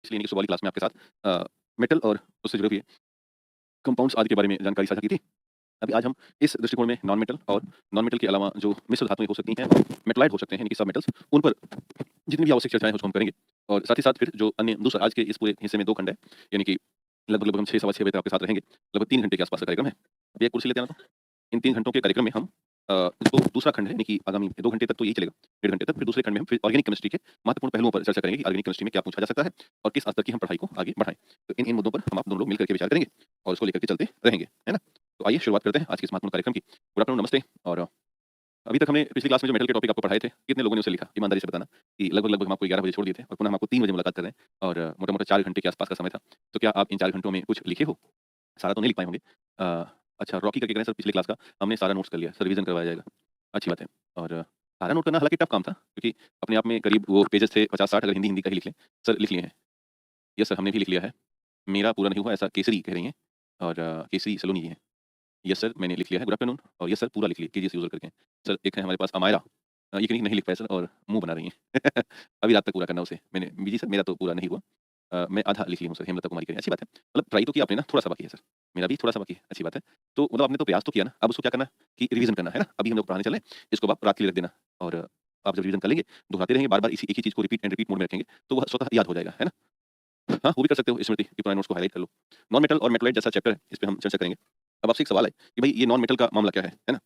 इसलिए नहीं कि सुबह वाली क्लास में आपके साथ मेटल और उससे जुड़े हुए कंपाउंड्स आदि के बारे में जानकारी साझा की थी। अभी आज हम इस दृष्टिकोण में नॉन मेटल और नॉन मेटल के अलावा जो मिश्र धातुएँ हो सकती हैं, मेटलॉइड हो सकते हैं यानी कि सब मेटल्स, उन पर जितनी भी आवश्यक चर्चाएँ हैं उसको हम करेंगे। और साथ ही साथ फिर जो अन्य दूसरा आज के इस पूरे हिस्से में 2 खंड है, यानी कि लगभग-लगभग हम 6 सवा 6 बजे तक आपके साथ रहेंगे। लगभग 3 घंटे के आसपास का कार्यक्रम है। अभी एक कुर्सी लेते हैं ना तो इन 3 घंटों के कार्यक्रम में हम जो दूसरा खंड है यानी कि आगामी 2 घंटे तक तो यही चलेगा, डेढ़ घंटे तक। फिर दूसरे खंड में हम फिर ऑर्गेनिक केमिस्ट्री के महत्वपूर्ण पहलुओं पर चर्चा करेंगे कि ऑर्गेनिक केमिस्ट्री में क्या पूछा जा सकता है और किस स्तर की हम पढ़ाई को आगे बढ़ाएँ। तो इन मुद्दों पर हम आप दोनों लोग मिलकर के विचार करेंगे और उसको लेकर के चलते रहेंगे, है ना? तो आइए शुरुआत करते हैं आज के इस महत्वपूर्ण कार्यक्रम की। गुड आफ्टरनून, नमस्ते। और अभी तक हमने पिछली क्लास में जो मेटल के टॉपिक आपको पढ़ाए थे, कितने लोगों ने उसे लिखा? ईमानदारी से बताना कि लगभग-लगभग हम आपको 11 बजे छोड़ दिए थे और पुनः हम आपको 3 बजे मुलाकात कर रहे हैं और मोटा-मोटा 4 घंटे के आसपास का समय था। तो क्या आप इन 4 घंटों में कुछ लिखे हो? सारा तो नहीं लिख पाए होंगे। अच्छा, रॉकी करके कह रहे हैं सर पिछली क्लास का हमने सारा नोट्स कर लिया, सर रिवीजन करवाया जाएगा। अच्छी बात है। और सारा नोट करना हालाँकि टफ काम था क्योंकि अपने आप में करीब वो पेजेज़ थे 50-60, अगर हिंदी-हिंदी का ही लिख लें। सर लिख लिए हैं। यस सर, हमने भी लिख लिया है। मेरा पूरा नहीं हुआ ऐसा केसरी कह रही हैं और केसरी सलोनी जी हैं। यस सर, मैंने लिख लिया है, गुड आफ्टरनून। और यस सर पूरा लिख लिए केजीएस यूज़र करके। सर एक है हमारे पास अमायरा, ये कहीं नहीं लिख पाए सर और मुँह बना रही हैं। अभी रात तक पूरा करना है उसे। मैंने जी सर मेरा तो पूरा नहीं हुआ। मैं आधा लिख ली हूँ सर, हेमलता कुमारी का। अच्छी बात है। मतलब ट्राई तो किया आपने ना, थोड़ा-सा बाकी है सर। मेरा भी थोड़ा-सा बाकी है, अच्छी बात है। तो मतलब आपने तो प्रयास तो किया ना, अब उसको क्या करना है कि रिवीज़न करना है ना? अभी हम लोग पढ़ाने चले, इसको अब आप रात के लिए रख देना और आप जब रिवीज़न कर लेंगे, दोहराते रहेंगे, बार-बार इसी एक ही चीज़ को रिपीट एंड रिपीट मोड में रखेंगे, तो वह स्वतः याद हो जाएगा, है ना? हाँ, वो भी कर सकते हो स्मृति कि पुराने नोट्स को हाइलाइट कर लो। नॉन मेटल और मेटलॉइड जैसा चैप्टर है, इस पे हम चर्चा करेंगे। अब आपसे एक सवाल है कि भई ये नॉन मेटल का मामला क्या है ना?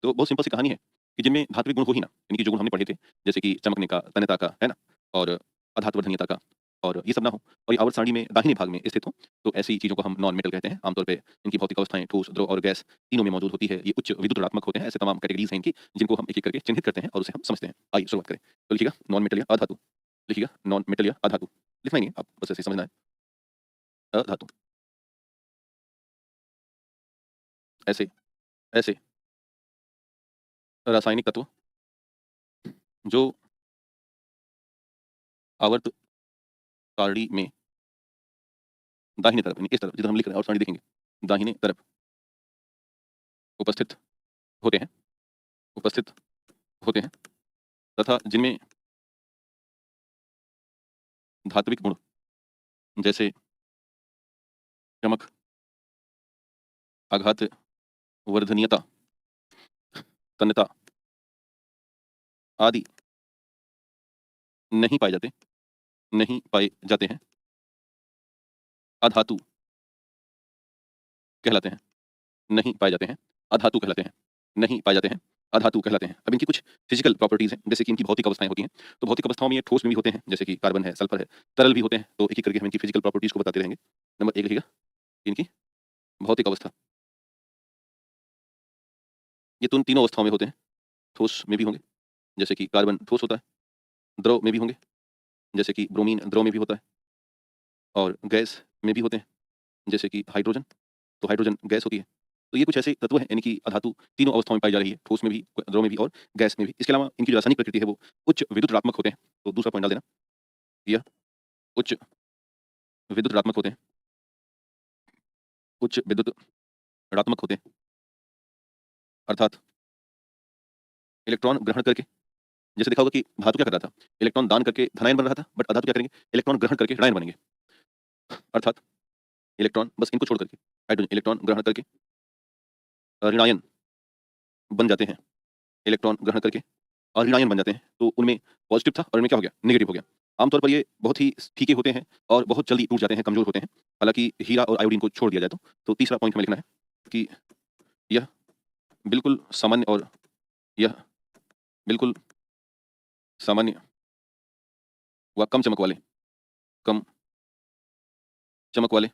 तो बहुत सिंपल सी कहानी है कि जिनमें धात्विक गुण हो ही ना, यानी कि जो गुण हमने पढ़े थे, जैसे कि चमकने का, तन्यता का, है ना? और अधात्ववर्धनीयता का और ये सब ना हो और ये आवर्त सारणी में दाहिने भाग में स्थित हो, तो ऐसी चीज़ों को हम नॉन मेटल कहते हैं। आमतौर पे इनकी भौतिक अवस्थाएँ ठोस, द्रव और गैस तीनों में मौजूद होती है। ये उच्च विद्युत ऋणात्मक होते हैं, ऐसे तमाम कैटेगरीज़ हैं इनकी, जिनको हम एक-एक करके चिन्हित करते हैं और उसे हम समझते हैं। आइए शुरुआत करें। तो लिखिएगा नॉन मेटल या अधातु, लिखिएगा नॉन मेटल या अधातु। लिखना ही नहीं है, आप बस ऐसे ही समझना है। अधातु, ऐसे, ऐसे रासायनिक तत्व जो आवर्त सारणी में दाहिने तरफ यानी इस तरफ जिधर हम लिख रहे हैं और सारणी देखेंगे, दाहिने तरफ उपस्थित होते हैं, उपस्थित होते हैं तथा जिनमें धात्विक गुण जैसे चमक, आघात, वर्धनीयता, तन्यता आदि नहीं पाए जाते, नहीं पाए जाते हैं, अधातु कहलाते हैं, नहीं पाए जाते हैं, अधातु कहलाते हैं, नहीं पाए जाते हैं, अधातु कहलाते हैं। अब इनकी कुछ फिजिकल प्रॉपर्टीज़ हैं, जैसे कि इनकी भौतिक अवस्थाएँ होती हैं। तो भौतिक अवस्थाओं में ये ठोस में भी होते हैं, जैसे कि कार्बन है, सल्फर है, तरल भी होते हैं। तो एक-एक करके हम इनकी फिजिकल प्रॉपर्टीज़ को बताते रहेंगे। नंबर 1 लिखिएगा, इनकी भौतिक अवस्था। ये तुम तीनों अवस्थाओं में होते हैं, ठोस में भी होंगे, जैसे कि कार्बन ठोस होता है, द्रव में भी होंगे, जैसे कि ब्रोमीन द्रव में भी होता है और गैस में भी होते हैं, जैसे कि हाइड्रोजन, तो हाइड्रोजन गैस होती है। तो ये कुछ ऐसे तत्व हैं यानी कि अधातु तीनों अवस्थाओं में पाई जा रही है, ठोस में भी, द्रव में भी और गैस में भी। इसके अलावा इनकी जो रासायनिक प्रकृति है वो उच्च विद्युत ऋणात्मक होते हैं, तो दूसरा पॉइंट डाल देना, यह उच्च विद्युत ऋणात्मक होते हैं, उच्च विद्युत ऋणात्मक होते हैं, अर्थात इलेक्ट्रॉन ग्रहण करके जैसे देखा होगा कि धातु क्या कर रहा था? इलेक्ट्रॉन दान करके धनायन बन रहा था, बट अधातु क्या करेंगे? इलेक्ट्रॉन ग्रहण करके ऋणायन बनेंगे। अर्थात इलेक्ट्रॉन बस इनको छोड़ करके, हाइड्रोजन इलेक्ट्रॉन ग्रहण करके ऋणायन बन जाते हैं, इलेक्ट्रॉन ग्रहण करके और ऋणायन बन जाते हैं, तो उनमें पॉज़िटिव था और इनमें क्या हो गया? नेगेटिव हो गया। आमतौर पर ये बहुत ही फीके होते हैं और बहुत जल्दी टूट जाते हैं, कमज़ोर होते हैं। हालाँकि हीरा और आयोडीन को छोड़ दिया जाए तो तीसरा पॉइंट हमें लिखना है कि यह बिल्कुल सामान्य और यह बिल्कुल सामान्य व कम चमक वाले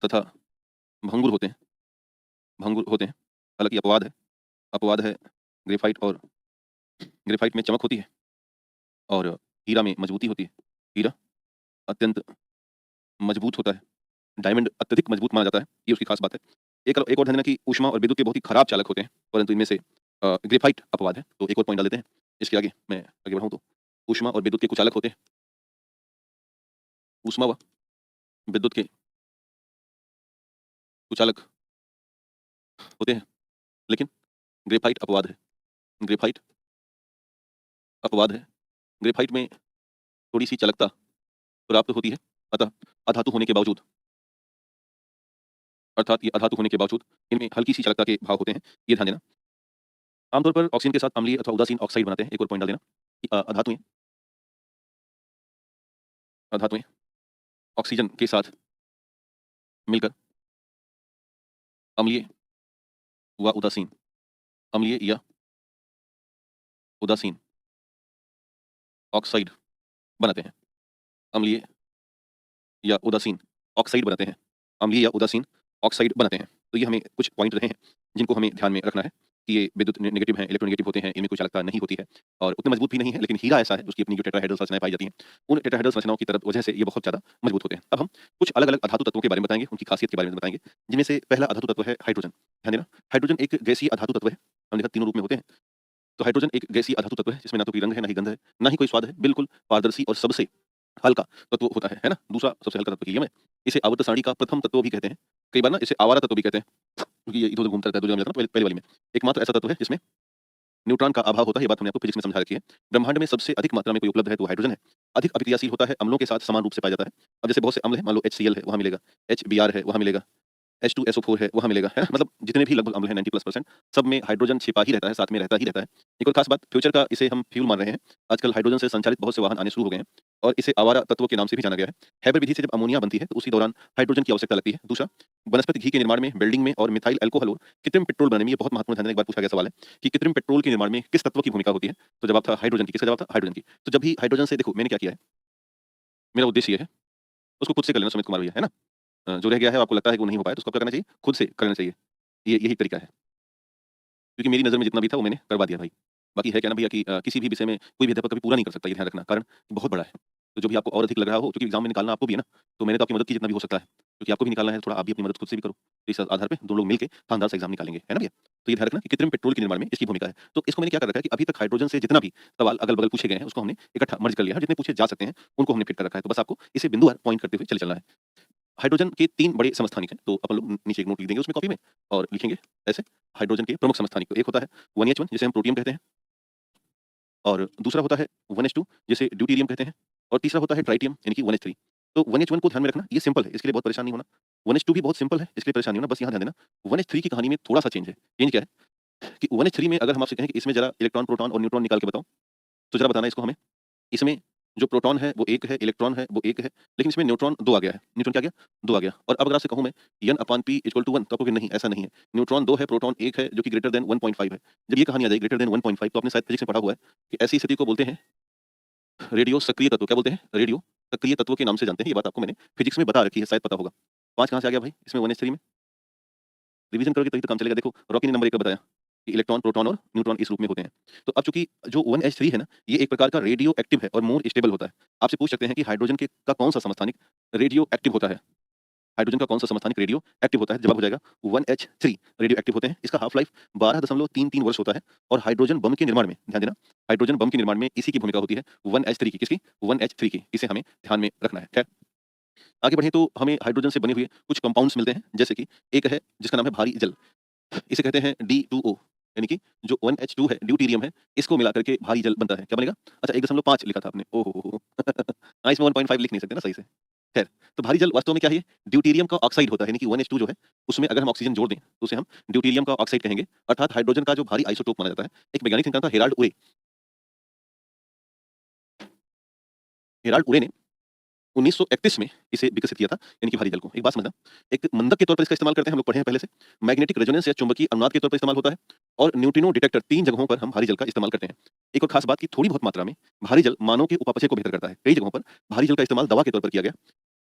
तथा भंगुर होते हैं, भंगुर होते हैं। हालाँकि अपवाद है ग्रेफ़ाइट और ग्रेफ़ाइट में चमक होती है और हीरा में मज़बूती होती है। हीरा अत्यंत मज़बूत होता है। डायमंड अत्यधिक मज़बूत माना जाता है, ये उसकी ख़ास बात है। एक और ध्यान देना कि ऊष्मा और विद्युत के बहुत ही खराब चालक होते हैं, परंतु इनमें से ग्रेफ़ाइट अपवाद है। तो एक और पॉइंट डाल देते हैं। इसके आगे मैं आगे बढ़ाऊँ तो ऊष्मा और विद्युत के कुचालक होते हैं, ऊष्मा व विद्युत के कुचालक होते हैं, लेकिन ग्रेफ़ाइट अपवाद है। ग्रेफाइट अपवाद है। ग्रेफाइट में थोड़ी-सी चलकता प्राप्त होती है, अतः अधातु होने के बावजूद अर्थात ये अधातु होने के बावजूद इनमें हल्की-सी चलकता के भाव होते हैं, ये ध्यान देना। आमतौर पर ऑक्सीजन के साथ अम्लीय अथवा उदासीन ऑक्साइड बनाते हैं, एक और पॉइंट डाल देना कि अधातुएँ ऑक्सीजन के साथ मिलकर अम्लीय व उदासीन अम्लीय या उदासीन ऑक्साइड बनाते हैं। अम्लीय या उदासीन ऑक्साइड बनाते हैं। अम्लीय या उदासीन ऑक्साइड बनाते हैं। तो ये हमें कुछ पॉइंट रहे हैं, जिनको हमें ध्यान में रखना है कि ये विद्युत नेगेटिव हैं, इलेक्ट्रोनेगेटिव होते हैं, इनमें कोई चालकता नहीं होती है और उतने मजबूत भी नहीं है, लेकिन हीरा ऐसा है, उसकी अपनी जो टेट्राहेड्रल संरचनाएँ पाई जाती हैं, उन टेट्राहेड्रल संरचनाओं की तरफ वजह से ये बहुत ज़्यादा मजबूत होते हैं। अब हम कुछ अलग-अलग अधातु तत्वों के बारे में बताएँगे, उनकी खासियत के बारे में बताएँगे, जिनमें से पहला अधातु तत्व है हाइड्रोजन। ध्यान देना, हाइड्रोजन एक गैसीय अधातु तत्व है। हमने देखा तीनों रूप में होते हैं। तो हाइड्रोजन एक गैसीय अधातु तत्व है, जिसमें ना तो कोई रंग है, ना ही गंध है, ना ही कोई स्वाद है, बिल्कुल पारदर्शी और सबसे हल्का तत्व होता है ना? दूसरा सबसे हल्का तत्व हीलियम है। इसे आवर्त सारणी का प्रथम तत्व भी कहते हैं। कई बार ना इसे आवारा तत्व भी कहते हैं, क्योंकि ये इधर-उधर घूमता रहता है, दूसरे में रहता है ना, पहले पहले वाली में। एकमात्र ऐसा तत्व है जिसमें न्यूट्रॉन का अभाव होता है, ये बात हमने आपको फिजिक्स में समझा रखी है। ब्रह्मांड में सबसे अधिक मात्रा में कोई उपलब्ध है तो हाइड्रोजन है। अधिक अभिक्रियाशील होता है, अम्लों के साथ समान रूप से पाया जाता है। अब जैसे बहुत से अम्ल हैं, मान लो HCl है, वहाँ मिलेगा, HBr है, वहाँ मिलेगा, H2SO4 है, वहाँ मिलेगा, है ना? मतलब जितने भी लगभग अम्ल हैं 90+% सब में हाइड्रोजन छिपा ही रहता है, साथ में रहता ही रहता है। एक और खास बात, फ्यूचर का इसे हम फ्यूल मान रहे हैं। आजकल हाइड्रोजन से संचालित बहुत से वाहन आने शुरू हो गए हैं और इसे आवारा तत्व के नाम से भी जाना गया है। हैबर विधि से जब अमोनिया बनती है तो उसी दौरान हाइड्रोजन की आवश्यकता लगती है। दूसरा, वनस्पति घी के निर्माण में, बिल्डिंग में और मिथाइल अल्कोहल और कृत्रिम पेट्रोल बनाने में, ये बहुत महत्वपूर्ण ध्यान देना, एक बार पूछा गया सवाल है कि कृत्रिम पेट्रोल के निर्माण में किस तत्व की भूमिका होती है? तो जवाब था हाइड्रोजन की। किसका जवाब था? हाइड्रोजन की। तो जब भी हाइड्रोजन से देखो मैंने क्या किया है, मेरा उद्देश्य ये है, उसको खुद से कर लेना सुमित कुमार भैया, है ना? जो रह गया है आपको लगता है कि वो नहीं हो पाया तो उसको क्या करना चाहिए? खुद से करना चाहिए। ये यही तरीका है। क्योंकि मेरी नज़र में जितना भी था वो मैंने करवा दिया भाई। बाकी है क्या ना भैया कि किसी भी विषय में कोई भी अध्यापक कभी पूरा नहीं कर सकता, ये ध्यान रखना, कारण बहुत बड़ा है। तो जो भी आपको और अधिक लग रहा हो, क्योंकि एग्ज़ाम में निकालना आपको भी है ना, तो मैंने तो आपकी मदद की जितना भी हो सकता है। क्योंकि आपको भी निकालना है, थोड़ा आप भी अपनी मदद खुद से भी करो। तो इस आधार पे 2 लोग मिलके शानदार सा एग्ज़ाम निकालेंगे, है ना भैया? तो ये ध्यान रखना कि कृत्रिम पेट्रोल के निर्माण में इसकी भूमिका है। तो इसको मैंने क्या कर रखा है कि अभी तक हाइड्रोजन से जितना भी सवाल अगल-बगल पूछे गए हैं, उसको हमने इकट्ठा मर्ज कर लिया है, जितने पूछे जा सकते हैं, उनको हमने फिट कर रखा है। तो बस आपको इसे बिंदुवार पॉइंट करते हुए चले चलना है। हाइड्रोजन के 3 बड़े समस्थानिक हैं, तो अपन लोग नीचे एक नोट लिख देंगे उसमें कॉपी में और लिखेंगे ऐसे, हाइड्रोजन के प्रमुख समस्थानिक। तो एक होता है 1H1 जिसे हम प्रोटियम कहते हैं, और दूसरा होता है 1H2 जिसे ड्यूटेरियम कहते हैं, और तीसरा होता है ट्राइटियम यानी कि 1H3। तो 1H1 को ध्यान में रखना, ये सिंपल है, इसके लिए बहुत परेशान नहीं होना। 1H2 भी बहुत सिंपल है, इसके लिए परेशान नहीं होना, बस यहाँ ध्यान देना 1H3 की कहानी में थोड़ा-सा चेंज है। चेंज क्या है कि 1H3 में अगर हम आपसे कहें कि इसमें ज़रा इलेक्ट्रॉन, प्रोटॉन और न्यूट्रॉन निकाल के बताओ, तो ज़रा बताना इसको हमें। इसमें जो प्रोटॉन है वो 1 है, इलेक्ट्रॉन है वो 1 है, लेकिन इसमें न्यूट्रॉन 2 आ गया है। न्यूट्रॉन क्या आ गया? 2 आ गया। और अब अगर आपसे कहूँ मैं N/P = 1 तो आप कहोगे नहीं, ऐसा नहीं है। न्यूट्रॉन 2 है, प्रोटॉन 1 है जो कि ग्रेटर देन 1.5 है। जब ये कहानी आ जाएगी ग्रेटर देन 1.5 तो आपने शायद फिजिक्स में पढ़ा हुआ है कि ऐसी स्थिति को बोलते हैं रेडियो सक्रिय तत्व। क्या बोलते हैं? रेडियो सक्रिय तत्व के नाम से जानते हैं। ये बात आपको मैंने फिजिक्स में बता रखी है, शायद पता होगा। 5 कहाँ से आ गया भाई इसमें 1H3 में? रिवीजन करोगे तभी तो काम चलेगा। देखो रॉकी ने नंबर 1 का बताया कि इलेक्ट्रॉन, प्रोटॉन और न्यूट्रॉन इस रूप में होते हैं। तो अब चूँकि जो 1H3 है ना, ये एक प्रकार का रेडियो एक्टिव है और मोर स्टेबल होता है। आपसे पूछ सकते हैं कि हाइड्रोजन के का कौन-सा समस्थानिक रेडियो एक्टिव होता है? हाइड्रोजन का कौन-सा समस्थानिक रेडियो एक्टिव होता है? जवाब हो जाएगा 1H3 रेडियो एक्टिव होते हैं। इसका हाफ लाइफ 12.33 वर्ष होता है और हाइड्रोजन बम के निर्माण में, ध्यान देना, हाइड्रोजन बम के निर्माण में इसी की भूमिका होती है 1H3 की। किसकी? 1H3 की। इसे हमें ध्यान में रखना है। खैर, आगे बढ़ें तो हमें हाइड्रोजन से बने हुए कुछ कंपाउंड्स मिलते हैं, जैसे कि एक है जिसका नाम है भारी जल। इसे कहते हैं D2O, यानी कि जो 1H2 है, ड्यूटेरियम है, इसको मिला करके भारी जल बनता है। क्या बनेगा? अच्छा 1.5 लिखा था आपने। ओह हो हो! हाँ, इसमें 1.5 लिख नहीं सकते ना सही से। खैर, तो भारी जल वास्तव में क्या है ये? ड्यूटेरियम का ऑक्साइड होता है, यानी कि 1H2 जो है, उसमें अगर हम ऑक्सीजन जोड़ दें, तो उसे हम ड्यूटेरियम का ऑक्साइड कहेंगे, अर्थात हाइड्रोजन का जो भारी आइसोटोप माना जाता है। एक वैज्ञानिक इनका नाम था हेराल्ड उरे। हेराल्ड उरे ने 1931 में इसे विकसित किया था, यानी कि भारी जल को। एक बात समझना, एक मंदक के तौर पर इसका इस्तेमाल करते हैं, हम लोग पढ़े हैं पहले से। मैग्नेटिक रेजोनेंस या चुंबकीय अनुनाद के तौर पर इस्तेमाल होता है, और न्यूट्रिनो डिटेक्टर 3 जगहों पर हम भारी जल का इस्तेमाल करते हैं। एक और खास बात कि थोड़ी बहुत मात्रा में भारी जल मानव के उपापचय को बेहतर करता है। कई जगहों पर भारी जल का इस्तेमाल दवा के तौर पर किया गया।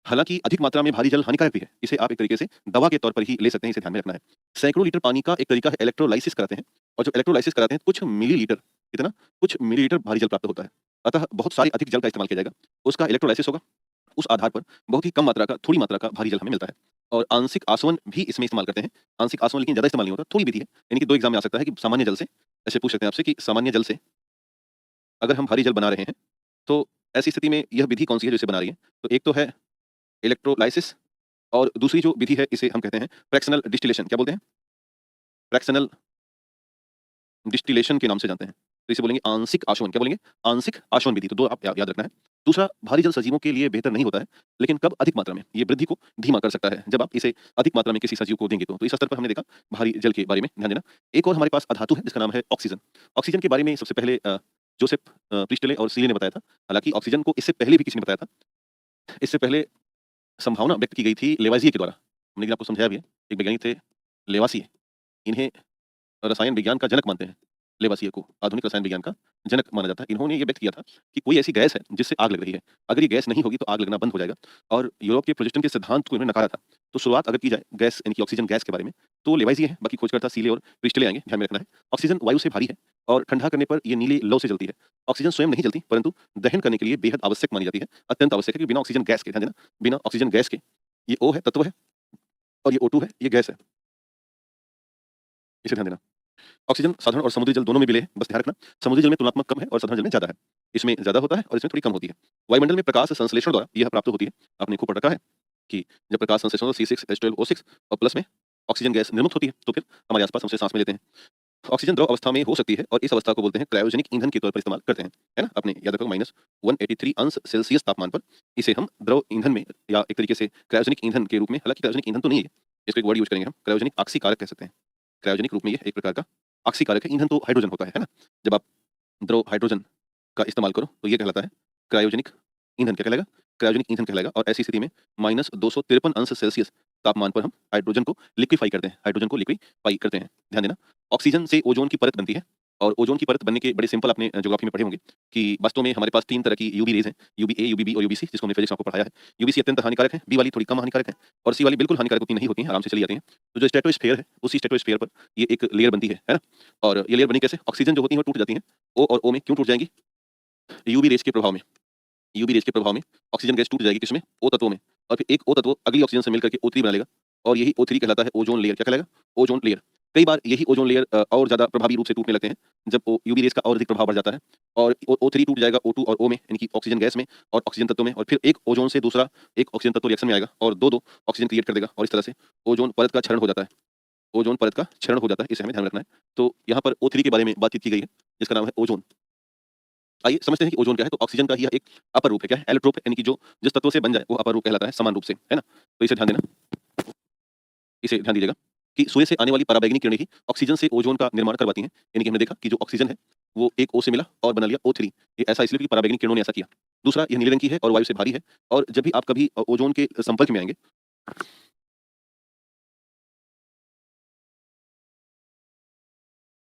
हालाँकि अधिक मात्रा में भारी जल हानिकारक भी है। इसे आप एक तरीके से दवा के तौर पर ही ले सकते हैं, इसे ध्यान में रखना है। सैकड़ों लीटर पानी का एक तरीका है इलेक्ट्रोलाइसिस कराते हैं, और जब इलेक्ट्रोलाइसिस कराते हैं कुछ मिलीलीटर, कितना? कुछ मिलीलीटर भारी जल प्राप्त होता है। अतः बहुत सारे अधिक जल का इस्तेमाल किया जाएगा। उसका इलेक्ट्रोलाइसिस होगा, उस आधार पर बहुत ही कम मात्रा का, थोड़ी मात्रा का भारी जल हमें मिलता है। और आंशिक आसवन भी इसमें इस्तेमाल करते हैं। आंशिक आसवन लेकिन ज़्यादा इस्तेमाल नहीं होता, थोड़ी विधि है। यानी कि 2 एग्ज़ाम में आ सकता है कि सामान्य जल से, ऐसे पूछ सकते हैं आपसे कि सामान्य जल से अगर हम भारी जल बना रहे हैं, तो ऐसी स्थिति में यह विधि कौन-सी है जो इसे बना रही है? तो एक तो है इलेक्ट्रोलाइसिस, और दूसरी जो विधि है इसे हम कहते हैं फ्रैक्शनल डिस्टिलेशन। क्या बोलते हैं? फ्रैक्शनल डिस्टिलेशन के नाम से जानते हैं। तो इसे बोलेंगे आंशिक आशोवन, क्या बोलेंगे? आंशिक आशोवन विधि। तो 2 आप याद रखना है। दूसरा, भारी जल सजीवों के लिए बेहतर नहीं होता है, लेकिन कब? अधिक मात्रा में। ये वृद्धि को धीमा कर सकता है, जब आप इसे अधिक मात्रा में किसी सजीव को देंगे तो। तो इस स्तर पर हमने देखा भारी जल के बारे में, ध्यान देना। एक और हमारे पास अधातु है जिसका नाम है ऑक्सीजन। ऑक्सीजन के बारे में सबसे पहले जोसेफ प्रिस्टले और सीले ने बताया था। हालाँकि ऑक्सीजन को इससे पहले भी किसी ने बताया था। इससे पहले संभावना व्यक्त की गई थी लेवाज़िए के द्वारा। हमने एक आपको समझाया भी है। एक वैज्ञानिक थे लेवासिए। इन्हें रसायन विज्ञान का जनक मानते हैं, लेवासिए को। आधुनिक रसायन विज्ञान का जनक माना जाता है। इन्होंने ये व्यक्त किया था कि कोई ऐसी गैस है जिससे आग लग रही है। अगर ये गैस नहीं होगी तो आग लगना बंद हो जाएगा, और यूरोप के प्रोजेस्टन के सिद्धांत को इन्होंने नकारा था। तो शुरुआत अगर की जाए गैस यानी कि ऑक्सीजन गैस के बारे में, तो लेवाइज़िए हैं, बाकी खोजकर्ता सीले और प्रिस्टले आएँगे, ध्यान में रखना है। ऑक्सीजन वायु से भारी है और ठंडा करने पर ये नीले लौ से जलती है। ऑक्सीजन स्वयं नहीं जलती, परंतु दहन करने के लिए बेहद आवश्यक मानी जाती है, अत्यंत आवश्यक है, क्योंकि बिना ऑक्सीजन गैस के, ध्यान देना, बिना ऑक्सीजन गैस के, ये O है, तत्व है, और ये O2 है, ये गैस है। इसे ध्यान देना। ऑक्सीजन साधारण और समुद्री जल दोनों में मिले हैं, बस ध्यान रखना। समुद्री जल में तुलनात्मक कम है और साधारण जल में ज़्यादा है। इसमें ज़्यादा होता है और इसमें थोड़ी कम होती है। वायुमंडल में प्रकाश संश्लेषण द्वारा यह प्राप्त होती है। आपने खूब पढ़ रखा है कि जब प्रकाश संश्लेषण होता है C6H12O6 और प्लस में ऑक्सीजन गैस निर्मुक्त होती है, तो फिर हमारे आस-पास हम उसे सांस में लेते हैं। ऑक्सीजन द्रव अवस्था में हो सकती है और इस अवस्था को बोलते हैं क्रायोजेनिक ईंधन के तौर पर इस्तेमाल करते हैं, है ना? आपने याद रखो -183 अंश सेल्सियस तापमान पर इसे हम द्रव ईंधन में, या एक तरीके से क्रायोजेनिक ईंधन के रूप में, हालाँकि क्रायोजेनिक ईंधन तो नहीं है, इसको एक वर्ड यूज़ करेंगे हम, क्रायोजेनिक ऑक्सीकारक कह सकते हैं। क्रायोजेनिक रूप में ये एक प्रकार का ऑक्सीकारक है। ईंधन तो हाइड्रोजन होता है ना? जब आप द्रव हाइड्रोजन का इस्तेमाल करो तो ये कहलाता है क्रायोजेनिक ईंधन। क्या कहलाएगा? क्रायोजेनिक ईंधन कहलाएगा। और ऐसी स्थिति में -253 अंश सेल्सियस तापमान पर हम हाइड्रोजन को लिक्विफाई करते हैं, हाइड्रोजन को लिक्विफाई करते हैं। ध्यान देना, ऑक्सीजन से ओज़ोन की परत बनती है, और ओज़ोन की परत बनने के बड़े सिंपल आपने ज्योग्राफी में पढ़े होंगे कि वास्तव में हमारे पास 3 तरह की यूवी रेज़ हैं, यूवीए, यूवीबी और यूवीसी, जिसको हमने फिजिक्स में आपको पढ़ाया है। यूवीसी अत्यंत हानिकारक है, बी वाली थोड़ी कम हानिकारक है, और सी वाली बिल्कुल हानिकारक उतनी नहीं होती हैं, आराम से चली जाती हैं। तो जो स्ट्रेटोस्फीयर है, उसी स्ट्रेटोस्फीयर पर ये एक लेयर बनती है ना? और ये लेयर बनी कैसे? ऑक्सीजन जो होती है वो टूट जाती हैं। ओ और ओ में क्यों टूट जाएँगी? यूवी रेज़ के प्रभाव में। यूवी रेज़ के प्रभाव में ऑक्सीजन गैस टूट जाएगी किसमें? O तत्वों में, और फिर एक O तत्व अगली ऑक्सीजन से मिलकर के O3 बना लेगा, और यही O3 कहलाता है ओज़ोन लेयर। क्या कहलाएगा? Ozone layer. कई बार यही ओज़ोन लेयर और ज़्यादा प्रभावी रूप से टूटने लगते हैं, जब ओ यूवी रेज़ का और अधिक प्रभाव बढ़ जाता है, और O3 टूट जाएगा O2 और O में, यानी कि ऑक्सीजन गैस में और ऑक्सीजन तत्व में, और फिर एक ओज़ोन से दूसरा एक ऑक्सीजन तत्व रिएक्शन में आएगा और 2-2 ऑक्सीजन क्रिएट कर देगा, और इस तरह से ओज़ोन परत का क्षरण हो जाता है। ओज़ोन परत का क्षरण हो जाता है, इसे हमें ध्यान में रखना है। तो यहाँ पर O3 के बारे में बातचीत की गई है, जिसका नाम है ओज़ोन। आइए समझते हैं कि ओज़ोन क्या है। तो ऑक्सीजन का ही यह एक अपर रूप है। क्या है? एलोट्रोप है, यानी कि जो जिस तत्व से बन जाए वो अपर रूप कहलाता है, समान रूप से, है ना? तो इसे ध्यान देना, इसे ध्यान दीजिएगा कि सूर्य से आने वाली पराबैंगनी किरणें ही ऑक्सीजन से ओज़ोन का निर्माण करवाती हैं। यानी कि हमने देखा कि जो ऑक्सीजन है वो एक O से मिला और बना लिया O3। ये ऐसा इसलिए क्योंकि पराबैंगनी किरणों ने ऐसा किया। दूसरा, ये नीले रंग की है और वायु से भारी है, और जब भी आप कभी ओज़ोन के संपर्क में आएँगे,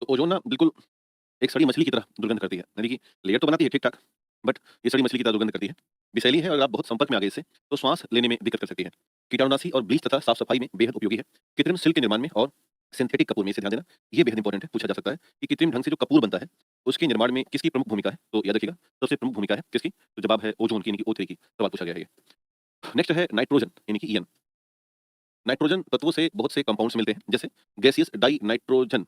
तो ओज़ोन ना बिल्कुल एक सड़ी मछली की तरह दुर्गंध करती है। यानी कि लेयर तो बनाती है ठीक-ठाक, बट ये सड़ी मछली की तरह दुर्गंध करती है। विषैली है, और अगर आप बहुत संपर्क में आ गए इससे, तो श्वास लेने में दिक्कत कर सकती है। कीटाणुनाशी और ब्लीच तथा साफ-सफाई में बेहद उपयोगी है। कृत्रिम सिल्क के निर्माण में और सिंथेटिक कपूर में, इसे ध्यान देना, ये बेहद इंपॉर्टेंट है, पूछा जा सकता है कि कृत्रिम ढंग से जो कपूर बनता है, उसके निर्माण में किसकी प्रमुख भूमिका है? तो याद रखिएगा, सबसे प्रमुख भूमिका है किसकी? तो जवाब है ओज़ोन की, यानी कि O3 की। सवाल पूछा गया है ये। नेक्स्ट है नाइट्रोजन, यानी कि ईएन। नाइट्रोजन तत्वों से बहुत से कंपाउंड्स मिलते हैं, जैसे gaseous die nitrogen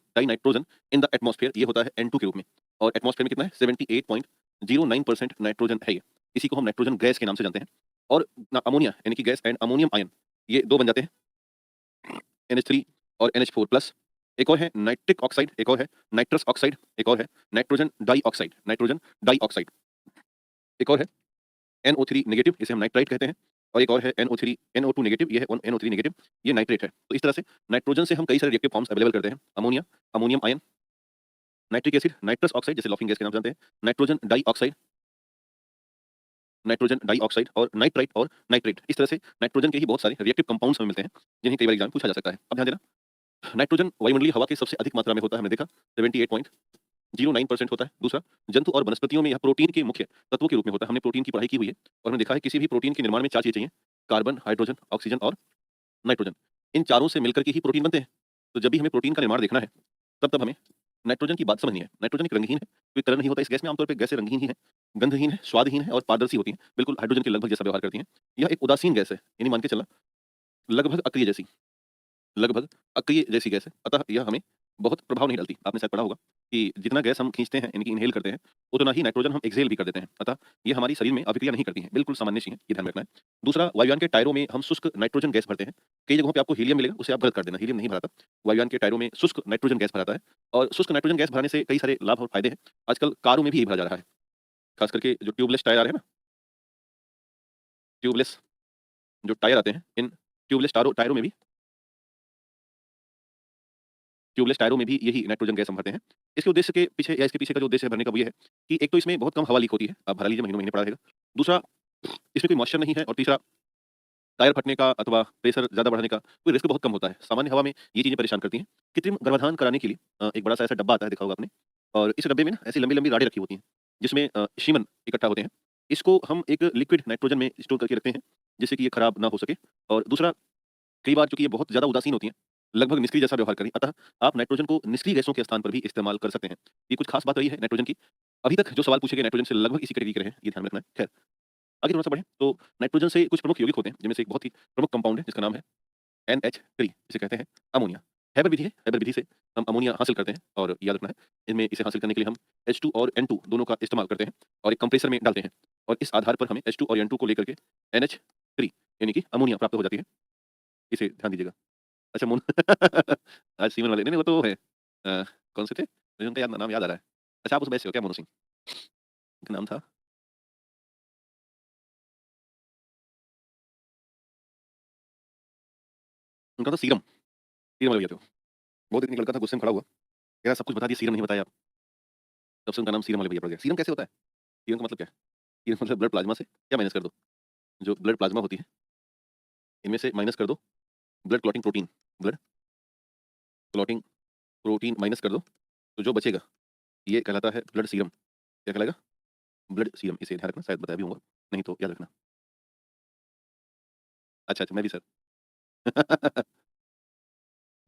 in the atmosphere, ये होता है N2 के रूप में, और एटमॉस्फेयर में कितना है? 78.09% नाइट्रोजन है ये। इसी को हम नाइट्रोजन गैस के नाम से जानते हैं। और अमोनिया, यानी कि गैस एंड अमोनियम आयन, ये 2 बन जाते हैं, NH3 और NH4 प्लस। एक और है नाइट्रिक ऑक्साइड, एक और है नाइट्रस ऑक्साइड, एक और है नाइट्रोजन डाइऑक्साइड। एक और है NO3 नेगेटिव, इसे हम नाइट्राइट कहते हैं, और एक और है NO2 नेगेटिव, ये है NO3 नेगेटिव, ये नाइट्रेट है। तो इस तरह से नाइट्रोजन से हम कई सारे रिएक्टिव फॉर्म्स अवेलेबल करते हैं। Ammonia, ammonium ion, nitric acid, nitrous oxide, जिसे लाफिंग गैस के नाम से जानते हैं, नाइट्रोजन डाइऑक्साइड और नाइट्राइट और नाइट्रेट। इस तरह से नाइट्रोजन के ही बहुत सारे रिएक्टिव कंपाउंड्स हमें मिलते हैं, जिन्हें कई बार एग्जाम में पूछा जा सकता है। अब ध्यान देना, नाइट्रोजन वायुमंडलीय हवा के सबसे अधिक मात्रा में होता है, हमने देखा 78.09% होता है। दूसरा, जंतु और वनस्पतियों में यह प्रोटीन के मुख्य तत्वों के रूप में होता है। हमने प्रोटीन की पढ़ाई की हुई है, और हमने देखा है किसी भी प्रोटीन के निर्माण में 4 चीजें चाहिए: कार्बन, हाइड्रोजन, ऑक्सीजन और नाइट्रोजन। इन चारों से मिलकर के ही प्रोटीन बनते हैं। तो जब भी हमें प्रोटीन का निर्माण देखना है, तब हमें नाइट्रोजन की बात समझनी है। नाइट्रोजन एक रंगहीन है, कोई कलर नहीं होता इस गैस में। आमतौर पे गैसें रंगहीन ही हैं, गंधहीन है, स्वादहीन है और पारदर्शी होती हैं। बिल्कुल हाइड्रोजन के लगभग जैसा व्यवहार करती हैं। यह एक उदासीन गैस है, यानी मान के चलना लगभग अक्रिय जैसी, लगभग अक्रिय जैसी गैस है। अतः यह हमें बहुत प्रभाव नहीं डालती। आपने शायद पढ़ा होगा कि जितना गैस हम खींचते हैं, यानी कि इन्हेल करते हैं, उतना ही नाइट्रोजन हम एक्सहेल भी कर देते हैं। अतः ये हमारी शरीर में अभिक्रिया नहीं करती हैं, बिल्कुल सामान्य सी हैं, ये ध्यान रखना है। दूसरा, वायुयान के टायरों में हम शुष्क नाइट्रोजन गैस भरते हैं। कई जगहों पे आपको हीलियम मिलेगा, उसे आप गलत कर देना, हीलियम नहीं भराता। वायुयान के टायरों में शुष्क नाइट्रोजन गैस भराता है और शुष्क नाइट्रोजन गैस भराने से कई सारे लाभ और फायदे हैं। आजकल कारों में भी यही भरा जा रहा है, खास करके जो ट्यूबलेस टायर आ रहे हैं ना, ट्यूबलेस जो टायर आते हैं, इन ट्यूबलेस टायरों में भी यही नाइट्रोजन गैस हम भरते हैं। इसके उद्देश्य के पीछे या इसके पीछे का जो उद्देश्य है भरने का वो ये है कि एक तो इसमें बहुत कम हवा लीक होती है, आप भरा लीजिए, महीनों-महीने पड़ा रहेगा। दूसरा, इसमें कोई मॉइस्चर नहीं है और तीसरा, टायर फटने का अथवा प्रेशर ज़्यादा बढ़ने का कोई रिस्क बहुत कम होता है। सामान्य हवा में ये चीज़ें परेशान करती हैं। कृत्रिम गर्भाधान कराने के लिए एक बड़ा-सा ऐसा डब्बा आता है, देखा होगा आपने, और इस डब्बे में ना ऐसी लंबी-लंबी राडें रखी होती हैं, जिसमें शीमन इकट्ठा होते हैं। इसको हम एक लिक्विड नाइट्रोजन में स्टोर करके रखते हैं, जिससे कि ये खराब ना हो सके। और दूसरा, कई बार चूँकि ये बहुत ज़्यादा उदासीन होती हैं, लगभग निष्क्रिय जैसा व्यवहार करें, अतः आप नाइट्रोजन को निष्क्रिय गैसों के स्थान पर भी इस्तेमाल कर सकते हैं। ये कुछ खास बात रही है नाइट्रोजन की। अभी तक जो सवाल पूछे गए नाइट्रोजन से लगभग इसी कैटेगरी के रहे हैं, ये ध्यान रखना है। खैर, आगे थोड़ा-सा बढ़ें तो नाइट्रोजन से कुछ प्रमुख यौगिक होते हैं, जिनमें से एक बहुत ही प्रमुख कंपाउंड है, जिसका नाम है NH3, इसे कहते हैं अमोनिया। हैबर विधि है, हैबर विधि से हम अमोनिया हासिल करते हैं और याद रखना है, इनमें इसे हासिल करने के लिए हम H2 और N2 दोनों का इस्तेमाल करते हैं और एक कंप्रेसर में डालते हैं और इस आधार पर हमें H2 और N2 को लेकर के NH3 यानी कि अमोनिया प्राप्त हो जाती है। इसे ध्यान दीजिएगा। अच्छा मोन आज सीमन वाले नहीं, नहीं वो तो वो है कौन से थे? मुझे उनका नाम याद आ रहा है। अच्छा आप उस बैच से हो क्या, मोनू सिंह? उनका नाम था उनका तो सीरम, सीरम वाले भैया थे वो। बहुत एक लड़का था गुस्से में खड़ा हुआ, कह रहा सब कुछ बता दिया, सीरम नहीं बताया आप। तब से उनका नाम सीरम वाले भैया पड़ गया। सीरम कैसे होता है? सीरम का मतलब क्या है? सीरम मतलब ब्लड प्लाज़्मा से क्या माइनस कर दो? जो ब्लड प्लाज़्मा होती है, इनमें से माइनस कर दो blood clotting protein, blood clotting protein minus कर दो, तो जो बचेगा ये कहलाता है ब्लड सीरम। क्या कहलाएगा? Blood serum. इसे ध्यान रखना, शायद बताया भी होऊँगा, नहीं तो याद रखना। अच्छा, अच्छा मैं भी सर।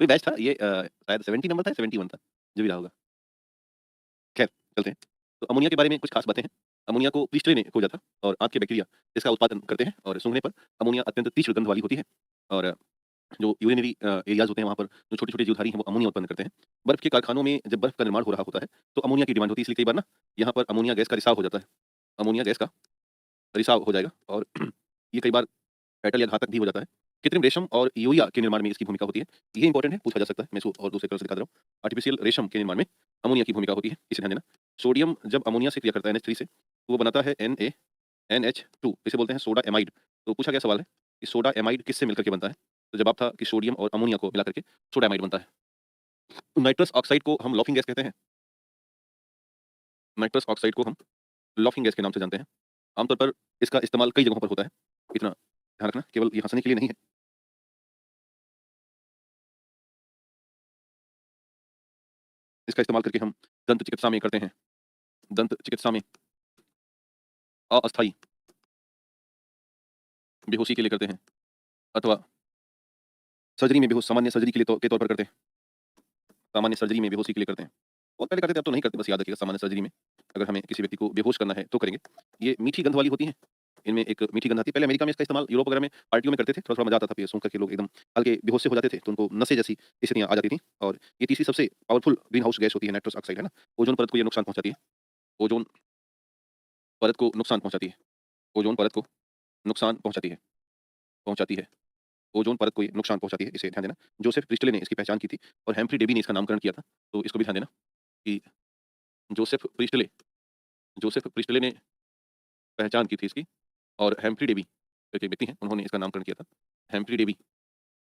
कोई बैच था ये शायद 70 नंबर था या 71 था, जो भी रहा होगा। खैर, चलते हैं। तो अमोनिया के बारे में कुछ खास बातें हैं। अमोनिया को प्रीस्टले ने खोजा था और आँत के बैक्टीरिया इसका उत्पादन करते हैं और सूंघने पर अमोनिया अत्यंत तीव्र गंध वाली होती है और जो यूरिनरी एरियाज़ होते हैं वहाँ पर जो छोटे-छोटे जीवधारी हैं वो अमोनिया उत्पन्न करते हैं। बर्फ के कारखानों में जब बर्फ का निर्माण हो रहा होता है, तो अमोनिया की डिमांड होती है, इसलिए कई बार ना यहाँ पर अमोनिया गैस का रिसाव हो जाता है। अमोनिया गैस का रिसाव हो जाएगा और ये कई बार फैटल या घातक भी हो जाता है। कृत्रिम रेशम और यूरिया के निर्माण में इसकी भूमिका होती है। ये इंपॉर्टेंट है, पूछा जा सकता है, मैं इसको और दूसरे कलर से दिखा दे रहा हूँ। आर्टिफिशियल रेशम के निर्माण में अमोनिया की भूमिका होती है, इसे ध्यान देना। सोडियम जब अमोनिया से क्रिया करता है NH3 से, तो वो बनाता है NaNH2, इसे बोलते हैं सोडा एमाइड। तो पूछा गया सवाल है कि सोडा एमाइड किससे मिलकर के बनता है? तो जवाब था कि सोडियम और अमोनिया को मिला करके सोडा एमाइड बनता है। नाइट्रस ऑक्साइड को हम लॉफिंग गैस कहते हैं। नाइट्रस ऑक्साइड को हम लॉफिंग गैस के नाम से जानते हैं। आमतौर पर इसका इस्तेमाल कई जगहों पर होता है। इतना ध्यान रखना, केवल ये हँसने के लिए नहीं है। इसका इस्तेमाल करके हम दंत चिकित्सा में करते हैं। दंत चिकित्सा में अस्थायी बेहोशी के लिए करते हैं अथवा सर्जरी में बेहोश सामान्य सर्जरी के लिए के तौर पर करते हैं। सामान्य सर्जरी में बेहोशी के लिए करते हैं। बहुत पहले करते थे, अब तो नहीं करते, बस याद रखिएगा सामान्य सर्जरी में अगर हमें किसी व्यक्ति को बेहोश करना है तो करेंगे। ये मीठी गंध वाली होती हैं। इनमें एक मीठी गंध आती है। पहले अमेरिका में इसका इस्तेमाल यूरोप वगैरह में पार्टियों में करते थे। थोड़ा-थोड़ा मज़ा आता था, फिर सूँघ करके लोग एकदम हल्के बेहोश से हो जाते थे, तो उनको नशे जैसी स्थितियाँ आ जाती थी। और ये तीसरी सबसे पावरफुल ग्रीन हाउस गैस होती है नाइट्रस ऑक्साइड, है ना? ओज़ोन परत को ये नुकसान पहुँचाती है। ओज़ोन परत को नुकसान पहुँचाती है। ओज़ोन परत को नुकसान पहुँचाती है। ओज़ोन परत को ये नुकसान पहुँचाती है, इसे ध्यान देना। जोसेफ प्रिस्टले ने इसकी पहचान की थी और हैम्फ्री डेवी ने इसका नामकरण किया था। तो इसको भी ध्यान देना कि जोसेफ प्रिस्टले जोसेफ प्रिस्टले ने पहचान की थी इसकी और हैम्फ्री डेवी करके एक व्यक्ति हैं, उन्होंने इसका नामकरण किया था। हैम्फ्री डेवी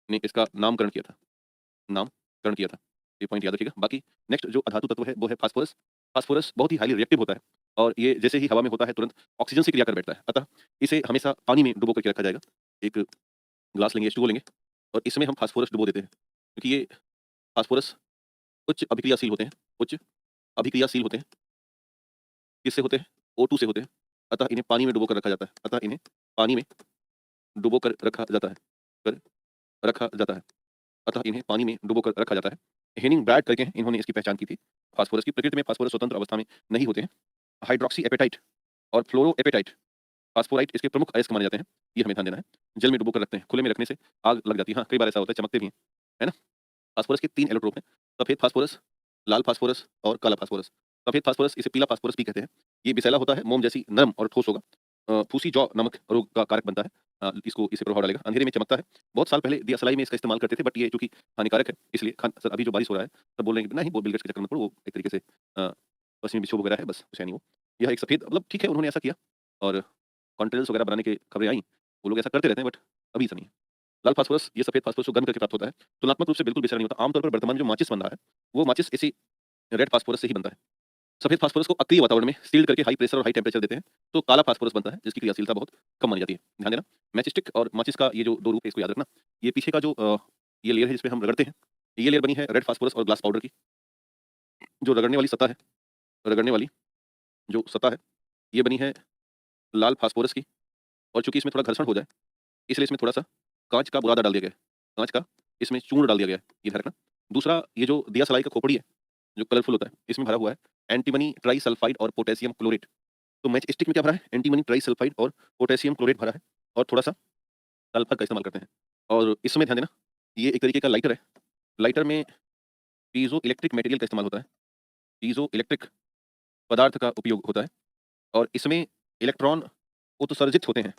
ने इसका नामकरण किया था। ये पॉइंट याद रखिएगा। बाकी नेक्स्ट जो अधातु तत्व है वो है फास्फोरस। फास्फोरस बहुत ही हाइली रिएक्टिव होता है और ये जैसे ही हवा में होता है तुरंत ऑक्सीजन से क्रिया कर बैठता है। अतः इसे हमेशा पानी में डुबो करके रखा जाएगा। एक ग्लास लेंगे, H2O लेंगे और इसमें हम फास्फोरस डुबो देते हैं। क्योंकि ये फास्फोरस उच्च अभिक्रियाशील होते हैं, उच्च अभिक्रियाशील होते हैं। किससे होते हैं? O2 से होते हैं। अतः इन्हें पानी में डुबो कर रखा जाता है। अतः इन्हें पानी में डुबो कर रखा जाता है। कर रखा जाता है। अतः इन्हें पानी में डुबो कर रखा जाता है। हेनिंग ब्रैड करके इन्होंने इसकी पहचान की थी। फास्फोरस की प्रकृति में फास्फोरस स्वतंत्र अवस्था में नहीं होते हैं। हाइड्रॉक्सी एपेटाइट और फ्लोरोएपेटाइट फास्फोराइट इसके प्रमुख अयस्क माने जाते हैं। ये हमें ध्यान देना है। जल में डुबो कर रखते हैं। खुले में रखने से आग लग जाती है। हाँ, कई बार ऐसा होता है, चमकते भी हैं। है ना? फास्फोरस के 3 एलोट्रोप हैं, सफेद फास्फोरस, लाल फास्फोरस और काला फास्फोरस। सफेद फास्फोरस इसे पीला फास्फोरस भी कहते हैं। ये विषैला होता है, मोम जैसी नरम और ठोस होगा। फूसी जौ नमक रोग का कारक बनता है। इसको इससे प्रभाव डालेगा। अंधेरे में चमकता है। बहुत साल पहले दियासलाई में इसका इस्तेमाल करते थे, बट ये चूँकि हानिकारक है, इसलिए खान सर अभी जो बारिश हो रहा है, सब बोल रहे हैं कि नहीं वो बिल गेट्स के चक्कर में मत पड़ो, वो एक तरीके से पश्चिमी विक्षोभ वगैरह है, बस कुछ है नहीं वो। यह एक सफेद मतलब ठीक है, उन्होंने ऐसा किया और कॉन्ट्रेल्स वगैरह बनाने की खबरें आई। वो लोग ऐसा करते रहते हैं, बट अभी ऐसा नहीं है। लाल फास्फोरस ये सफेद फास्फोरस को गर्म करके प्राप्त होता है। तुलनात्मक रूप से बिल्कुल विषैला नहीं होता। आमतौर पर वर्तमान में जो माचिस बन रहा है, वो माचिस इसी रेड फास्फोरस से ही बनता है। सफेद फास्फोरस को अक्रिय वातावरण में सील्ड करके हाई प्रेशर और हाई टेम्परेचर देते हैं, तो काला फास्फोरस बनता है, जिसकी क्रियाशीलता बहुत कम मानी जाती है। ध्यान देना, मैचस्टिक और माचिस का ये जो 2 रूप है, इसको याद रखना। ये पीछे का जो ये लेयर है जिसपे हम रगड़ते हैं, ये लेयर बनी है रेड फास्फोरस और ग्लास पाउडर की। जो रगड़ने वाली सतह है, रगड़ने वाली जो सतह है, ये बनी है लाल फास्फोरस की। और चूँकि इसमें थोड़ा घर्षण हो जाए, इसलिए इसमें थोड़ा-सा काँच का बुरादा डाल दिया गया है। काँच का इसमें चूर्ण डाल दिया गया है, ये ध्यान रखना। दूसरा, ये जो दिया सलाई का खोपड़ी है, जो कलरफुल होता है, इसमें भरा हुआ है एंटीमनी ट्राइसल्फाइड और पोटेशियम क्लोरेट। तो मैच स्टिक में क्या भरा है? एंटीमनी ट्राइसल्फाइड और पोटेशियम क्लोरेट भरा है और थोड़ा-सा सल्फर का इस्तेमाल करते हैं। और इसमें ध्यान देना, ये एक तरीके का लाइटर है। लाइटर में पीज़ो इलेक्ट्रिक मटेरियल का इस्तेमाल होता है। पीज़ो इलेक्ट्रिक पदार्थ का उपयोग होता है और इसमें इलेक्ट्रॉन उत्सर्जित होते हैं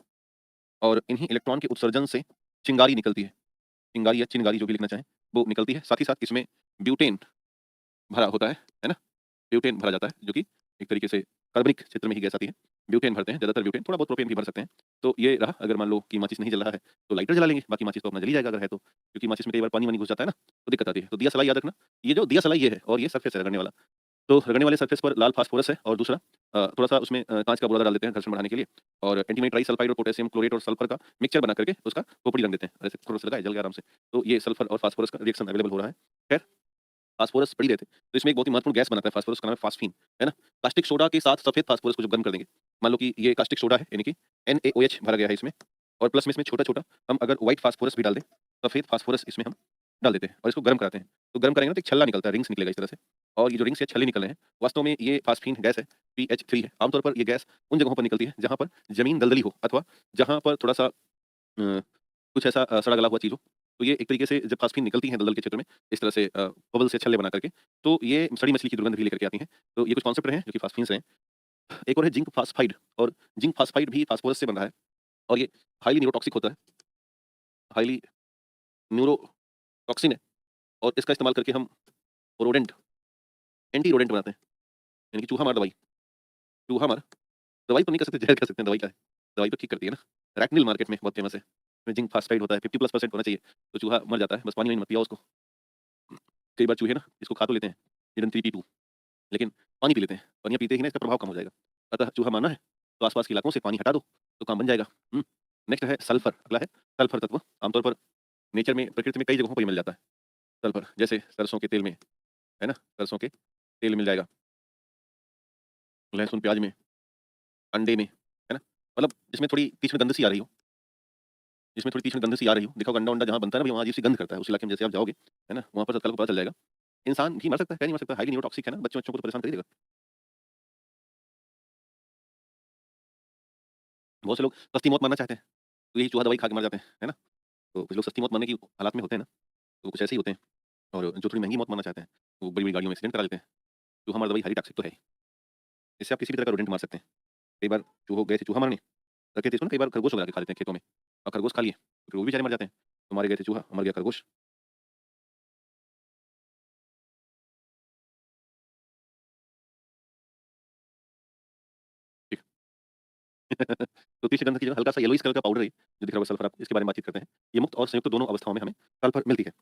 और इन्हीं इलेक्ट्रॉन के उत्सर्जन से चिंगारी निकलती है। चिंगारी या चिनगारी जो भी लिखना चाहें, वो निकलती है। साथ ही साथ इसमें ब्यूटेन भरा होता है ना? ब्यूटेन भरा जाता है, जो कि एक तरीके से कार्बनिक क्षेत्र में ही गैस आती है। ब्यूटेन भरते हैं, ज़्यादातर ब्यूटेन, थोड़ा बहुत प्रोपेन भी भर सकते हैं। तो ये रहा, अगर मान लो कि माचिस नहीं जल रहा है, तो लाइटर जला लेंगे, बाकी माचिस तो अपना जल ही जाएगा अगर है तो। क्योंकि माचिस में कई बार पानी-वानी घुस जाता है ना, तो दिक्कत आती है। तो दिया सलाई याद रखना, ये जो दिया सलाई ये है और ये सरफेस है रगड़ने वाला। तो रगड़ने वाले सरफेस पर लाल फास्फोरस है और दूसरा थोड़ा-सा उसमें काँच का बुरादा डाल देते हैं घर्षण बढ़ाने के लिए और एंटीमनी ट्राइसल्फाइड और पोटेशियम क्लोरेट और सल्फर का मिक्सचर बना करके उसका खोपड़ी रख देते हैं। ऐसे थोड़ा-सा लगा है, जल गया आराम से। तो ये सल्फर और फास्फोरस का रिएक्शन अवेलेबल हो रहा है। खैर, फास्फोरस पढ़ ही रहे थे, तो इसमें एक बहुत ही महत्वपूर्ण गैस बनाता है फास्फोरस, उसका नाम है फास्फीन, है ना? कास्टिक सोडा के साथ सफेद फास्फोरस को जब गर्म कर देंगे, मान लो कि ये कास्टिक सोडा है, यानी कि NaOH भरा गया है इसमें और प्लस में इसमें छोटा-छोटा हम अगर व्हाइट फास्फोरस भी डाल दें, सफेद फास्फोरस इसमें हम डाल देते हैं और इसको गर्म कराते हैं। तो गर्म करेंगे ना तो एक छल्ला निकलता है, रिंग्स निकलेगा इस तरह से और ये जो रिंग्स या छल्ले निकल रहे हैं, वास्तव में ये फास्फीन गैस है, PH3 है। आमतौर पर ये गैस उन जगहों पर निकलती है जहाँ पर ज़मीन दलदली हो अथवा जहाँ पर थोड़ा-सा कुछ ऐसा सड़ा गला हुआ चीज़ हो। तो ये एक तरीके से जब फास्फीन निकलती है दलदल के क्षेत्र में, इस तरह से बबल से छल्ले बना करके, तो ये सड़ी मछली की दुर्गंध भी लेकर के आती हैं। तो ये कुछ कॉन्सेप्ट रहे हैं जो कि फास्फीन से हैं। एक और है जिंक फास्फाइड और जिंक फास्फाइड भी फास्फोरस से बन रहा है और ये हाइली न्यूरोटॉक्सिक होता है, हाइली न्यूरोटॉक्सिन है और इसका इस्तेमाल करके हम रोडेंट एंटी रोडेंट बनाते हैं। यानी कि चूहा मार दवाई। चूहा मार दवाई तो नहीं कह सकते, ज़हर कह सकते हैं, दवाई क्या है? दवाई तो ठीक करती है ना। रैटनिल मार्केट में बहुत फेमस है। इसमें जिंक फास्फाइड होता है, 50+ % होना चाहिए, तो चूहा मर जाता है, बस पानी-वानी मत पियाओ उसको। कई बार चूहे ना इसको खा तो लेते हैं, हिडन 3P2, लेकिन पानी पी लेते हैं। पानी पीते ही ना इसका प्रभाव कम हो जाएगा। अतः चूहा मारना है, तो आस-पास के इलाकों से पानी हटा दो, तो काम बन जाएगा। नेक्स्ट है सल्फर, अगला है सल्फर तत्व। आमतौर पर नेचर में, प्रकृति में कई जगहों पर ये मिल जाता है, सल्फर। जैसे सरसों के तेल में, है ना? सरसों के तेल मिल जाएगा, लहसुन, प्याज में, अंडे में, है ना? मतलब जिसमें थोड़ी तीक्ष्ण गंध सी आ रही हो, जिसमें थोड़ी तीक्ष्ण गंध सी आ रही हो। देखा होगा अंडा-वंडा जहाँ बनता है ना, भई वहाँ अजीब सी गंध करता है। उस इलाके में जैसे आप जाओगे, है ना? वहाँ पर तत्काल आपको पता चल जाएगा। इंसान भी मर सकता है, क्या नहीं मर सकता? हाइली न्यूरोटॉक्सिक है ना, बच्चों-वच्चों को तो परेशान कर ही देगा। बहुत से लोग सस्ती मौत मरना चाहते हैं, तो यही चूहा दवाई खा के मर जाते हैं, है ना? तो कुछ लोग सस्ती मौत मरने की हालात में होते हैं ना, तो कुछ ऐसे ही होते हैं और जो थोड़ी महँगी मौत मरना चाहते हैं, वो बड़ी-बड़ी गाड़ियों में एक्सीडेंट करा लेते हैं। चूहा मार दवाई हाइली टॉक्सिक तो है ही। इससे आप किसी भी तरह का रोडेंट मार सकते हैं। कई बार चूहो गए थे चूहा मारने, रखे थे इसको ना, कई बार खरगोश वगैरह के खा लेते हैं खेतों में और खरगोश खा लिए, फिर वो भी बेचारे मर जाते हैं। तो मारे गए थे चूहा, मर गया खरगोश। ठीक। तो तीसरी गंध की जगह हल्का-सा येलोइश कलर का पाउडर है ये, जो दिख रहा होगा सल्फर आपको, इसके बारे में बातचीत करते हैं। ये मुक्त और संयुक्त दोनों अवस्थाओं में हमें सल्फर मिलती है।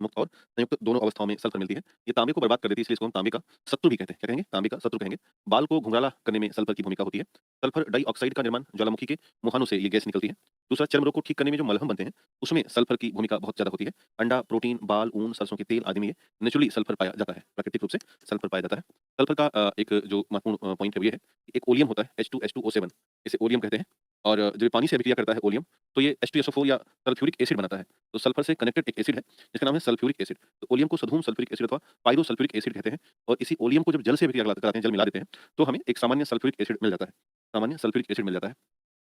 मुक्त और संयुक्त दोनों अवस्थाओं में सल्फर मिलती है। ये तांबे को बर्बाद कर देती है, इसलिए इसको हम तांबे का शत्रु भी कहते हैं। क्या कहेंगे? तांबे का शत्रु कहेंगे। बाल को घुंघराला करने में सल्फर की भूमिका होती है। सल्फर डाइऑक्साइड का निर्माण ज्वालामुखी के मुहानों से ये गैस निकलती है। दूसरा, चर्म रोग को ठीक करने में जो मलहम बनते हैं, उसमें सल्फर की भूमिका बहुत ज़्यादा होती है। अंडा, प्रोटीन, बाल, ऊन, सरसों के तेल आदि में ये नेचुरली सल्फर पाया जाता है। प्राकृतिक रूप से सल्फर पाया जाता है। सल्फर का एक जो महत्वपूर्ण पॉइंट है वो ये है कि एक ओलियम होता है H2SO7, इसे ओलियम कहते हैं और जब ये पानी से अभिक्रिया करता है ओलियम, तो ये H2SO4 या सल्फ्यूरिक एसिड बनाता है। तो सल्फर से कनेक्टेड एक एसिड है जिसका नाम है सल्फ्यूरिक एसिड। तो ओलियम को सधूम सल्फ्यूरिक एसिड अथवा पाइरोसल्फ्यूरिक एसिड कहते हैं और इसी ओलियम को जब जल से अभिक्रिया कराते हैं, जल मिला देते हैं, तो हमें एक सामान्य सल्फ्यूरिक एसिड मिल जाता है। सामान्य सल्फ्यूरिक एसिड मिल जाता है।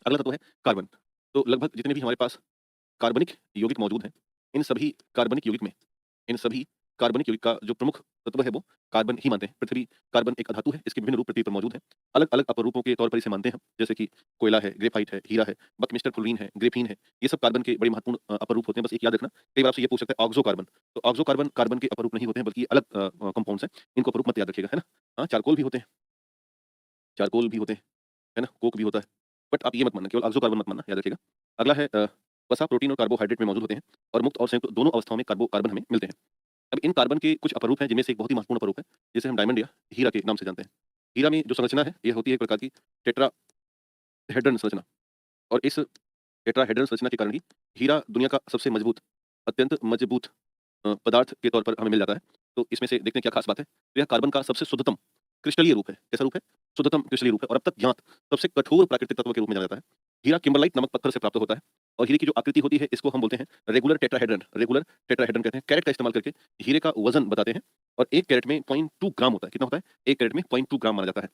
अगला तत्व है कार्बन। तो लगभग जितने भी हमारे पास कार्बनिक यौगिक मौजूद हैं, इन सभी कार्बनिक यौगिक में इन सभी कार्बनिक यौगिक का जो प्रमुख तत्व है वो कार्बन ही मानते हैं। पृथ्वी कार्बन एक अधातु है, इसके विभिन्न रूप पृथ्वी पर मौजूद हैं। अलग-अलग अपरूपों के तौर पर इसे मानते हैं हम, जैसे कि कोयला है, ग्रेफाइट है, हीरा है, बकमिस्टर फ्लोरीन है, ग्रेफीन है। ये सब कार्बन के बड़े महत्वपूर्ण अपरूप होते हैं, बस एक याद रखना। कई बार आपसे ये पूछ सकता है ऑक्सो कार्बन, तो ऑक्सो कार्बन, कार्बन के अपरूप नहीं होते हैं बल्कि ये अलग कंपाउंड्स हैं, इनको अपरूप मत याद रखिएगा, है ना? हाँ, चारकोल भी होते हैं, चारकोल भी होते हैं, है ना? कोक भी होता है। बट आप ये मत मानना, केवल ऑक्सो कार्बन मत मानना, याद रखिएगा। अगला है वसा, प्रोटीन और कार्बोहाइड्रेट में मौजूद होते हैं और मुक्त और संयुक्त दोनों अवस्थाओं में कार्बन हमें मिलते हैं। अब इन कार्बन के कुछ अपरूप हैं जिनमें से एक बहुत ही महत्वपूर्ण अपरूप है, जिसे हम डायमंड या हीरा के नाम से जानते हैं। हीरा में जो संरचना है, ये होती है एक प्रकार की टेट्राहेड्रन संरचना और इस टेट्राहेड्रन संरचना के कारण ही हीरा दुनिया का सबसे मजबूत, अत्यंत मजबूत पदार्थ के तौर पर हमें मिल जाता है। तो इसमें से देखते हैं क्या खास बात है। तो यह कार्बन का सबसे शुद्धतम क्रिस्टलीय रूप है। कैसा रूप है? शुद्धतम क्रिस्टलीय रूप है और अब तक ज्ञात सबसे कठोर प्राकृतिक तत्व के रूप में जाना जाता है। हीरा किम्बरलाइट नामक पत्थर से प्राप्त होता है और हीरे की जो आकृति होती है इसको हम बोलते हैं रेगुलर टेट्राहेड्रन। रेगुलर टेट्राहेड्रन कहते हैं। कैरेट का इस्तेमाल करके हीरे का वजन बताते हैं और 1 कैरेट में 0.2 ग्राम होता है। कितना होता है? 1 कैरेट में 0.2 ग्राम माना जाता है।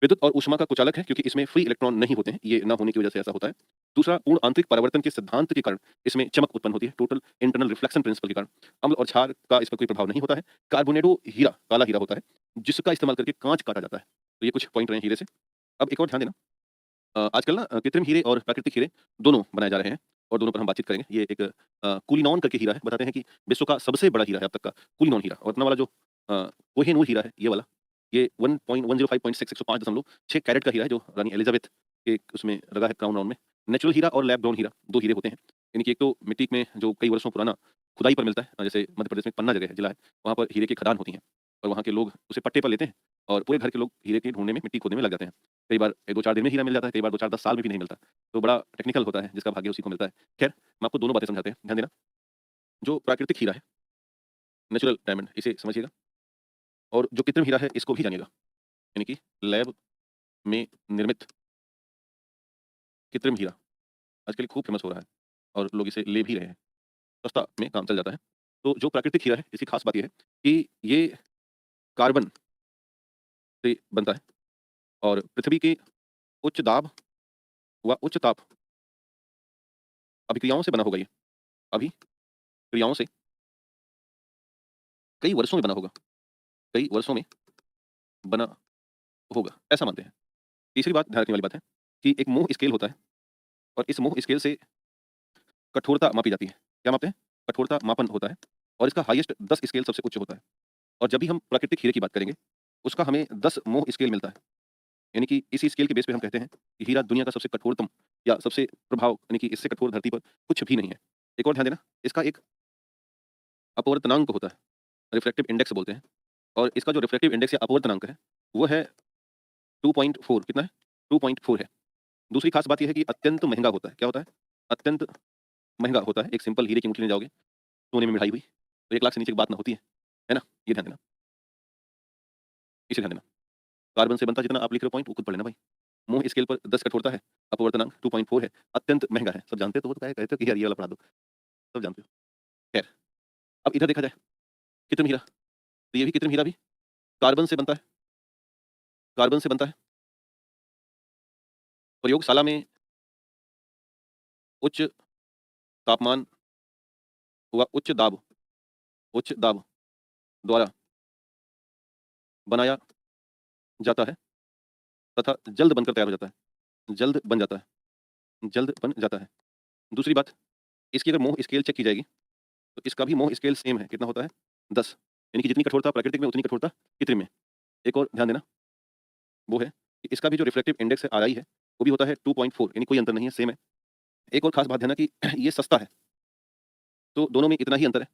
विद्युत और ऊष्मा का कुचालक है क्योंकि इसमें फ्री इलेक्ट्रॉन नहीं होते हैं, ये ना होने की वजह से ऐसा होता है। दूसरा, पूर्ण आंतरिक परावर्तन के सिद्धांत के कारण इसमें चमक उत्पन्न होती है, टोटल इंटरनल रिफ्लेक्शन प्रिंसिपल के कारण। अम्ल और क्षार का इस पर कोई प्रभाव नहीं होता है। कार्बोनेडो हीरा, काला हीरा होता है, जिसका इस्तेमाल करके कांच काटा जाता है। तो ये कुछ पॉइंट रहे हीरे से। अब एक और ध्यान देना, आजकल ना कृत्रिम हीरे और प्राकृतिक हीरे दोनों बनाए जा रहे हैं और दोनों पर हम बातचीत करेंगे। ये एक कुलिनॉन करके हीरा है, बताते हैं कि विश्व का सबसे बड़ा हीरा है अब तक का, कुलिनॉन हीरा। और अपना वाला जो कोहिनूर हीरा है, ये वाला, ये 1.105.6 105.6 कैरेट का हीरा है जो रानी एलिजाबेथ के उसमें लगा है क्राउन राउंड में। नेचुरल हीरा और लैब ग्रोन हीरा, 2 हीरे होते हैं। यानी कि एक तो मिट्टी में जो कई वर्षों पुराना खुदाई पर मिलता है, जैसे मध्य प्रदेश में पन्ना जगह है, जिला है, वहाँ पर हीरे की खदान होती हैं और वहाँ के लोग उसे पट्टे पर लेते हैं और पूरे घर के लोग हीरे के ढूँढने में, मिट्टी खोदने में लग जाते हैं। कई बार 1-2-4 दिन में हीरा मिल जाता है, कई बार 2-4-10 साल में भी नहीं मिलता। तो बड़ा टेक्निकल होता है, जिसका भाग्य उसी को मिलता है। खैर, मैं आपको दोनों बातें समझाते हैं, ध्यान देना। जो प्राकृतिक हीरा है, नेचुरल डायमंड, इसे समझिएगा और जो कृत्रिम हीरा है इसको भी जानिएगा। यानी कि लैब में निर्मित कृत्रिम हीरा आजकल खूब फेमस हो रहा है और लोग इसे ले भी रहे हैं। सस्ता में काम चल जाता है। तो जो प्राकृतिक हीरा है, इसकी खास बात ये है कि ये कार्बन से बनता है और पृथ्वी के उच्च दाब व उच्च ताप अभिक्रियाओं से बना होगा ये। अभिक्रियाओं से कई वर्षों में बना होगा, कई वर्षों में बना होगा, ऐसा मानते हैं। तीसरी बात ध्यान रखने वाली बात है कि एक मोह स्केल होता है और इस मोह स्केल से कठोरता मापी जाती है। क्या मापते हैं? कठोरता मापन होता है और इसका हाईएस्ट 10 स्केल सबसे उच्च होता है। और जब भी हम प्राकृतिक हीरे की बात करेंगे, उसका हमें 10 मोह स्केल मिलता है। यानी कि इसी स्केल के बेस पे हम कहते हैं कि हीरा दुनिया का सबसे कठोरतम या सबसे प्रभाव, यानी कि इससे कठोर धरती पर कुछ भी नहीं है। एक और ध्यान देना, इसका एक अपवर्तनांक होता है, रिफ्रैक्टिव इंडेक्स बोलते हैं और इसका जो रिफ्रैक्टिव इंडेक्स या अपवर्तनांक है, वो है 2.4। कितना है? 2.4 है। दूसरी खास बात ये है कि अत्यंत महँगा होता है। क्या होता है? अत्यंत महँगा होता है। एक सिंपल हीरे की अंगूठी लेने जाओगे, सोने में मिढ़ाई हुई, तो 1 लाख से नीचे की बात ना होती है ना? ये ध्यान देना, इसे ध्यान देना। कार्बन से बनता जितना आप लिख रहे हो पॉइंट, वो खुद पढ़ लेना भाई। मोह स्केल पर 10 कठोरता है, अपवर्तनांक 2.4 है, अत्यंत महँगा है। सब जानते तो हो, तो काहे कहते हो कि यार ये वाला पढ़ा दो, सब जानते हो। खैर, अब इधर देखा जाए, कृत्रिम हीरा, तो ये भी कृत्रिम हीरा भी कार्बन से बनता है, कार्बन से बनता है। प्रयोगशाला में उच्च तापमान व उच्च दाब द्वारा बनाया जाता है तथा जल्द बनकर तैयार हो जाता है। जल्द बन जाता है, जल्द बन जाता है। दूसरी बात, इसकी अगर मोह स्केल चेक की जाएगी, तो इसका भी मोह स्केल सेम है। कितना होता है? 10। यानी कि जितनी कठोरता प्राकृतिक में, उतनी कठोरता कृत्रिम में। एक और ध्यान देना, वो है कि इसका भी जो रिफ्रैक्टिव इंडेक्स है, आरआई है, वो भी होता है 2.4, यानी कोई अंतर नहीं है, सेम है। एक और खास बात ध्यान देना कि ये सस्ता है, तो दोनों में इतना ही अंतर है।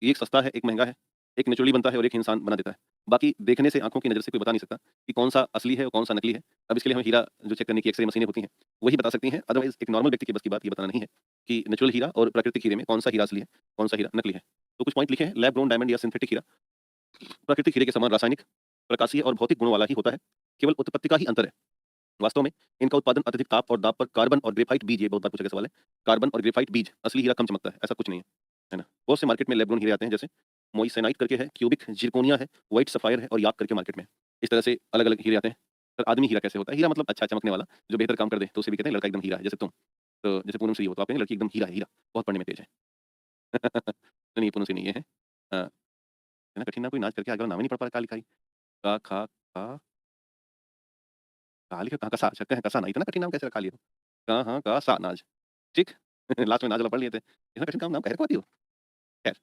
एक सस्ता है, एक महँगा है। एक नेचुरली बनता है और एक इंसान बना देता है। बाकी देखने से, आँखों की नज़र से कोई बता नहीं सकता कि कौन-सा असली है और कौन-सा नकली है। अब इसके लिए हमें हीरा जो चेक करने की एक्स-रे मशीनें होती हैं, वही बता सकती हैं। अदरवाइज़ एक नॉर्मल व्यक्ति के बस की बात ये बताना नहीं है कि नेचुरल हीरा और प्राकृतिक हीरे में कौन-सा हीरा असली है, कौन-सा हीरा नकली है। तो कुछ पॉइंट लिखे हैं, लैब ग्रोन डायमंड या सिंथेटिक हीरा प्राकृतिक हीरे के समान रासायनिक, प्रकाशीय और भौतिक गुणों वाला ही होता है। केवल उत्पत्ति का ही अंतर है। वास्तव में इनका उत्पादन अत्यधिक ताप और दाब पर कार्बन और ग्रेफाइट बीज, ये बहुत बार पूछा गया सवाल है। कार्बन और ग्रेफाइट बीज, असली हीरा कम चमकता है, ऐसा कुछ नहीं है। है ना? बहुत से मार्केट में लैब ग्रोन हीरे आते हैं, जैसे मोइसेनाइट करके है, क्यूबिक जिरकोनिया है, व्हाइट सफायर है और याक करके मार्केट में है। इस तरह से अलग-अलग हीरे आते हैं। पर आदमी हीरा कैसे होता है? हीरा मतलब अच्छा चमकने वाला, जो बेहतर काम कर दे, तो उसे भी कहते हैं लड़का एकदम हीरा है, जैसे तुम। तो जैसे पूनम श्री हो, तो आप कहेंगे लड़की एकदम हीरा है, हीरा, बहुत पढ़ने में तेज है। नहीं, पूनम श्री नहीं ये है। इतना कठिन नाम कोई नाच करके आगे वाला नाम ही नहीं पढ़ पा रहा, का लिखाई। का, खा, का लिखा कहाँ का सा, अच्छा कहाँ का सा ना, इतना कठिन नाम कैसे रखा लिया? का, हाँ, का, सा, नाज, ठीक? लास्ट में नाज वाला पढ़ लिए थे। इतना कठिन नाम नाम काहे रखवाती हो? खैर,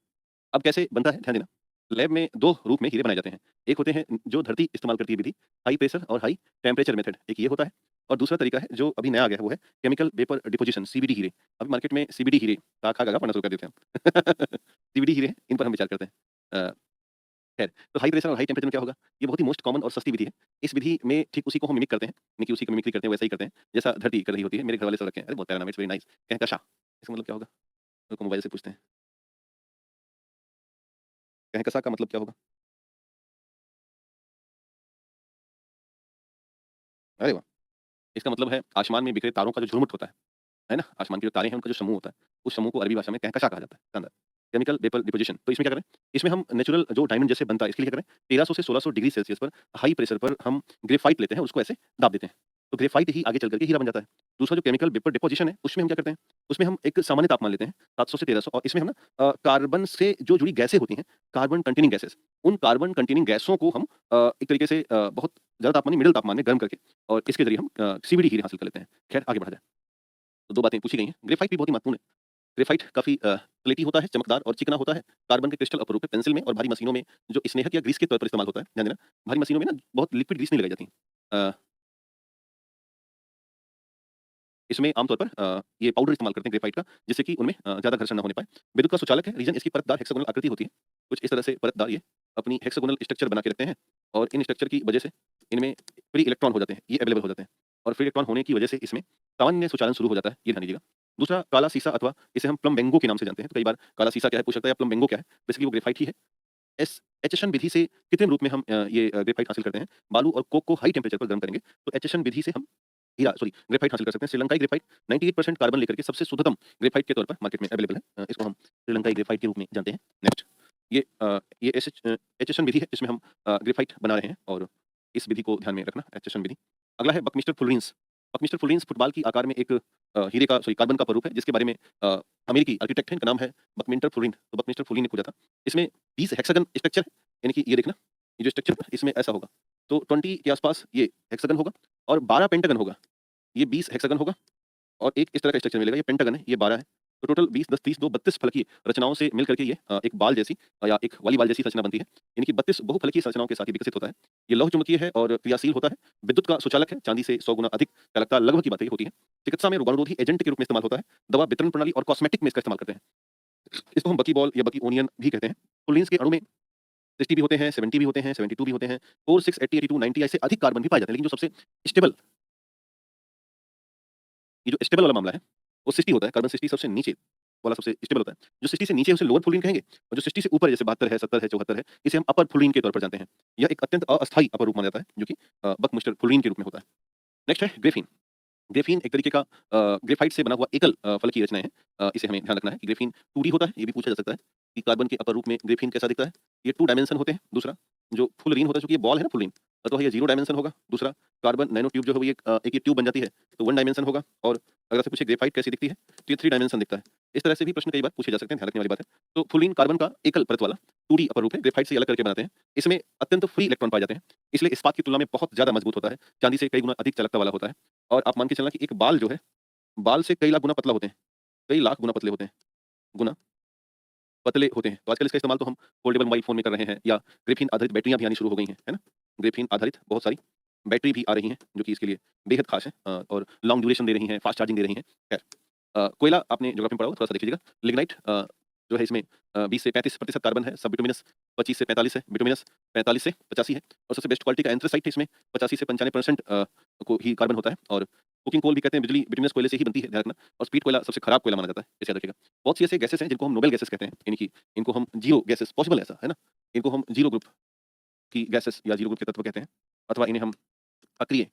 अब कैसे बनता है ध्यान देना। लैब में 2 रूप में हीरे बनाए जाते हैं। एक होते हैं जो धरती इस्तेमाल करती है विधि, हाई प्रेशर और हाई टेम्परेचर मेथड, एक ये होता है। और दूसरा तरीका है जो अभी नया आ गया है वो है केमिकल वेपर डिपोजिशन, सीवीडी हीरे। अभी मार्केट में सीवीडी हीरे, का, खा, गा, घा पढ़ना शुरू कर देते हैं हम। सीवीडी हीरे हैं, इन पर हम विचार करते हैं। खैर, तो हाई प्रेशर और हाई टेम्परेचर में क्या होगा? ये बहुत ही मोस्ट कॉमन और सस्ती विधि है। इस विधि में ठीक उसी को हम मिमिक करते हैं, यानी कि उसी की मिमिक्री करते हैं, वैसा ही करते हैं, जैसा धरती कर रही होती है। मेरे घरवाले सब रखे हैं, अरे बहुत प्यारा नाम है, इट्स वेरी नाइस, कहकशां। इसका मतलब क्या होगा? रुको मोबाइल से पूछते हैं। कहकशां का मतलब क्या होगा? अरे वाह! इसका मतलब है आसमान में बिखरे तारों का जो झुरमुट होता है ना? आसमान के जो तारे हैं उनका जो समूह होता है, उस समूह को अरबी भाषा में कहकशां कहा जाता है। शानदार। केमिकल वेपर डिपोजिशन, तो इसमें क्या करें? इसमें हम नेचुरल जो डायमंड जैसे बनता है इसके लिए क्या करें? 1300 से 1600 डिग्री सेल्सियस पर हाई प्रेशर पर हम ग्रेफाइट लेते हैं, उसको ऐसे दाब देते हैं। तो ग्रेफाइट ही आगे चल कर के हीरा बन जाता है। दूसरा जो केमिकल वेपर डिपोजिशन है, उसमें हम क्या करते हैं? उसमें हम एक सामान्य तापमान लेते हैं, 700 से 1300, और इसमें हम ना कार्बन से जो जुड़ी गैसें होती हैं, कार्बन कंटेनिंग गैसेज़, उन कार्बन कंटेनिंग गैसों को हम एक तरीके से बहुत ज़्यादा तापमान नहीं, मिडल तापमान में गर्म करके और इसके ज़रिए हम सीवीडी हीरे हासिल कर लेते हैं। खैर आगे बढ़ा जाए। तो 2 बातें पूछी गई हैं। ग्रेफाइट भी बहुत ही महत्वपूर्ण है। ग्रेफाइट काफ़ी स्लेटी होता है, चमकदार और चिकना होता है। कार्बन के क्रिस्टल अपरूप है। पेंसिल में और भारी मशीनों में जो स्नेहक या ग्रीस के तौर पर इस्तेमाल होता है, ध्यान देना। भारी मशीनों में ना बहुत लिक्विड ग्रीस नहीं लगाई जाती। अ, इसमें आमतौर पर ये पाउडर इस्तेमाल करते हैं ग्रेफाइट का, जिससे कि उनमें ज़्यादा घर्षण ना होने पाए। विद्युत का सुचालक है, रीज़न इसकी परतदार हेक्सागोनल आकृति होती है। कुछ इस तरह से परतदार ये अपनी हेक्सागोनल स्ट्रक्चर बना के रखते हैं और इन स्ट्रक्चर की वजह से इनमें फ्री इलेक्ट्रॉन हो जाते हैं, ये अवेलेबल हो जाते हैं और फ्री इलेक्ट्रॉन होने की वजह से इसमें सामान्य सुचालन शुरू हो जाता है, ये ध्यान दीजिएगा। दूसरा काला सीसा अथवा इसे हम प्लम्बेंगो के नाम से जानते हैं। तो कई बार काला सीसा क्या है पूछ सकता है या प्लम्बेंगो क्या है? बेसिकली वो ग्रेफाइट ही है। एस एचेशन विधि से कृत्रिम रूप में हम ये ग्रेफाइट हासिल करते हैं। बालू और कोक को हाई टेम्परेचर पर गर्म करेंगे तो एचेशन विधि से हम ग्रेफाइट हासिल कर सकते हैं। श्रीलंकाई ग्रेफाइट 98% कार्बन लेकर के सबसे शुद्धतम ग्रेफाइट के तौर पर मार्केट में अवेलेबल है। इसको हम श्रीलंकाई ग्रेफाइट के रूप में जानते हैं। नेक्स्ट, ये एचेशन विधि है जिसमें हम ग्रेफाइट बना रहे हैं और इस विधि को ध्यान में रखना, एचेशन विधि। अगला है बकमिस्टर फुलरेंस। बकमिस्टर फुलरेंस फुटबॉल की आकार में एक हीरे का कार्बन का स्वरूप है जिसके बारे में अमेरिकी आर्किटेक्ट है, इनका नाम है बकमिंटर फुलरीन। तो बकमिस्टर फुलरीन ने खोजा था। इसमें 20 हेक्सागन स्ट्रक्चर है, यानी कि ये देखना, ये जो स्ट्रक्चर है इसमें ऐसा होगा। तो 20 के आसपास ये हेक्सागन होगा और 12 पेंटागन होगा। ये 20 हेक्सागन होगा और एक इस तरह का स्ट्रक्चर मिलेगा, ये पेंटागन है, ये 12 है। तो टोटल 20, 10, 30, 2, 32 फलकीय रचनाओं से मिल करके ये एक बाल जैसी या एक वॉलीबॉल जैसी रचना बनती है। यानी कि 32 बहुफलकीय संरचनाओं के साथ ये विकसित होता है। ये लौह चुंबकीय है और क्रियाशील होता है। विद्युत का सुचालक है, चांदी से 100 गुना अधिक चालकता लगभग की बात ये होती है। चिकित्सा में रोगाणुरोधी एजेंट के रूप में इस्तेमाल होता है। दवा वितरण प्रणाली और कॉस्मेटिक में इसका इस्तेमाल करते हैं। इसको हम बकी बॉल या बकी ओनियन भी कहते हैं। फुलरेंस के अणु में 60 भी होते हैं, 70 भी होते हैं, 72 भी होते हैं, 4, 6, 80, 82, 90 ऐसे अधिक कार्बन भी पाए जाते हैं। लेकिन जो सबसे स्टेबल, ये जो स्टेबल वाला मामला है, वो 60 होता है, कार्बन 60 सबसे नीचे वाला सबसे स्टेबल होता है। जो 60 से नीचे है उसे लोअर फ्लोरीन कहेंगे और जो 60 से ऊपर जैसे 72 है, 70 है, 74 है, इसे हम अपर फ्लोरीन के तौर पर जानते हैं। यह एक अत्यंत अस्थायी अपर रूप माना जाता है जो कि बकमुस्टर फ्लोरीन के रूप में होता है। नेक्स्ट है ग्रेफीन। ग्रेफीन एक तरीके का ग्रेफाइट से बना हुआ एकल फल की रचना है। इसे हमें ध्यान रखना है कि ग्रेफीन 2D होता है, ये भी पूछा जा सकता है कि कार्बन के अपर रूप में ग्रेफीन कैसा दिखता है। ये 2 डायमेंशन होते हैं। दूसरा जो फुलरीन होता है, चूँकि ये बॉल है ना फुलरीन, तो ये 0 डायमेंशन होगा। दूसरा कार्बन नैनो ट्यूब जो है वो एक ये ट्यूब बन जाती है, तो 1 डायमेंशन होगा। और अगर आपसे पूछे ग्रेफाइट कैसी दिखती है, तो ये 3 डायमेंशन दिखता है। इस तरह से भी प्रश्न कई बार पूछे जा सकते हैं, ध्यान रखने वाली बात है। तो फुलरीन कार्बन का एकल परत वाला 2D अपर रूप है, ग्रेफाइट से अलग करके बनाते हैं। इसमें अत्यंत फ्री इलेक्ट्रॉन पाए जाते हैं, इसलिए इस्पात की तुलना में बहुत ज़्यादा मजबूत होता है, चांदी से कई गुना अधिक चालकता वाला होता है। और आप मान के चलना कि एक बाल जो है, बाल से कई लाख गुना पतला होते हैं, कई लाख गुना पतले होते हैं, गुना पतले होते हैं। तो आजकल इसका इस्तेमाल तो हम फोल्डेबल मोबाइल फ़ोन में कर रहे हैं या ग्रेफ़ीन आधारित बैटरियाँ भी आनी शुरू हो गई हैं, है ना? ग्रेफ़ीन आधारित बहुत सारी बैटरी भी आ रही हैं, जो कि इसके लिए बेहद ख़ास हैं और लॉन्ग ड्यूरेशन दे रही हैं, फ़ास्ट चार्जिंग दे रही हैं। खैर कोयला आपने ज्योग्राफी में पढ़ा होगा, थोड़ा-सा देख लीजिएगा। लिग्नाइट जो है इसमें 20 से 35% कार्बन है, सब बिटुमिनस 25 से 45 है, बिटुमिनस 45 से 85 है और सबसे बेस्ट क्वालिटी का एंथ्रासाइट है इसमें 85 से 95% को ही कार्बन होता है और कुकिंग कोल भी कहते हैं, बिजली बिटुमिनस कोयले से ही बनती है, ध्यान रखना। और स्पीड कोयला सबसे खराब कोयला माना जाता है, इसे याद रखिएगा। बहुत सी ऐसे गैसेज़ हैं जिनको हम नोबेल गैसेज़ कहते हैं, यानी कि इनको हम ज़ीरो गैसेज़ पॉसिबल है ऐसा, है ना? इनको हम ज़ीरो ग्रुप की गैसेज़ या ज़ीरो ग्रुप के तत्व कहते हैं अथवा इन्हें हम अक्रिय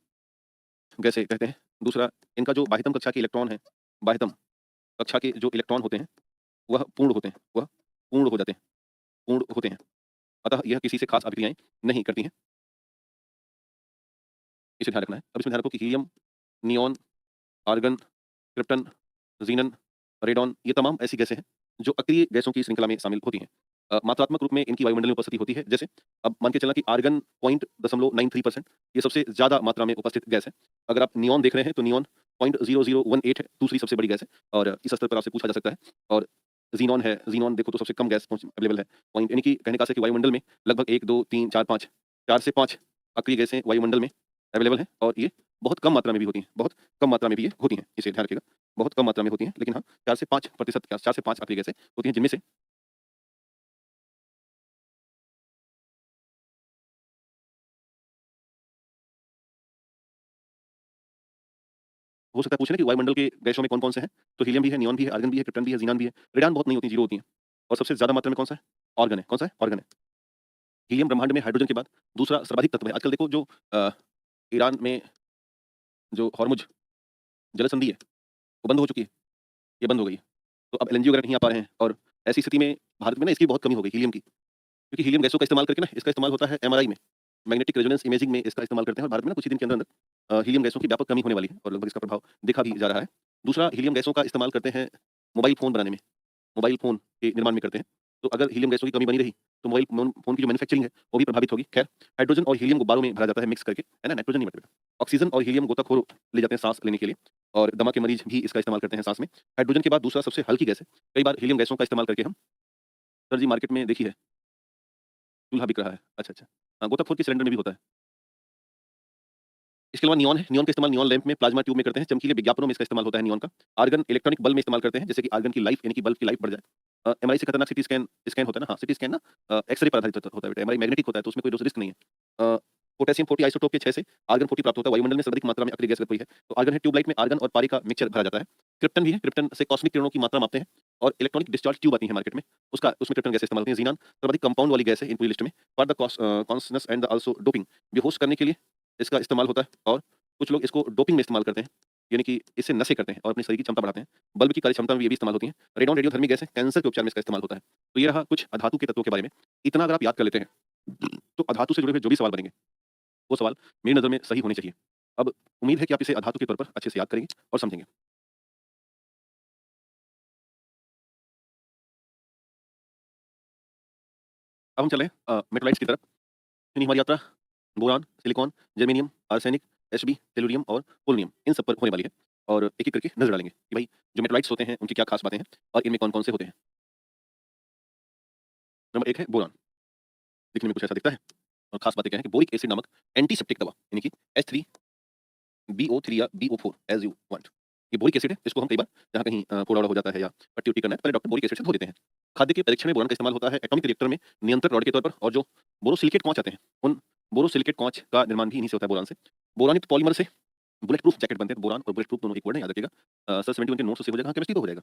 गैसें कहते हैं। दूसरा, इनका जो बाह्यतम कक्षा के इलेक्ट्रॉन है, बाह्यतम कक्षा के जो इलेक्ट्रॉन होते हैं, वह पूर्ण होते हैं, वह पूर्ण हो जाते हैं, पूर्ण होते हैं। अतः यह किसी से खास अभिक्रियाएँ नहीं करती हैं, इसे ध्यान रखना है। अब इसमें ध्यान रखो कि helium, neon, argon, krypton, xenon, radon, ये तमाम ऐसी गैसें हैं जो अक्रिय गैसों की श्रृंखला में शामिल होती हैं। मात्रात्मक रूप में इनकी वायुमंडल में उपस्थिति होती है। जैसे अब मान के चलना कि आर्गन 0.93% ये सबसे ज़्यादा मात्रा में उपस्थित गैस है। अगर आप नियॉन देख रहे हैं तो नियॉन 0.0018 है, दूसरी सबसे बड़ी गैस है और इस स्तर पर आपसे पूछा जा सकता है। और ज़ीनॉन है, ज़ीनॉन देखो तो सबसे कम गैस पहुँच अवेलेबल है। पॉइंट यानी कि कहने का आशय है कि वायुमंडल में लगभग 1, 2, 3, 4, 5 4 से 5 अक्रिय गैसें वायुमंडल में अवेलेबल हैं और ये बहुत कम मात्रा में भी होती हैं। बहुत कम मात्रा में भी ये होती हैं, इसे ध्यान रखिएगा। बहुत कम मात्रा में होती हैं, लेकिन हाँ, 4 से 5% 4 से 5 अक्रिय गैसें होती हैं, जिनमें से हो सकता है पूछे ना कि वायुमंडल के गैसों में कौन-कौन से हैं? तो हीलियम भी है, नियॉन भी है, आर्गन भी है, क्रिप्टन भी है, ज़ीनान भी है। रेडान बहुत नहीं होती, 0 होती हैं। और सबसे ज़्यादा मात्रा में कौन-सा है? आर्गन है। कौन-सा है? आर्गन है। हीलियम ब्रह्मांड में हाइड्रोजन के बाद दूसरा सर्वाधिक तत्व है। आजकल देखो जो अ, ईरान में जो हॉर्मुज़ जल संधि है, वो बंद हो चुकी है, ये बंद हो गई है। तो अब एलएनजी वगैरह नहीं आ पा रहे हैं और ऐसी स्थिति में भारत में ना इसकी बहुत कमी हो गई हीलियम की। क्योंकि हीलियम गैसों का इस्तेमाल करके ना इसका इस्तेमाल होता है एमआरआई में, मैग्नेटिक रेजोनेंस इमेजिंग में इसका इस्तेमाल करते हैं और भारत में ना कुछ ही दिन के अंदर हीलियम गैसों की व्यापक कमी होने वाली है और लगभग इसका प्रभाव देखा भी जा रहा है। दूसरा हीलियम गैसों का इस्तेमाल करते हैं मोबाइल फ़ोन बनाने में, मोबाइल फ़ोन के निर्माण में करते हैं। तो अगर हीलियम गैसों की कमी बनी रही, तो मोबाइल फ़ोन की जो मैन्युफैक्चरिंग है, वो भी प्रभावित होगी। ख़ैर, हाइड्रोजन और हीलियम गुब्बारों में भरा जाता है मिक्स करके, है ना? नाइट्रोजन नहीं भरते बेटा। ऑक्सीजन और हीलियम गोताखोर ले जाते हैं साँस लेने के लिए और दमा के मरीज़ भी इसका इस्तेमाल करते हैं साँस में। हाइड्रोजन के बाद दूसरा सबसे हल्की गैस है। कई बार हीलियम गैसों का इस्तेमाल करके हम सर जी मार्केट में देखी है, चूल्हा बिक रहा है। अच्छा, अच्छा। हाँ, गोताखोर के सिलेंडर में भी होता है। इसके अलावा नियॉन है, नियॉन का इस्तेमाल नियॉन लैंप में, प्लाज़्मा ट्यूब में करते हैं, चमकीले विज्ञापनों में इसका इस्तेमाल होता है नियॉन का। आर्गन इलेक्ट्रॉनिक बल्ब में इस्तेमाल करते हैं, जैसे कि आर्गन की लाइफ यानी कि बल्ब की लाइफ बढ़ जाए। एमआरआई से खतरनाक सीटी स्कैन स्कैन होता है ना, हाँ, सीटी स्कैन ना एक्स-रे पर आधारित होता है बेटा, एमआरआई मैग्नेटिक होता है, तो उसमें कोई रिस्क नहीं है। पोटेशियम 40 आइसोटोप के 6 से आर्गन 40 प्राप्त होता है, वायुमंडल में सर्वाधिक मात्रा में अक्रिय गैस हुई है। तो आर्गन है, ट्यूबलाइट में आर्गन और पारे का मिक्सचर भरा जाता है। क्रिप्टन भी है, क्रिप्टन से कॉस्मिक किरणों की मात्रा मापते हैं और इलेक्ट्रॉनिक डिस्चार्ज ट्यूब आती है मार्केट में, उसका उसमें क्रिप्टन गैस इस्तेमाल होती है। ज़ीनान सर्वाधिक कंपाउंड वाली गैस है इन पूरी लिस्ट में, for the conscious and also doping, बेहोश करने के लिए इसका इस्तेमाल होता है और कुछ लोग इसको डोपिंग में इस्तेमाल करते हैं, यानी कि इससे नशे करते हैं और अपने शरीर की क्षमता बढ़ाते हैं। बल्ब की कार्यक्षमता में ये भी इस्तेमाल होती है। रेडॉन रेडियोधर्मी गैस है, कैंसर के उपचार में इसका इस्तेमाल होता है। तो ये रहा कुछ अधातु के तत्वों के बारे में। इतना अगर आप याद कर लेते हैं, तो अधातु से जुड़े हुए जो भी सवाल बनेंगे, वो सवाल मेरी नज़र में सही होने चाहिए। अब उम्मीद है कि आप इसे अधातु के तौर पर अच्छे से याद करेंगे और समझेंगे। अब हम चलें मेटालाइट्स की तरफ। यानी हमारी यात्रा boron, silicon, germanium, arsenic, HB, tellurium और पोलोनियम इन सब पर होने वाली है और एक-एक करके नज़र डालेंगे कि भाई जो मेटालाइट्स होते हैं, उनकी क्या खास बातें हैं और इनमें कौन-कौन से होते हैं। नंबर 1 है बोरान। दिखने में कुछ ऐसा दिखता है और खास बातें क्या हैं कि बोरिक एसिड नामक एंटीसेप्टिक दवा यानी कि H3 BO3 या BO4 एज़ यू वांट। ये बोरिक एसिड है, इसको हम कई बार जहाँ कहीं फोड़ा-वोड़ा हो जाता है या पट्टी-वट्टी करना है, तो पहले डॉक्टर बोरिक एसिड से धो देते हैं। खाद्य के परीक्षण में बोरान का इस्तेमाल होता है एटॉमिक रिएक्टर में नियंत्रण रॉड के तौर पर और जो बोरोसिलिकेट कवच आते हैं, उन बोरोसिलिकेट कवच का निर्माण भी इन्हीं से होता है बोरान से। बोरानित पॉलीमर से बुलेट प्रूफ जैकेट बनते हैं, तो बोरान और बुलेट प्रूफ दोनों एक वर्ड है, याद रखिएगा। सर 71 के नोट्स से सेव हो जाएगा, हाँ, केमिस्ट्री तो हो जाएगा।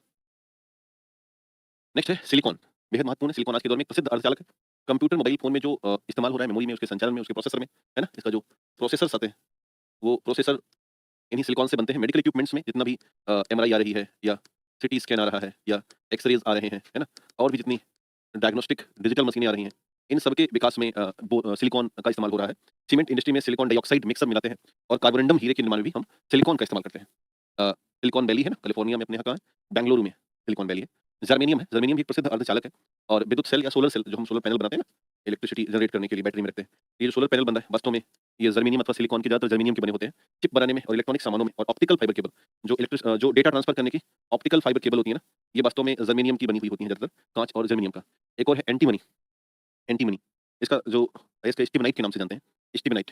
नेक्स्ट है सिलिकॉन, बेहद महत्वपूर्ण है। सिलिकॉन आज के दौर में एक प्रसिद्ध अर्धचालक है। कंप्यूटर, मोबाइल फ़ोन में जो इस्तेमाल हो रहा है, मेमोरी में, उसके संचालन में, उसके प्रोसेसर में, है ना? इसका जो प्रोसेसर्स आते हैं, वो प्रोसेसर इन्हीं सिलिकॉन से बनते हैं। मेडिकल इक्विपमेंट्स में जितना भी एमआरआई आ रही है या सीटी स्कैन आ रहा है या एक्स-रेज़ आ रहे हैं, है ना? और भी जितनी डायग्नोस्टिक डिजिटल मशीनें आ रही हैं, इन सब के विकास में सिलिकॉन का इस्तेमाल हो रहा है। सीमेंट इंडस्ट्री में सिलिकॉन डाइऑक्साइड मिक्सर मिलाते हैं और कार्बोरंडम हीरे के निर्माण में भी हम सिलिकॉन का इस्तेमाल करते हैं। सिलिकॉन वैली है ना, कैलिफोर्निया में अपने यहाँ कहाँ है? बेंगलुरु में सिलिकॉन वैली है। जर्मेनियम है, जर्मेनियम भी एक प्रसिद्ध अर्धचालक है और विद्युत सेल या सोलर सेल जो हम सोलर पैनल बनाते हैं ना, इलेक्ट्रिसिटी जनरेट करने के लिए बैटरी में रखते हैं। ये जो सोलर पैनल बन रहा है, वास्तव में ये जर्मेनियम अथवा सिलिकॉन के ज़्यादातर जर्मेनियम के बने होते हैं। चिप बनाने में और इलेक्ट्रॉनिक सामानों में और ऑप्टिकल फाइबर केबल जो डेटा ट्रांसफर करने की ऑप्टिकल फाइबर केबल होती है ना, ये वास्तव में जर्मेनियम की बनी हुई होती हैं ज़्यादातर, काँच और जर्मेनियम का। एक और है एंटीमनी, एंटीमनी इसका स्टिबनाइट के नाम से जानते हैं, स्टिबनाइट।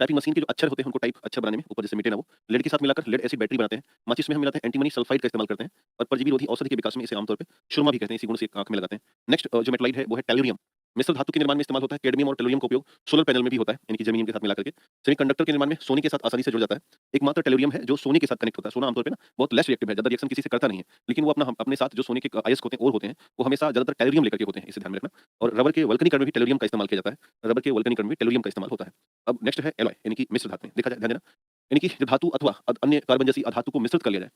टाइपिंग मशीन के जो अक्षर होते हैं, उनको टाइप अक्षर बनाने में ऊपर जैसे मिटे ना वो, लेड के साथ मिलाकर लेड एसिड बैटरी बनाते हैं। माचिस में हम मिलाते हैं एंटीमनी सल्फाइड का इस्तेमाल करते हैं और परजीवी रोधी औषधि के विकास में इसे आमतौर पे सुरमा भी कहते हैं, इसी गुण से आँख में लगाते हैं। नेक्स्ट जो मेटालाइट है वो है टेलुरियम। मिश्र धातु के निर्माण में इस्तेमाल होता है। कैडमियम और टेलुरियम का उपयोग सोलर पैनल में भी होता है, यानी कि जर्मेनियम के साथ मिला करके। सेमीकंडक्टर के निर्माण में सोने के साथ आसानी से जुड़ जाता है। एकमात्र टेलुरियम है जो सोने के साथ कनेक्ट होता है। सोना आमतौर पे ना बहुत लेस रिएक्टिव है, ज़्यादा रिएक्शन किसी से करता नहीं है, लेकिन वो अपने साथ जो सोने के अयस्क होते हैं, ओर होते हैं, वो हमेशा ज़्यादातर टेलुरियम लेकर के होते हैं, इसे ध्यान में रखना। और रबर के वल्कनीकरण में भी टेलुरियम का इस्तेमाल किया जाता है। रबर के वल्कनीकरण में टेलुरियम का इस्तेमाल होता है। अब नेक्स्ट है एलॉय यानी कि मिश्र धातुएँ। देखा जाए, ध्यान देना, यानी कि जब धातु अथवा अन्य कार्बन जैसी अधातु को मिश्रित कर लिया जाए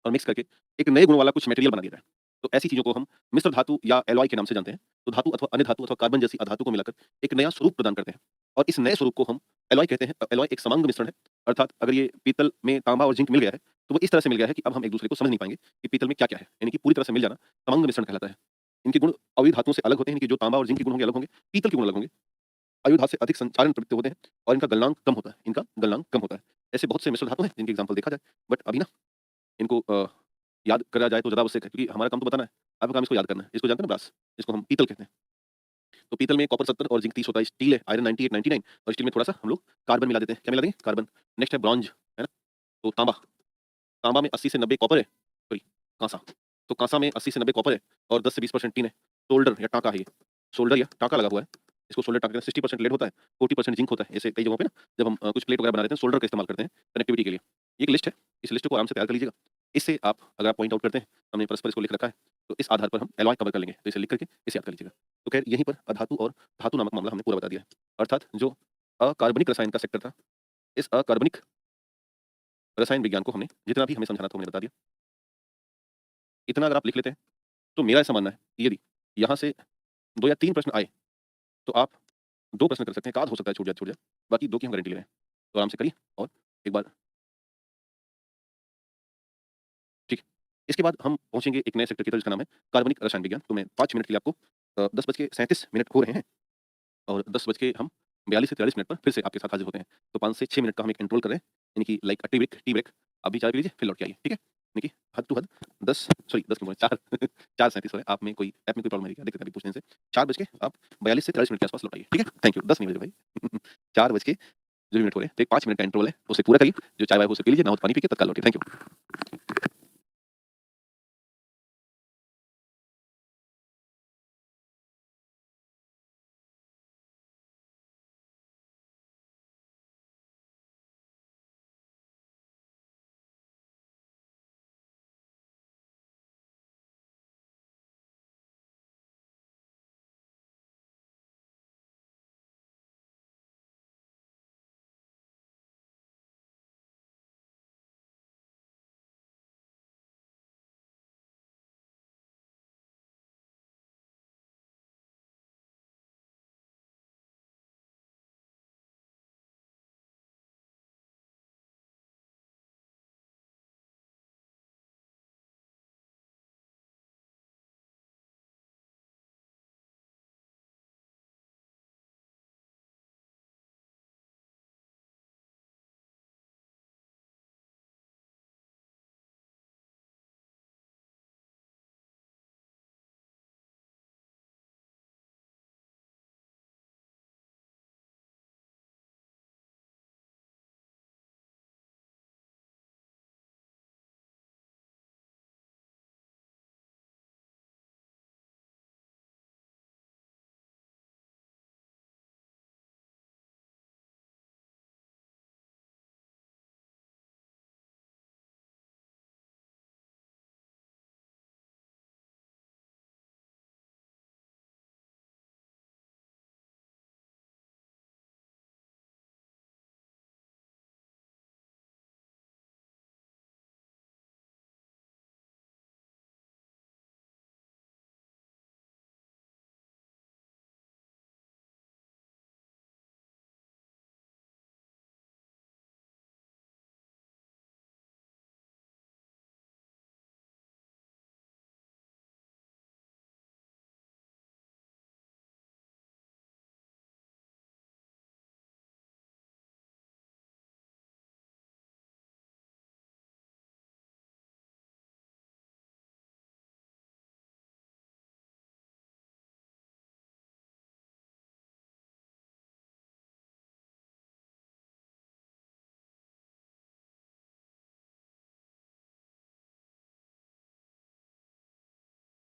और मिक्स करके एक नए गुण वाला कुछ मटेरियल बना दिया जाए, तो ऐसी चीज़ों को हम मिश्र धातु या एलॉय के नाम से जानते हैं। तो धातु अथवा अन्य धातु अथवा कार्बन जैसी अधातु को मिलाकर एक नया स्वरूप प्रदान करते हैं और इस नए स्वरूप को हम एलॉय कहते हैं। एलॉय एक समांग मिश्रण है, अर्थात अगर ये पीतल में तांबा और जिंक मिल गया है, तो वो इस तरह से मिल गया है कि अब हम एक दूसरे को समझ नहीं पाएंगे कि पीतल में क्या-क्या है, यानी कि पूरी तरह से मिल जाना समांग मिश्रण कहलाता है। इनके गुण अवयवी धातुओं से अलग होते हैं, इनके जो तांबा और जिंक के गुण होंगे अलग होंगे, पीतल के गुण अलग होंगे। अवयवी धातु से अधिक संचालन प्रवृत्ति होते हैं और इनका गलनांक कम होता है, इनका गलनांक कम होता है। ऐसे बहुत से मिश्र धातु हैं जिनके एग्ज़ाम्पल देखा जाए, बट अभी ना इनको याद करा जाए तो ज़्यादा आवश्यक है, क्योंकि हमारा काम तो बताना है, आपका काम इसको याद करना है। इसको जानते हैं ना ब्रास? इसको हम पीतल कहते हैं। तो पीतल में कॉपर 70 और जिंक 30 होता है, स्टील है आयरन 98, 99 और स्टील में थोड़ा-सा हम लोग कार्बन मिला देते हैं। क्या मिला देंगे? कार्बन। नेक्स्ट है ब्रॉन्ज, है ना? तो तांबा, तांबा में 80 से 90 कॉपर है, सॉरी काँसा। तो काँसा में 80 से 90 कॉपर है और 10 से 20% टिन है। सोल्डर या टाँका है ये, सोल्डर या टाँका लगा हुआ है। इसको सोल्डर टाँका 60% लेड होता है, 40% जिंक होता है। ऐसे कई जगहों पे ना जब हम कुछ प्लेट वगैरह बना देते हैं, सोल्डर का इस्तेमाल करते हैं कनेक्टिविटी के लिए। ये एक लिस्ट है, इस लिस्ट को आराम से तैयार कर लीजिएगा। इससे आप अगर आप पॉइंट आउट करते हैं, हमने परस्पर इसको लिख रखा है, तो इस आधार पर हम एलॉय कवर कर लेंगे। तो इसे लिख करके इसे याद कर लीजिएगा। तो खैर यहीं पर अधातु और धातु नामक मामला हमने पूरा बता दिया है। अर्थात जो अकार्बनिक रसायन का सेक्टर था, इस अकार्बनिक रसायन विज्ञान को हमने जितना भी हमें समझाना था हमने बता दिया। इतना अगर आप लिख लेते हैं, तो मेरा ऐसा मानना है कि यदि यहाँ से 2 या 3 प्रश्न आए, तो आप 2 प्रश्न कर सकते हैं, एक आध हो सकता है छूट जाए, बाकी 2 की हम गारंटी ले रहे हैं। तो आराम से करिए और एक बार ठीक है। इसके बाद हम पहुँचेंगे एक नए सेक्टर की तरफ जिसका नाम है कार्बनिक रसायन विज्ञान। तो मैं 5 मिनट के लिए आपको 10:37 हो रहे हैं और 10 बज के हम 42 से 43 मिनट पर फिर से आपके साथ हाज़िर होते हैं। तो 5 से 6 मिनट का हम एक इंटरवल कर रहे हैं, यानी कि लाइक टी ब्रेक। आप भी चाय पी लीजिए, फिर लौट के आइए, ठीक है? यानी कि हद टू हद 10 सॉरी 10 क्यों बोले 4 4:37 हो रहे हैं। आप में कोई ऐप में कोई प्रॉब्लम है क्या? दिक्कत है अभी पूछने से। 4 बज के आप 42 से 43 मिनट के आस-पास लौट आइए, ठीक है? Thank you. 10 नहीं बजे भाई। 4 बज के जो भी मिनट हो रहे हैं, तो एक 5 मिनट का इंटरवल है, उसे पूरा करिए। जो चाय-वाय हो उसे पी लीजिए, ना हो तो पानी पी के तत्काल लौटिए। Thank you.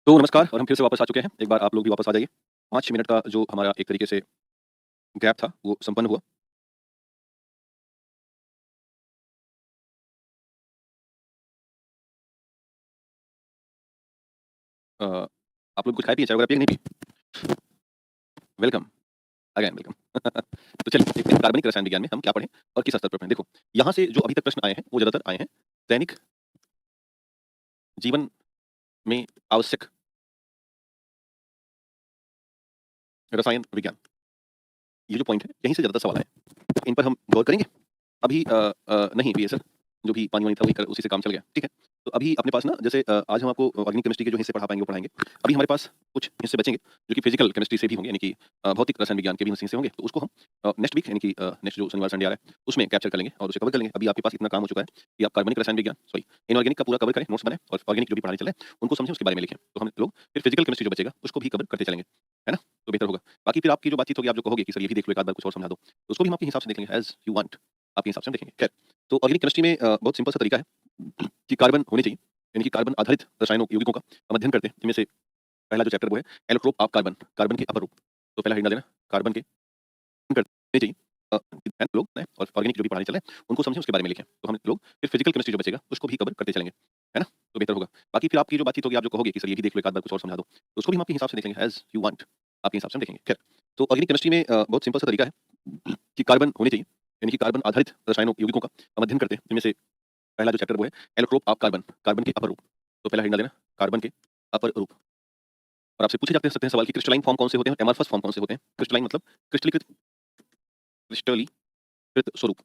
तो नमस्कार और हम फिर से वापस आ चुके हैं। एक बार आप लोग भी वापस आ जाइए। 5 मिनट का जो हमारा एक तरीके से गैप था, वो संपन्न हुआ। अ, आप लोग कुछ खाए पिए, चाय वगैरह पिए कि नहीं पिए? Welcome, again welcome. तो चलिए देखते हैं कार्बनिक रसायन विज्ञान में हम क्या पढ़ें और किस स्तर पर पढ़ें। देखो, यहाँ से जो अभी तक प्रश्न आए हैं, वो ज़्यादातर आए हैं दैनिक जीवन में आवश्यक रसायन विज्ञान। ये जो पॉइंट है, यहीं से ज़्यादातर सवाल आए हैं। इन पर हम गौर करेंगे? अभी नहीं पिए सर। जो भी पानी-वानी था वही उसी से काम चल गया, ठीक है। तो अभी अपने पास ना जैसे आज हम आपको ऑर्गेनिक केमिस्ट्री के जो हिस्से पढ़ा पाएँगे वो पढ़ाएँगे। अभी हमारे पास कुछ हिस्से बचेंगे जो कि फिजिकल केमिस्ट्री से भी होंगे, यानी कि भौतिक रसायन विज्ञान के भी हिस्से होंगे। तो उसको हम नेक्स्ट वीक यानी कि नेक्स्ट जो शनिवार संडे आ रहा है उसमें कैप्चर कर लेंगे और उसे कवर कर लेंगे। अभी आपके पास इतना काम हो चुका है कि आप कार्बनिक रसायन विज्ञान इनऑर्गेनिक का पूरा कवर करें, नोट्स बनाएँ और ऑर्गेनिक जो भी पढ़ाने चले उनको समझें, उसके बारे में लिखें। तो हम लोग फिर फिजिकल केमिस्ट्री जो बचेगा उसको भी कवर करते चलेंगे, है ना? तो बेहतर होगा। बाकी फिर आपकी जो बातचीत होगी, आप जो कहोगे कि सर ये भी देख लो, एक आध बार कुछ और समझा दो, तो उसको भी हम आपके हिसाब से देख लेंगे, एज़ यू वांट, आपके हिसाब से हम देखेंगे। खैर, तो ऑर्गेनिक केमिस्ट्री में बहुत सिंपल सा तरीका है कि कार्बन होने चाहिए, यानी कि कार्बन आधारित रसायनों यौगिकों का हम अध्ययन करते हैं। इनमें से पहला जो चैप्टर वो है एलोट्रोप ऑफ कार्बन, कार्बन के अपरूप। तो पहला हेडिंग डाल देना, कार्बन के करने चाहिए। लोग हैं और ऑर्गेनिक जो भी पढ़ाने चले उनको समझें, उसके बारे में लिखें। तो हम लोग फिर फिजिकल केमिस्ट्री जो बचेगा उसको भी कवर करते चलेंगे, है ना? तो बेहतर होगा। बाकी फिर आपकी जो बातचीत होगी, आप जो कहोगे कि सर ये भी देख लो, एक आध बार कुछ और समझा दो, तो उसको भी हम आपके हिसाब से देख लेंगे, एज़ यू वांट, आपके हिसाब से हम देखेंगे। खैर, तो ऑर्गेनिक केमिस्ट्री में बहुत सिंपल सा तरीका है कि कार्बन होने चाहिए, यानी कि कार्बन आधारित रसायनों यौगिकों का हम अध्ययन करते हैं। इनमें से पहला जो चैप्टर वो है एलोट्रोप ऑफ कार्बन, कार्बन के अपरूप। तो पहला हेडिंग डाल देना, कार्बन के अपरूप। और आपसे पूछे जाते सकते हैं सवाल कि क्रिस्टलाइन फॉर्म कौन से होते हैं, एमॉर्फस फॉर्म कौन से होते हैं? क्रिस्टलाइन मतलब क्रिस्टलीकृत क्रिस्टलीकृत स्वरूप,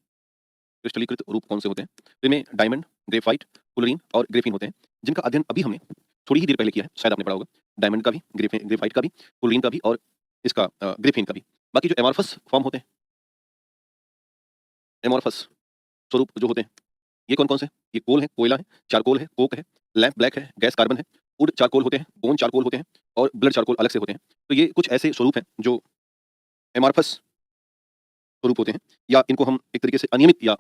क्रिस्टलीकृत रूप कौन से होते हैं? तो इनमें डायमंड, ग्रेफाइट, फुलरीन और ग्रेफीन होते हैं, जिनका अध्ययन अभी हमने थोड़ी ही देर पहले किया है, शायद आपने पढ़ा होगा। डायमंड का भी, ग्रेफाइट का भी, फुलरीन का भी और इसका ग्रेफीन का भी। बाकी जो एमॉर्फस फॉर्म होते हैं, एमॉर्फस स्वरूप जो होते हैं, ये कौन-कौन से हैं? ये कोल है, कोयला है, चारकोल है, कोक है, लैंप ब्लैक है, गैस कार्बन है, वुड चारकोल होते हैं, बोन चारकोल होते हैं और ब्लड चारकोल अलग से होते हैं। तो ये कुछ ऐसे स्वरूप हैं जो एमॉर्फस स्वरूप होते हैं, या इनको हम एक तरीके से अनियमित, या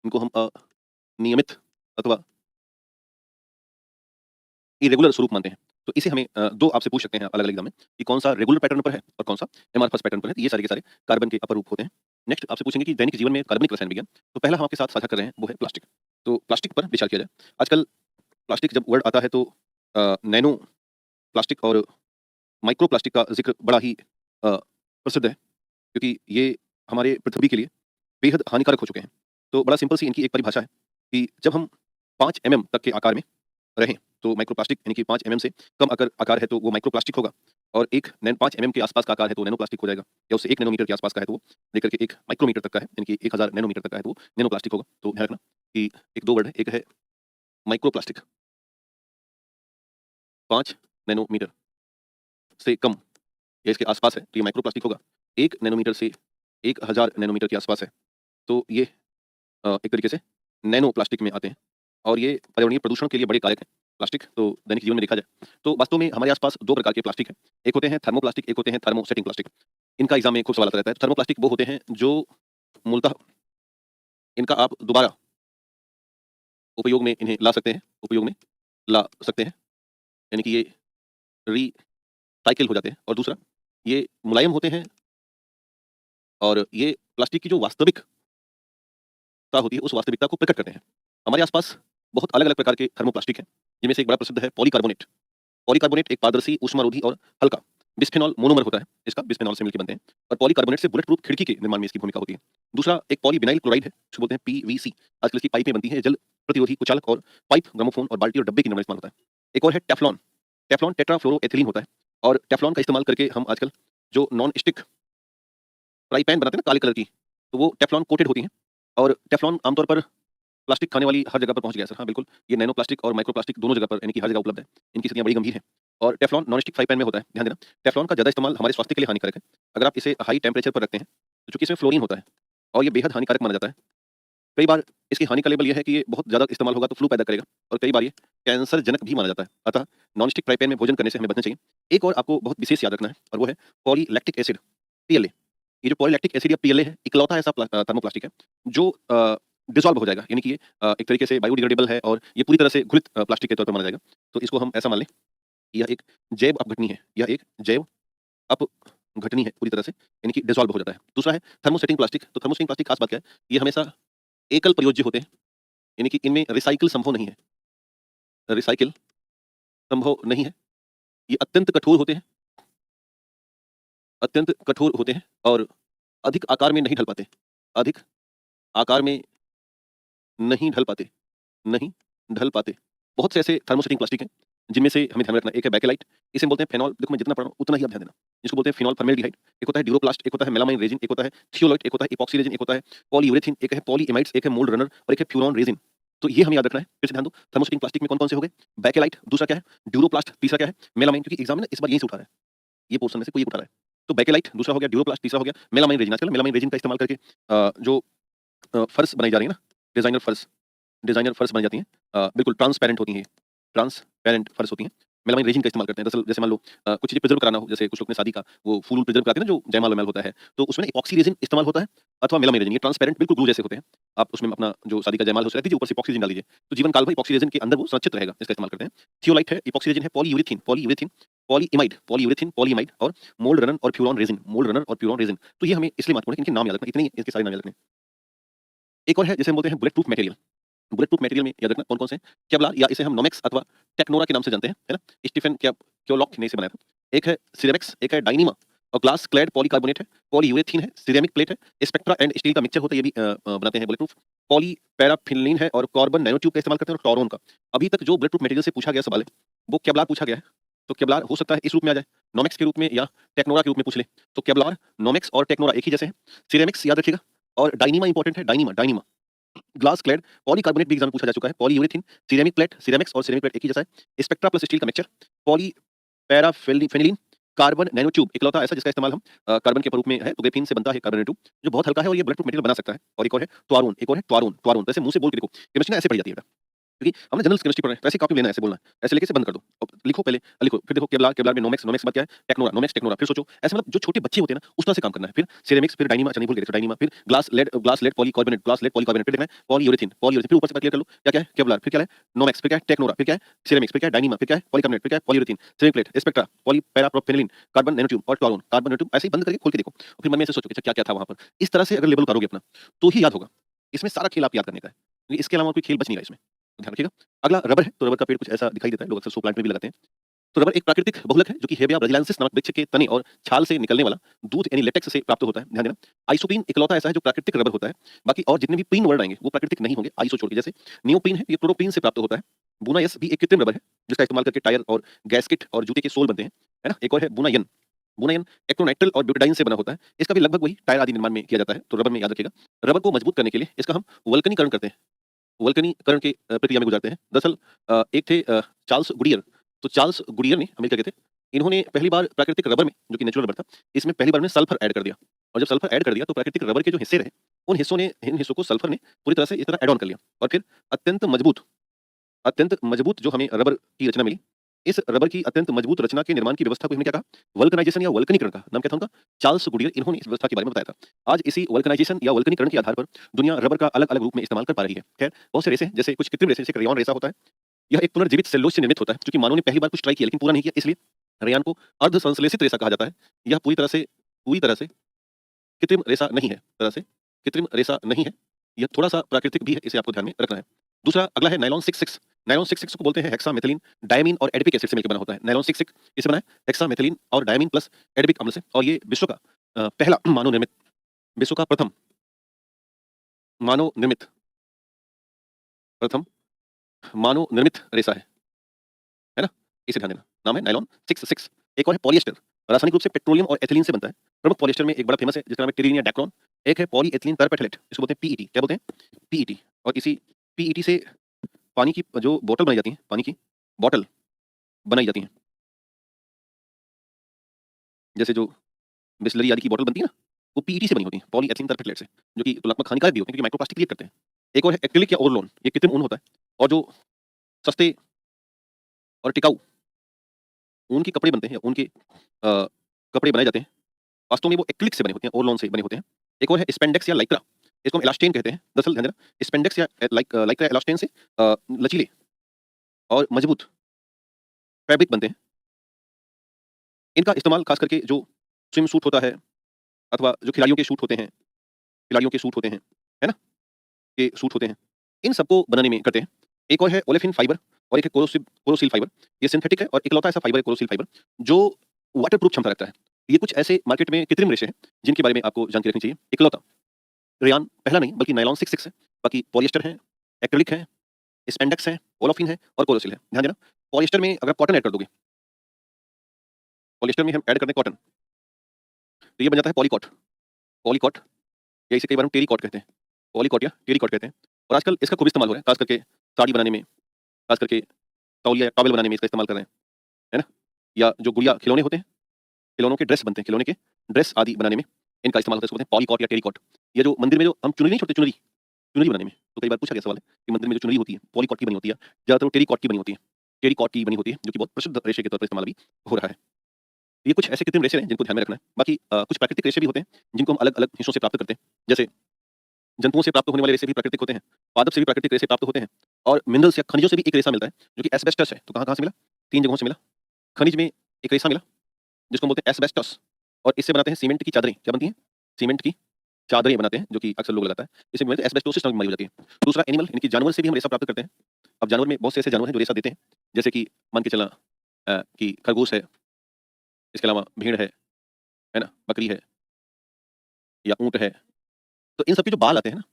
इनको हम नियमित अथवा इरेगुलर स्वरूप मानते हैं। तो इसे हमें 2 आपसे पूछ सकते हैं अलग-अलग एग्ज़ाम में कि कौन-सा रेगुलर पैटर्न पर है और कौन-सा एमॉर्फस पैटर्न पर है। तो ये सारे के सारे कार्बन के अपरूप होते हैं। नेक्स्ट आपसे पूछेंगे कि दैनिक जीवन में कार्बनिक रसायन विज्ञान। तो पहला हम आपके साथ साझा कर रहे हैं वो है प्लास्टिक। तो प्लास्टिक पर विचार किया जाए। आजकल प्लास्टिक जब वर्ड आता है तो नैनो प्लास्टिक और माइक्रो प्लास्टिक का ज़िक्र बड़ा ही प्रसिद्ध है, क्योंकि ये हमारे पृथ्वी के लिए बेहद हानिकारक हो चुके हैं। तो बड़ा सिंपल सी इनकी एक परिभाषा है कि जब हम 5 एमएम तक के आकार में रहें, तो माइक्रोप्लास्टिक, यानी कि 5 एमएम से कम अगर आकार है तो वो माइक्रोप्लास्टिक होगा, और 5 एमएम के आसपास का आकार है तो नैनोप्लास्टिक हो जाएगा, या उससे 1 नैनोमीटर के आसपास का है तो वो लेकर के 1 माइक्रोमीटर तक का है, यानी कि 1000 नैनोमीटर तक का है तो वो नैनोप्लास्टिक होगा। तो ध्यान रखना कि एक 2 वर्ड है, एक है माइक्रोप्लास्टिक, 5 नैनोमीटर से कम या इसके आसपास है तो ये माइक्रोप्लास्टिक होगा। 1 नैनोमीटर से 1000 नैनोमीटर के आसपास है तो ये एक तरीके से नैनो प्लास्टिक में आते हैं, और ये पर्यावरणीय प्रदूषण के लिए बड़े कारक हैं प्लास्टिक। तो दैनिक जीवन में देखा जाए तो वास्तव में हमारे आसपास 2 प्रकार के प्लास्टिक हैं। एक होते हैं थर्मोप्लास्टिक, एक होते हैं थर्मोसेटिंग प्लास्टिक। इनका एग्जाम में खूब सवाल आता रहता है। थर्मोप्लास्टिक वो होते हैं जो मूलतः इनका आप दोबारा उपयोग में इन्हें ला सकते हैं, उपयोग में ला सकते हैं, यानी कि ये रिसाइकिल हो जाते हैं। और दूसरा, ये मुलायम होते हैं, और ये प्लास्टिक की जो वास्तविकता होती है उस वास्तविकता को प्रकट करते हैं। हमारे आसपास बहुत अलग-अलग प्रकार के थर्मोप्लास्टिक हैं, जिनमें से एक बड़ा प्रसिद्ध है पॉलीकार्बोनेट। पॉलीकार्बोनेट एक पारदर्शी, ऊष्मारोधी और हल्का बिस्फेनॉल मोनोमर होता है, इसका बिस्फेनॉल से मिलकर बनते हैं, और पॉलीकार्बोनेट से बुलेट प्रूफ खिड़की के निर्माण में इसकी भूमिका होती है। दूसरा एक पॉलीविनाइल क्लोराइड है, जिसको बोलते हैं पीवीसी। आजकल इसकी पाइपें बनती हैं, जल प्रतिरोधी कुचालक और पाइप, ग्रामोफोन और बाल्टी और डब्बे के निर्माण में इस्तेमाल होता है। एक और है टेफ्लॉन। टेफ्लॉन टेट्राफ्लोरोएथिलीन होता है, और टेफ्लॉन का इस्तेमाल करके हम आजकल जो नॉन स्टिक फ्राई पैन बनाते हैं ना काले कलर की, तो वो टेफ्लॉन कोटेड होती हैं। और टेफ्लॉन आमतौर पर प्लास्टिक खाने वाली हर जगह पर पहुँच गया है सर। हाँ, बिल्कुल, ये नैनो प्लास्टिक और माइक्रो प्लास्टिक दोनों जगह पर, यानी कि हर जगह उपलब्ध है। इनकी स्थितियाँ बड़ी गंभीर हैं, और टेफ्लॉन नॉन-स्टिक फ्राई पैन में होता है, ध्यान देना। टेफ्लॉन का ज़्यादा इस्तेमाल हमारे स्वास्थ्य के लिए हानिकारक है। अगर आप इसे हाई टेम्परेचर पर रखते हैं, तो चूँकि इसमें फ्लोरीन होता है और ये बेहद हानिकारक माना जाता है। कई बार इसकी हानि का लेवल ये है कि ये बहुत ज़्यादा इस्तेमाल होगा तो फ्लू पैदा करेगा, और कई बार ये कैंसरजनक भी माना जाता है। अतः नॉन-स्टिक फ्राई पैन में भोजन करने से हमें बचना चाहिए। एक और आपको बहुत विशेष याद रखना है, और वो है पॉलीलैक्टिक एसिड, पीएलए। ये जो पॉलीलैक्टिक एसिड या पीएलए है, इकलौता ऐसा थर्मोप्लास्टिक है जो डिसॉल्व हो जाएगा, यानी कि ये एक तरीके से बायोडिग्रेडेबल है, और ये पूरी तरह से घुलित प्लास्टिक के तौर पर माना जाएगा। तो इसको हम ऐसा मान लें, यह एक जैव अपघटनी है, यह एक जैव अपघटनी है पूरी तरह से, यानी कि डिसॉल्व हो जाता है। दूसरा है थर्मोसेटिंग प्लास्टिक। तो थर्मोसेटिंग प्लास्टिक खास बात क्या है, ये हमेशा एकल प्रयोज्य होते हैं, यानी कि इनमें रिसाइकिल संभव नहीं है, रिसाइकिल संभव नहीं है। ये अत्यंत कठोर होते हैं, अत्यंत कठोर होते हैं, और अधिक आकार में नहीं ढल पाते, अधिक आकार में नहीं ढल पाते, नहीं ढल पाते। बहुत से ऐसे थर्मोसेटिंग प्लास्टिक हैं जिनमें से हमें ध्यान में रखना है, एक है बैकेलाइट, इसे हम बोलते हैं फेनॉल। देखो मैं जितना पढ़ रहा हूँ उतना ही आप ध्यान देना। इसको बोलते हैं फेनॉल फॉर्मेल्डिहाइड, एक होता है ड्यूरोप्लास्ट, एक होता है मेलामाइन रेजिन, एक होता है थियोलाइट, एक होता है इपॉक्सी रेजिन, एक होता है पॉलीयूरेथीन, एक है पॉलीइमाइड्स, एक है मोल्ड रनर और एक है फ्यूरॉन रेजिन। तो ये हमें याद रखना है। फिर से ध्यान दो, थर्मोसेटिंग प्लास्टिक में कौन-कौन से हो गए? बैकेलाइट, दूसरा क्या है? ड्यूरोप्लास्ट, तीसरा क्या है? मेलामाइन, क्योंकि एग्जाम में ना इस बार यहीं से उठा रहा है। ये पोर्शन में से कोई एक उठा रहा है। तो बैकेलाइट दूसरा हो गया, ड्यूरोप्लास्ट तीसरा हो गया, मेलामाइन रेजिन। आजकल मेलामाइन रेजिन का इस्तेमाल करके जो फर्श बनाई जा रही है ना, डिजाइनर फर्श बनाई जाती हैं, बिल्कुल ट्रांसपेरेंट होती हैं ये, ट्रांसपेरेंट फर्श होती हैं। मेलामाइन रेजिन का इस्तेमाल करते हैं। दरअसल जैसे मान लो कुछ चीज़ें प्रिजर्व कराना हो, जैसे कुछ लोग ने शादी का वो फूल प्रिजर्व कराते हैं ना, जो जयमाल-वयमाल होता है, तो उसमें इपॉक्सी रेजिन इस्तेमाल होता है अथवा मेलामाइन रेजिन। ये ट्रांसपेरेंट बिल्कुल ग्लू जैसे होते हैं। आप उसमें अपना जो शादी का जयमाल हो रख दीजिए, ऊपर से इपॉक्सी रेजिन डाल दीजिए, तो जीवन काल भर इपॉक्सी रेजिन के अंदर वो संरक्षित रहेगा। इसका इस्तेमाल करते हैं। थियोलाइट है, इपॉक्सी रेजिन है, पॉलीयूरेथीन, पॉलीइमाइड और मोल्ड रनर और फ्यूरॉन रेजिन। तो ये हमें इसलिए महत्वपूर्ण है कि इनके नाम याद रखना, इतने ही इसके सारे नाम याद रखने हैं। एक और है जिसे हम बोलते हैं bullet proof material. Bullet proof material में याद रखना कौन-कौन से हैं? केवलार, या इसे हम नोमेक्स अथवा टेक्नोरा के नाम से जानते हैं, है ना? स्टीफन क्योलॉक ने इसे बनाया था। एक है सिरेमिक्स, एक है डायनीमा और ग्लास क्लैड पॉलीकार्बोनेट है, पॉलीयूरेथीन है, सिरेमिक प्लेट है, स्पेक्ट्रा एंड स्टील का मिक्सचर होता है, ये भी बनाते हैं बुलेट प्रूफ। पॉलीपैराफिनिलीन है और कार्बन नैनो ट्यूब का इस्तेमाल करते हैं, और टॉरून का। अभी तक जो बुलेट प्रूफ मटेरियल से पूछा गया सवाल है, वो केवलार पूछा गया है। तो केवलार हो सकता है इस रूप में आ जाए, नोमेक्स के रूप में या टेक्नोरा के रूप में पूछ ले। तो केवलार, नोमेक्स और टेक्नोरा एक ही जैसे हैं। सिरेमिक्स याद रखिएगा, और डायनीमा इंपॉर्टेंट है, डायनीमा। ग्लास क्लैड पॉलीकार्बोनेट भी एग्जाम में पूछा जा चुका है। पॉलीयूरेथीन, सिरेमिक प्लेट, सिरेमिक्स और सिरेमिक प्लेट एक ही जैसा है। स्पेक्ट्रा प्लस स्टील का मिक्सचर, पॉलीपैराफिनिलीन, कार्बन नैनो ट्यूब इकलौता ऐसा जिसका इस्तेमाल हम कार्बन के रूप में है, तो ग्रेफीन से बनता है कार्बन नैनो ट्यूब, जो बहुत हल्का है और ये बुलेट प्रूफ मटेरियल बना सकता है। और एक और है टोरून, टोरून। वैसे मुंह से बोल के देखो, केमिस्ट्री ना ऐसे पढ़ी जाती है बेटा, क्योंकि हमने जनरल केमिस्ट्री पढ़ रहे हैं, तो ऐसे कॉपी में लेना है, ऐसे बोलना है, ऐसे लेके इसे बंद कर दो। अब लिखो पहले, लिखो, फिर देखो केवलार, केवलार में नोमेक्स, नोमेक्स के बाद क्या है? टेक्नोरा, नोमेक्स, टेक्नोरा, फिर सोचो, ऐसे मतलब जो छोटे बच्चे होते हैं ना, उस तरह से काम करना है। फिर सिरेमिक्स, फिर डायनीमा, अच्छा नहीं भूल गए थे, डायनीमा, फिर ग्लास लेड पॉलीकार्बोनेट, फिर देखना है पॉलीयूरेथीन, फिर ऊपर से क्लियर कर लो, क्या-क्या है? केवलार, फिर क्या है? नोमेक्स, फिर क्या है? टेक्नोरा, फिर क्या है? सिरेमिक्स, फिर क्या है? डायनीमा, फिर क्या है? पॉलीकार्बोनेट, फिर क्या है? Polyurethane, ceramic plate, spectra, polyparaphenylene, carbon nano tube और टोरून, कार्बन नैनो ट्यूब। ऐसे ही बंद करके खोल के देखो, और फिर मन में ऐसे सोचो, अच्छा क्या-क्या था वहाँ पर? इस तरह से अगर लेबल उतारोगे अपना, तो ही याद होगा। इसमें सारा खेल आप याद करने का है, क्योंकि इसके अलावा कोई खेल बच नहीं रहा इसमें, तो ध्यान रखिएगा। अगला रबर है, तो रबर का पेड़ कुछ ऐसा दिखाई देता है, लोग अक्सर शो प्लांट में भी लगाते हैं। तो रबर एक प्राकृतिक बहुलक है, जो कि हेविया ब्राज़िलियेन्सिस नामक वृक्ष के तने और छाल से निकलने वाला दूध यानी लेटेक्स से प्राप्त होता है। ध्यान देना, आइसोप्रीन इकलौता ऐसा है जो प्राकृतिक रबर होता है। बाकी और जितने भी प्रीन वर्ड आएंगे वो प्राकृतिक नहीं होंगे, आइसो छोड़ के। जैसे नियोप्रीन है, ये क्लोरोप्रीन से प्राप्त होता है। बुनायस भी एक कृत्रिम रबर है, जिसका इस्तेमाल करके टायर और गैस्केट और जूते के सोल बनते हैं, है ना? एक और है बुनायन। बुनायन एक्रोनाइट्रिल और ब्यूटाडाइन से बना होता है। इसका भी लगभग वही टायर आदि निर्माण में किया जाता है, तो रबर में याद रखिएगा। रबर को मजबूत करने के लिए इसका हम वल्कनीकरण करते हैं, वल्कनीकरण की प्रक्रिया में गुजरते हैं। दरअसल एक थे चार्ल्स गुडियर। तो चार्ल्स गुडियर ने अमेरिका के थे। इन्होंने पहली बार प्राकृतिक रबर में, जो कि नेचुरल रबर था, इसमें पहली बार में सल्फर ऐड कर दिया। और जब सल्फर ऐड कर दिया तो प्राकृतिक रबर के जो हिस्से रहे, इन हिस्सों को सल्फर ने पूरी तरह से इस तरह ऐड ऑन कर लिया। और फिर अत्यंत मजबूत अत्यंत मजबूत जो हमें रबर की रचना मिली, इस रबर की अत्यंत मजबूत रचना के निर्माण की व्यवस्था को इन्होंने क्या कहा? वल्कनाइजेशन या वल्कनीकरण कहा। नाम क्या था उनका? Charles Goodyear. इन्होंने इस व्यवस्था के बारे में बताया था। आज इसी वल्कनाइजेशन या वल्कनीकरण के आधार पर दुनिया रबर का अलग-अलग रूप में इस्तेमाल कर पा रही है। खैर, बहुत से रेशे हैं, जैसे कुछ कृत्रिम रेशे, जैसे रेयॉन रेशा होता है। यह एक पुनर्जीवित सेलुलोज से निर्मित होता है, क्योंकि मानव ने पहली बार कुछ ट्राई किया लेकिन पूरा नहीं किया, इसलिए रेयान को अर्ध संश्लेषित रेशा कहा जाता है। यह पूरी तरह से कृत्रिम रेशा नहीं है, कृत्रिम रेशा नहीं है। यह थोड़ा-सा प्राकृतिक भी है, इसे आपको ध्यान में रखना है। दूसरा अगला है नायलॉन 66। नायलॉन 66 को बोलते हैं हेक्सामेथिलीन, डायमीन और एडिपिक एसिड से मिलकर बना होता है। नायलॉन 66 किससे बना है? हेक्सामेथिलीन और डायमीन प्लस एडिपिक अम्ल से। और ये विश्व का पहला मानव निर्मित, विश्व का मानव निर्मित प्रथम मानव निर्मित रेशा है ना? इसे ध्यान देना। नाम है नायलॉन 66। एक और है पॉलिएस्टर। रासायनिक रूप से पेट्रोलियम और एथिलीन से बनता है। प्रमुख पॉलिएस्टर में एक बड़ा फेमस है जिसका नाम है टेरिन या डैक्रोन। एक है पॉलीएथिलीन टरपेटाइलेट, इसको बोलते हैं पीईटी। क्या बोलते हैं? पीईटी। और इसी पीईटी से पानी की जो बोतल बनाई जाती है, पानी की बॉटल बनाई जाती है। जैसे जो बिसलरी आदि की बॉटल बनती है ना, वो पीईटी से बनी होती है, पॉलीएथिलीन टरपेटाइलेट से, जो कि तुलनात्मक हानिकारक भी होते हैं क्योंकि माइक्रोप्लास्टिक क्रिएट करते हैं। एक और है एक्रिलिक या ओरलॉन, ये कृत्रिम ऊन होता है, और जो सस्ते और टिकाऊ ऊन के कपड़े बनते हैं, ऊन के कपड़े बनाए जाते हैं, वास्तव में वो एक्रिलिक से बने होते हैं, ओरलॉन से बने होते हैं। एक और है स्पेंडेक्स या लाइक्रा, इसको हम एलास्टेन कहते हैं। दरअसल ध्यान देना, स्पेंडेक्स या लाइक्रा एलास्टेन से लचीले और मजबूत फैब्रिक बनते हैं। इनका इस्तेमाल खास करके जो स्विम सूट होता है, अथवा जो खिलाड़ियों के सूट होते हैं, है ना? के सूट होते हैं, इन सबको बनाने में करते हैं। एक और है ओलेफिन फाइबर, और एक है कोरोसिल फाइबर। ये सिंथेटिक है और इकलौता ऐसा फाइबर है कोरोसिल फाइबर, जो वाटरप्रूफ क्षमता रखता है। ये कुछ ऐसे मार्केट में कृत्रिम रेशे हैं जिनके बारे में आपको जानकारी रखनी चाहिए। इकलौता रेयान पहला नहीं बल्कि नायलॉन 66 है, बाकी पॉलिएस्टर है, एक्रिलिक है, स्पैंडेक्स है, ओलोफिन है और कोलोसिल है। ध्यान देना, पॉलिएस्टर में अगर आप कॉटन ऐड कर दोगे, पॉलिएस्टर में हम ऐड करते हैं कॉटन, तो ये बन जाता है पॉलीकॉट। पॉलीकॉट या इसे कई बार हम टेरीकॉट कहते हैं। पॉलीकॉट या टेरीकॉट कहते हैं। और आजकल इसका खूब इस्तेमाल हो रहा है, खास करके साड़ी बनाने में, खास करके तौलिया या टॉवेल बनाने में इसका इस्तेमाल कर रहे हैं, है ना? या जो गुड़िया खिलौने होते हैं, खिलौनों के ड्रेस बनते हैं, खिलौने के ड्रेस आदि बनाने में इनका इस्तेमाल होता है, इसको बोलते हैं पॉलीकॉट या टेरीकॉट। ये जो मंदिर में जो हम चुनरी नहीं छोड़ते, चुनरी, चुनरी बनाने में, तो कई बार पूछा गया सवाल है कि मंदिर में जो चुनरी होती है, पॉलीकॉट की बनी होती है, ज़्यादातर वो टेरीकॉट की बनी होती है। टेरीकॉट की बनी होती है, जो कि बहुत प्रसिद्ध रेशे के तौर पर इस्तेमाल अभी हो रहा है। ये कुछ ऐसे कृत्रिम रेशे हैं जिनको ध्यान में रखना है। बाकी कुछ प्राकृतिक रेशे भी होते हैं, जिनको हम अलग-अलग हिस्सों से प्राप्त करते हैं। जैसे जंतुओं से प्राप्त होने वाले रेशे भी प्राकृतिक होते हैं, पादप से भी प्राकृतिक रेशे प्राप्त होते हैं और मिनरल्स या खनिजों से भी एक रेशा मिलता है, जो कि एस्बेस्टस है। तो कहाँ-कहाँ से मिला? 3 जगहों से मिला। खनिज में एक रेशा मिला, जिसको हम बोलते हैं एस्बेस्टस, और इससे बनाते हैं सीमेंट की चादरें। क्या बनती हैं? सीमेंट की चादरें बनाते हैं, जो कि अक्सर लोग लगाता है। इसे बोलते हैं एस्बेस्टोसिस नामक बीमारी हो जाती है। दूसरा एनिमल, यानी कि जानवर से भी हम रेशा प्राप्त करते हैं। अब जानवर में बहुत से ऐसे जानवर हैं जो रेशा देते हैं, जैसे कि मान के चलना कि खरगोश है, इसके अलावा भेड़ है ना? बकरी है या ऊँट है। तो इन सब के जो बाल आते हैं ना,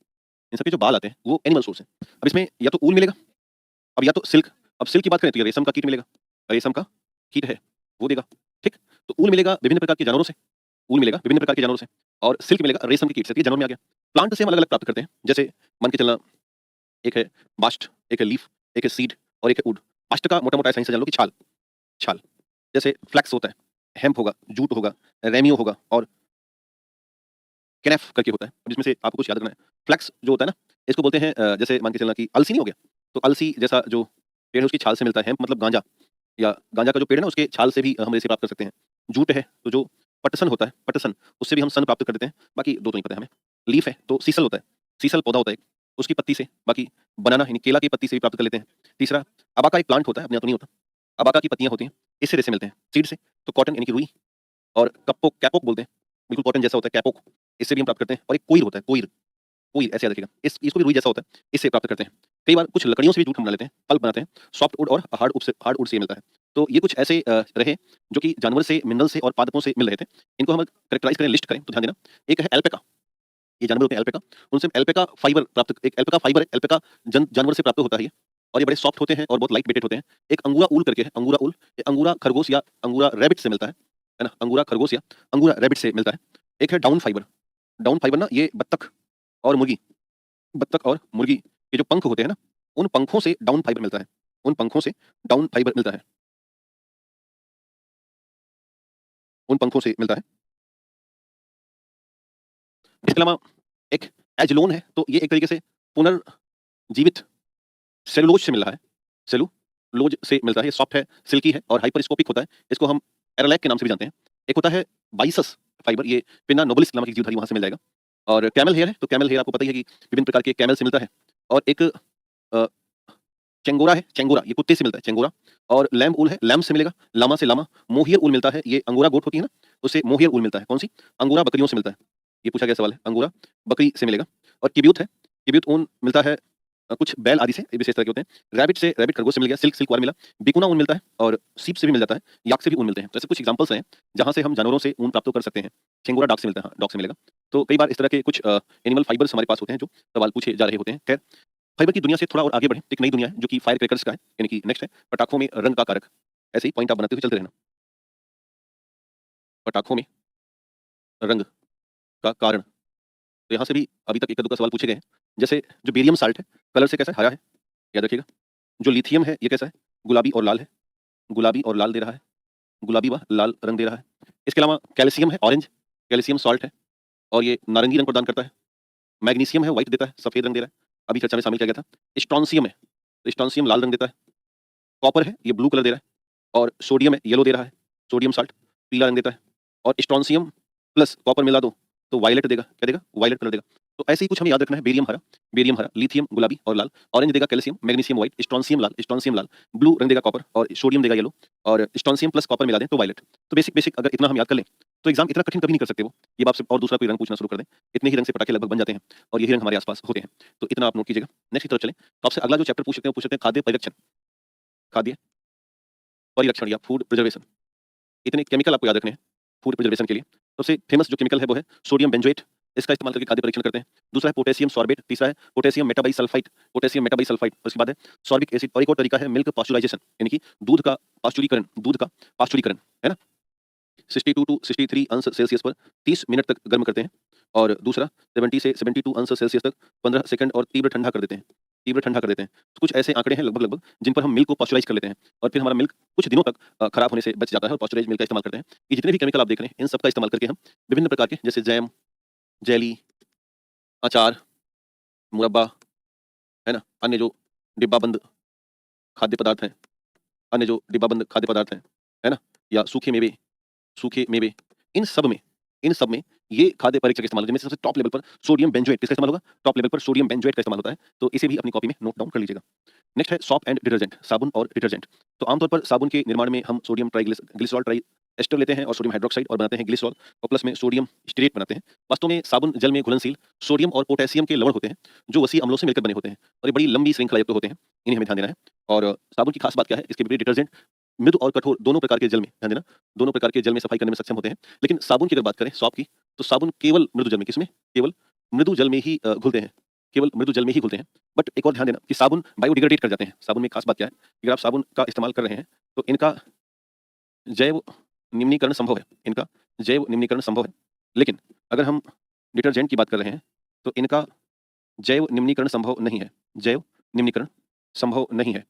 इन सब के जो बाल आते हैं, वो एनिमल सोर्स है। अब इसमें या तो ऊन मिलेगा, अब या तो सिल्क। अब सिल्क की बात करें तो ये रेशम का कीट मिलेगा, रेशम का कीट है, वो देगा, ठीक? तो ऊन मिलेगा विभिन्न प्रकार के जानवरों से, ऊन मिलेगा विभिन्न प्रकार के जानवरों से, और सिल्क मिलेगा रेशम के कीट से। तो ये जानवर में आ गया। प्लांट से हम अलग-अलग प्राप्त करते हैं, जैसे मान के चलना एक है बास्ट, एक है लीफ, एक है सीड और एक है वुड। बास्ट का मोटा-मोटा साइंस से जान लो कि छाल, छाल। जैसे फ्लैक्स होता है, हेम्प होगा, जूट होगा, रेमियो होगा और केनेफ करके होता है। अब इसमें से आपको कुछ याद रखना है। फ्लैक्स जो होता है ना, इसको बोलते हैं जैसे मान के चलना कि अलसी नहीं हो गया? तो अलसी जैसा जो पेड़ है उसकी छाल से मिलता है। हेम्प मतलब गांजा, या गांजा का जो पेड़ है ना उसके छाल से भी हम रेशे प्राप्त कर सकते हैं। जूट है तो जो पटसन होता है, पटसन, उससे भी हम सन प्राप्त कर देते हैं। बाकी 2 तो नहीं पता है हमें। लीफ है तो सीसल होता है, सीसल पौधा होता है एक, उसकी पत्ती से। बाकी बनाना यानी केला की पत्ती से भी प्राप्त कर लेते हैं। तीसरा अबाका एक प्लांट होता है, अपने आप तो नहीं होता। अबाका की पत्तियाँ होती हैं, इससे रेशे मिलते हैं। सीड से तो कॉटन यानी कि रुई, और कप्पोक, कैपोक बोलते हैं, बिल्कुल कॉटन जैसा होता है कैपोक, इससे भी हम प्राप्त करते हैं। और एक कोइर होता है, कोइर, कोइर ऐसे याद रखिएगा। इसको भी रुई जैसा होता है, इससे प्राप्त करते हैं। कई बार कुछ लकड़ियों से भी जूट हम बना लेते हैं, पल्प बनाते हैं। सॉफ्टवुड और हार्डवुड से ये मिलता है। तो ये कुछ ऐसे रहे जो कि जानवर से, मिनरल से और पादपों से मिल रहे थे। इनको हम कैरेक्टराइज़ करें, लिस्ट करें तो ध्यान देना। एक है एल्पैका, ये जानवर होते हैं एल्पैका, उनसे हम एल्पैका फाइबर प्राप्त, एक एल्पैका फाइबर है, एल्पैका जानवर से प्राप्त होता है ये, और ये बड़े सॉफ्ट होते हैं और बहुत लाइट वेटेड होते हैं। एक अंगूरा ऊल करके है, अंगूरा ऊल, ये अंगूरा खरगोश या अंगूरा रैबिट से मिलता है ना? अंगूरा खरगोश या अंगूरा रैबिट से मिलता है। एक है डाउन फाइबर, डाउन फाइबर ना ये बत्तख और मुर्गी, बत्तख और मुर्गी के जो पंख होते हैं ना, उन पंखों से डाउन फाइबर मिलता है। उन पंखों से डाउन फाइबर मिलता है। उन पंखों से मिलता है। इसके अलावा एक एज़लोन है, तो ये एक तरीके से पुनर्जीवित सेलुलोज से मिल रहा है। सेलुलोज से मिलता है, ये सॉफ्ट है, सिल्की है और हाइपरस्कोपिक होता है। इसको हम एरालैक के नाम से भी जानते हैं। एक होता है बाइसस फाइबर, ये पिन्ना नोबिलिस नामक एक जीवधारी वहाँ से मिल जाएगा। और कैमल हेयर है, तो कैमल हेयर आपको पता ही है कि विभिन्न प्रकार के कैमल से मिलता है। और एक अ, चेंगोरा है, चेंगोरा ये कुत्ते से मिलता है, चेंगोरा। और लैम्ब ऊल है, लैम्ब से मिलेगा। लामा से लामा। मोहियर ऊल मिलता है, ये अंगोरा गोट होती है ना, उससे मोहियर ऊल मिलता है। कौन-सी? अंगोरा बकरियों से मिलता है। ये पूछा गया सवाल है, अंगोरा बकरी से मिलेगा। और किब्यूत है, किब्यूत ऊन मिलता है कुछ बैल आदि से, ये विशेष तरह के होते हैं। रैबिट से, रैबिट खरगोश से मिल गया, सिल्क वार मिला। बिकुना ऊन मिलता है और सीप से भी मिल जाता है, याक से भी ऊन मिलते हैं। तो ऐसे कुछ एग्जांपल्स हैं जहाँ से हम जानवरों से ऊन प्राप्त कर सकते हैं। चेंगोरा डॉग से मिलता है, हाँ, डॉग से मिलेगा। तो कई बार इस तरह के कुछ एनिमल फाइबर्स हमारे पास होते हैं जो सवाल पूछे जा रहे होते हैं। खैर, फाइबर की दुनिया से थोड़ा और आगे बढ़ें, एक नई दुनिया है जो कि फायर क्रैकर्स का है, यानी कि नेक्स्ट है पटाखों में रंग का कारक। ऐसे ही पॉइंट आप बनाते हुए चलते रहना। पटाखों में रंग का कारण। तो यहाँ से भी अभी तक एक-आध सवाल पूछे गए हैं। जैसे जो बेरियम साल्ट है, कलर से कैसा है? हरा है, याद रखिएगा। जो लिथियम है, ये कैसा है? गुलाबी और लाल है, गुलाबी और लाल दे रहा है, गुलाबी व लाल रंग दे रहा है। इसके अलावा कैल्शियम है, ऑरेंज, कैल्शियम साल्ट है और ये नारंगी रंग प्रदान करता है। मैग्नीशियम है, व्हाइट देता है, सफेद रंग दे रहा है। अभी चर्चा में शामिल किया गया था। स्ट्रोंशियम है, तो स्ट्रोंशियम लाल रंग देता है। कॉपर है, ये ब्लू कलर दे रहा है और सोडियम है, येलो दे रहा है। सोडियम साल्ट पीला रंग देता है और स्ट्रोंशियम प्लस कॉपर मिला दो तो वायलेट देगा। क्या देगा? वायलेट कलर देगा। तो ऐसे ही कुछ हमें याद रखना है। बेरियम हरा, लिथियम गुलाबी और लाल, ऑरेंज देगा कैल्शियम, मैग्नीशियम व्हाइट, स्ट्रोंशियम लाल, ब्लू रंग देगा कॉपर और सोडियम देगा येलो, और स्ट्रोंशियम प्लस कॉपर मिला दें तो वायलेट। तो बेसिक बेसिक अगर इतना हम याद कर लें तो एग्जाम इतना कठिन कभी नहीं कर सकते वो। ये आपसे और दूसरा कोई रंग पूछना शुरू कर दें, इतने ही रंग से पटाखे लगभग बन जाते हैं और यही रंग हमारे आसपास होते हैं। तो इतना आप नोट कीजिएगा। नेक्स्ट की तरफ चलें। तो आपसे अगला जो चैप्टर पूछ सकते हैं खाद्य परिरक्षण, खाद्य परिरक्षण या फूड प्रिजर्वेशन। इतने केमिकल आपको याद रखने हैं फूड प्रिजर्वेशन के लिए। सबसे फेमस जो केमिकल है वो है सोडियम बेंजोएट, इसका इस्तेमाल करके खाद्य परीक्षण करते हैं। दूसरा है पोटेशियम सॉर्बेट, तीसरा है पोटेशियम मेटाबाइसल्फाइड, उसके बाद है सॉर्बिक एसिड और एक और तरीका है मिल्क पास्चुराइजेशन यानी कि दूध का पास्चुरीकरण, है ना? 62 टू 63 अंश सेल्सियस पर 30 मिनट तक गर्म करते हैं और दूसरा 70 से 72 अंश सेल्सियस तक 15 सेकंड और तीव्र ठंडा कर देते हैं। तो कुछ ऐसे आंकड़े हैं लगभग-लगभग जिन पर हम मिल्क को पास्चुराइज़ कर लेते हैं और फिर हमारा मिल्क कुछ दिनों तक खराब होने से बच जाता है और पास्चुराइज़्ड मिल्क का इस्तेमाल करते हैं। ये जितने भी केमिकल आप देख रहे हैं, इन सब का इस्तेमाल करके हम विभिन्न प्रकार के जैसे जैम, जेली, अचार, मुरब्बा, है ना? अन्य जो डिब्बाबंद खाद्य पदार्थ हैं, है ना? या सूखे मेवे, इन सब में ये खाद्य परीक्षक इस्तेमाल होते हैं। जिनमें से सबसे टॉप लेवल पर सोडियम बेंजोएट किसका इस्तेमाल होगा? टॉप लेवल पर सोडियम बेंजोएट का इस्तेमाल होता है। तो इसे भी अपनी कॉपी में नोट डाउन कर लीजिएगा। नेक्स्ट है सोप एंड डिटर्जेंट, साबुन और डिटर्जेंट। तो आमतौर पर साबुन के निर्माण में हम सोडियम ग्लिसरॉल ट्राई एस्टर लेते हैं और सोडियम हाइड्रॉक्साइड और बनाते हैं ग्लिसरॉल और प्लस में सोडियम स्टीरेट बनाते हैं। वास्तव में साबुन जल में घुलनशील सोडियम और पोटेशियम के लवण होते हैं, जो वसीय अम्लों से मिलकर बने होते हैं और ये बड़ी लंबी श्रृंखला युक्त होते हैं। इन्हें हमें ध्यान देना है। और साबुन की खास बात क्या है? इसके विपरीत डिटर्जेंट मृदु और कठोर दोनों प्रकार के जल में, ध्यान देना, दोनों प्रकार के जल में सफाई करने में सक्षम होते हैं। लेकिन साबुन की अगर बात करें सौंफ की, तो साबुन केवल मृदु जल में, किसमें? केवल मृदु जल में ही घुलते हैं, केवल मृदु जल में ही घुलते हैं। बट एक और ध्यान देना कि साबुन बायोडिग्रेडेट कर जाते हैं। साबुन में खास बात क्या है? अगर आप साबुन का इस्तेमाल कर रहे हैं, तो इनका जैव निम्नीकरण संभव है, लेकिन अगर हम डिटर्जेंट की बात कर रहे हैं, तो इनका जैव निम्नीकरण संभव नहीं है। जैव निम्नीकरण संभव नहीं है।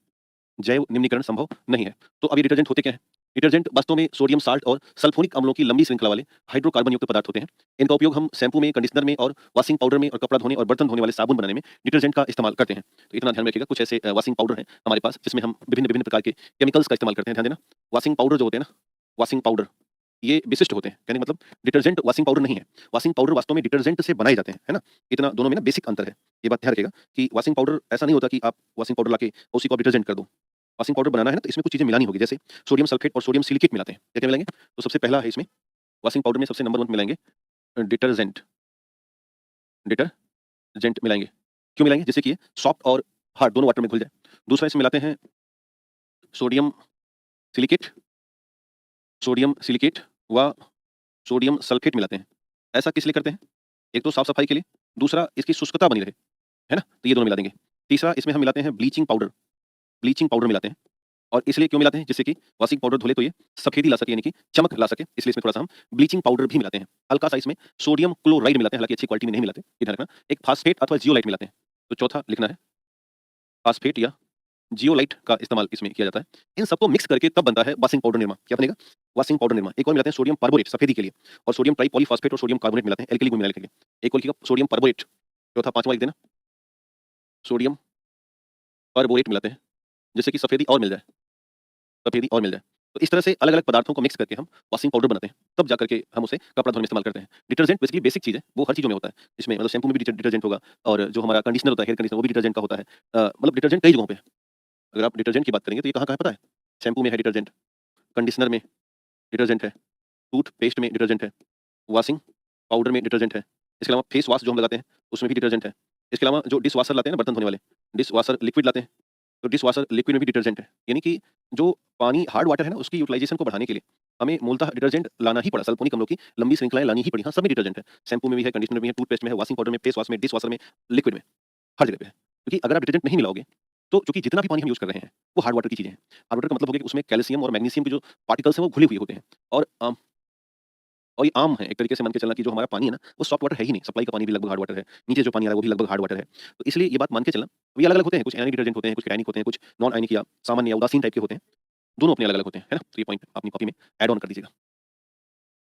जैव निम्नीकरण संभव नहीं है। तो अब ये डिटर्जेंट होते क्या हैं? डिटर्जेंट वास्तव में सोडियम साल्ट और सल्फोनिक अम्लों की लंबी श्रृंखला वाले हाइड्रोकार्बन युक्त पदार्थ होते हैं। इनका उपयोग हम शैम्पू में, कंडीशनर में और वॉशिंग पाउडर में और कपड़ा धोने और बर्तन धोने वाले साबुन बनाने में डिटर्जेंट का इस्तेमाल करते हैं। तो इतना ध्यान रखिएगा। कुछ ऐसे वॉशिंग पाउडर हैं हमारे पास जिसमें हम विभिन्न प्रकार के केमिकल्स का इस्तेमाल करते हैं। ध्यान देना, वॉशिंग पाउडर जो होते हैं ना, वॉशिंग पाउडर ये विशिष्ट होते हैं। कहने का मतलब डिटर्जेंट वॉशिंग पाउडर नहीं है। वॉशिंग पाउडर वास्तव में डिटर्जेंट से बनाए जाते हैं, है ना? इतना दोनों में ना बेसिक अंतर है। ये बात ध्यान रखिएगा कि वॉशिंग पाउडर ऐसा नहीं होता कि आप वॉशिंग पाउडर लाके उसी को आप डिटर्जेंट कर दो। वॉशिंग पाउडर बनाना है ना, तो इसमें कुछ चीज़ें मिलानी होगी, जैसे सोडियम सल्फेट और सोडियम सिलिकेट मिलाते हैं। क्या-क्या मिलाएँगे? तो सबसे पहला है इसमें वॉशिंग पाउडर में सबसे नंबर 1 पे मिलाएँगे डिटर्जेंट डिटर्जेंट मिलाएँगे। क्यों मिलाएँगे? जिससे कि ये सॉफ्ट और हार्ड दोनों वाटर में घुल जाए। दूसरा इसमें मिलाते हैं सोडियम सिलिकेट सोडियम सिलिकेट व सोडियम सल्फेट मिलाते हैं। ऐसा किस लिए करते हैं? एक तो साफ-सफाई के लिए, दूसरा इसकी शुष्कता बनी रहे, है ना? तो ये दोनों मिला देंगे। तीसरा इसमें हम मिलाते हैं ब्लीचिंग पाउडर मिलाते हैं। और इसलिए क्यों मिलाते हैं? जिससे कि वॉशिंग पाउडर धुले तो ये सफेदी ला सके, यानी कि चमक ला सके, इसलिए इसमें थोड़ा-सा हम ब्लीचिंग पाउडर भी मिलाते हैं। हल्का-सा इसमें सोडियम क्लोराइड मिलाते हैं, हालाँकि अच्छी क्वालिटी में नहीं मिलाते, ये ध्यान रखना। एक फास्फेट अथवा जियोलाइट मिलाते हैं। तो चौथा लिखना है फास्फेट या जियोलाइट का इस्तेमाल इसमें किया जाता है। इन सबको मिक्स करके तब बनता है वॉशिंग पाउडर निरमा। क्या बनेगा? Washing powder Nirma. एक और मिलाते हैं सोडियम परबोरेट सफेदी के लिए और सोडियम ट्राइपॉलीफॉस्फेट और सोडियम कार्बोनेट मिलाते हैं एल्कली गुण मिलाने के लिए। एक और लिखिएगा सोडियम परबोरेट। चौथा पाँचवां लिख देना सोडियम परबोरेट मिलाते हैं, जिससे कि सफेदी और मिल जाए। तो इस तरह से अलग-अलग पदार्थों को मिक्स करके हम वॉशिंग पाउडर बनाते हैं। तब जा करके हम उसे कपड़ा धोने में इस्तेमाल करते हैं। डिटर्जेंट बेसिकली बेसिक चीज़ है, वो हर चीज़ों में होता है। इसमें मतलब शैम्पू में भी डिटर्जेंट होगा और जो हमारा कंडीशनर होता है, हेयर कंडीशनर, वो भी डिटर्जेंट का होता है। मतलब डिटर्जेंट कई जगहों पे है। अगर आप डिटर्जेंट की बात करेंगे तो ये कहाँ-कहाँ है पता है? शैम्पू में है डिटर्जेंट, कंडीशनर में डिटर्जेंट है, टूथपेस्ट में डिटर्जेंट है, वॉशिंग पाउडर में डिटर्जेंट है। इसके अलावा फेस वॉश जो हम लगाते हैं, उसमें भी डिटर्जेंट है। इसके अलावा जो डिश वॉशर लाते हैं ना बर्तन धोने वाले, डिश वॉशर लिक्विड लाते हैं, तो डिश वॉशर लिक्विड में भी डिटर्जेंट है। यानी कि जो पानी हार्ड वाटर है ना, उसकी यूटिलाइज़ेशन को बढ़ाने के लिए हमें मूलतः डिटर्जेंट लाना ही पड़ा। सल्फोनिक अम्लों की लंबी श्रृंखलाएँ लानी ही पड़ी। हाँ, सब में डिटर्जेंट है। शैम्पू में भी है, कंडीशनर में भी है, टूथपेस्ट में है, वॉशिंग पाउडर में, फेस वॉश में, डिश वॉशर में, लिक्विड में, हर जगह पे है। क्योंकि अगर आप डिटर्जेंट नहीं मिलाओगे, तो चूँकि जितना भी पानी हम यूज़ कर रहे हैं, वो हार्ड वाटर की चीज़ें हैं। हार्ड वाटर का मतलब हो गया कि उसमें कैल्शियम और मैग्नीशियम के जो पार्टिकल्स हैं, वो घुले हुए होते हैं और और ये आम है एक तरीके से मान के चलना कि जो हमारा पानी है ना, वो सॉफ्ट वाटर है ही नहीं। सप्लाई का पानी भी लगभग हार्ड वाटर है। नीचे जो पानी आ रहा है, वो भी लगभग हार्ड वाटर है। तो इसलिए ये बात मान के चलना, ये अलग-अलग होते हैं। कुछ आयनिक डिटर्जेंट होते हैं, कुछ कैटायनिक होते हैं, कुछ नॉन आयनिक या सामान्य या उदासीन टाइप के होते हैं। दोनों अपने अलग-अलग होते हैं, है ना? तो ये पॉइंट अपनी कॉपी में ऐड ऑन कर दीजिएगा।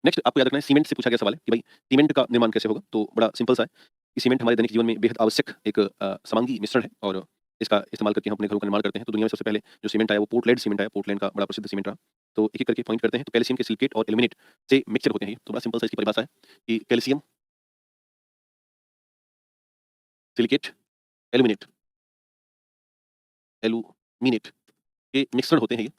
नेक्स्ट आपको याद रखना है सीमेंट से पूछा गया सवाल है कि भाई सीमेंट का निर्माण कैसे होगा? तो बड़ा सिंपल सा है कि सीमेंट हमारे दैनिक जीवन में बेहद आवश्यक एक समांगी मिश्रण है और इसका इस्तेमाल करके हम अपने घरों का निर्माण करते हैं। तो दुनिया में सबसे पहले जो सीमेंट आया वो पोर्टलैंड सीमेंट आया, पोर्टलैंड का बड़ा प्रसिद्ध सीमेंट रहा। तो एक-एक करके पॉइंट करते हैं। तो कैल्शियम के सिलिकेट और एल्यूमिनेट से मिक्सचर होते हैं ये। तो बड़ा सिंपल सा इसकी परिभाषा है कि कैल्शियम, सिलिकेट, एल्यूमिनेट एल्यूमिनेट के मिश्रण होते हैं ये।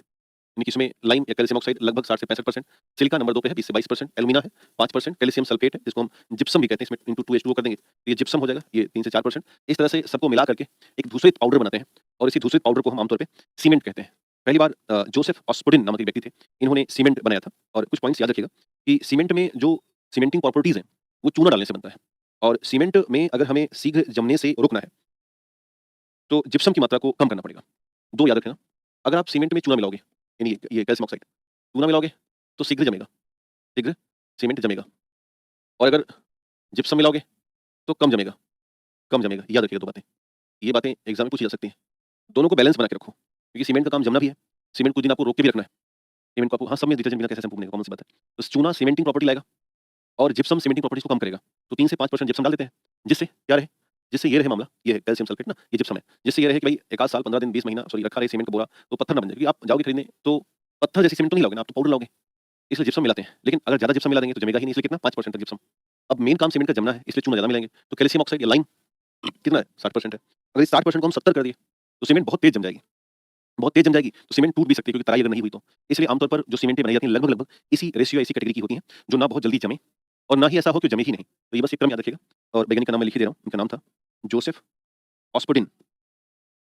यानी कि इसमें लाइम या कैल्शियम ऑक्साइड लगभग 60 से 65%, सिलिका नंबर 2 पे है 20 से 22%, एल्यूमिना है 5%, कैल्शियम सल्फेट है जिसको हम जिप्सम भी कहते हैं, इसमें इंटू 2 H2O कर देंगे, तो ये जिप्सम हो जाएगा, ये 3 से 4%। इस तरह से सबको मिला करके एक दूसरित पाउडर बनाते हैं और इसी दूसरित पाउडर को हम आमतौर पे सीमेंट कहते हैं। पहली बार जोसेफ ऑस्पुडिन नामक एक व्यक्ति थे, इन्होंने सीमेंट बनाया था और कुछ पॉइंट्स याद रखिएगा कि सीमेंट में जो सीमेंटिंग प्रॉपर्टीज़ हैं, वो चूना डालने से बनता है। और सीमेंट में अगर हमें शीघ्र जमने से रोकना है, तो जिप्सम की मात्रा को कम करना पड़ेगा। 2 याद रखना, अगर आप सीमेंट में चूना मिलाओगे, यानी ये कैल्शियम ऑक्साइड, चूना मिलाओगे तो शीघ्र जमेगा, शीघ्र सीमेंट जमेगा। और अगर जिप्सम मिलाओगे तो कम जमेगा। याद रखिएगा 2 बातें। ये बातें एग्ज़ाम में पूछी जा सकती हैं। दोनों को बैलेंस बना के रखो, क्योंकि सीमेंट का काम जमना भी है। सीमेंट कुछ दिन आपको रोक के भी रखना है। सीमेंट को आपको हाँ, सब में डिटर्जेंट बिना कैसे शैम्पू बनेगा, कॉमन सी बात है। तो चूना सीमेंटिंग प्रॉपर्टी लाएगा और जिप्सम सीमेंटिंग प्रॉपर्टीज़ को कम करेगा। तो 3 से 5% जिप्सम डाल देते हैं, जिससे क्या रहे, जिससे ये रहे मामला, ये है कैल्शियम सल्फेट ना, ये जिप्सम है। जिससे ये रहे कि भाई 1 आध साल, 15 दिन, 20 महीना सॉरी रखा रहे सीमेंट का बोरा, तो पत्थर ना बन जाए। क्योंकि आप जाओगे खरीदने तो पत्थर जैसी सीमेंट तो नहीं लाओगे ना, आप तो पाउडर लाओगे। इसलिए जिप्सम मिलाते हैं। लेकिन अगर ज़्यादा जिप्सम मिला देंगे तो जमेगा ही नहीं, इसलिए कितना 5% तक जिप्सम। अब मेन काम सीमेंट का जमना है, इसलिए चूना ज़्यादा मिलाएँगे। तो कैल्शियम ऑक्साइड या लाइम कितना है, 60% है। अगर इस 60% को हम 70 कर दिए, तो सीमेंट बहुत तेज़ जम जाएगी। बहुत तेज़ जम जाएगी तो सीमेंट टूट भी सकती है, क्योंकि तराई अगर नहीं हुई तो। इसलिए आमतौर पर जो सीमेंटें बनाई जाती हैं लगभग-लगभग इसी रेशियो या इसी कैटेगरी की होती हैं, जो ना बहुत जल्दी जमे और ना ही ऐसा हो कि जमे ही नहीं। तो ये बस एक क्रम याद रखिएगा। और वैज्ञानिक का नाम मैं लिख ही दे रहा हूँ, उनका नाम था जोसेफ ऑस्पुटिन।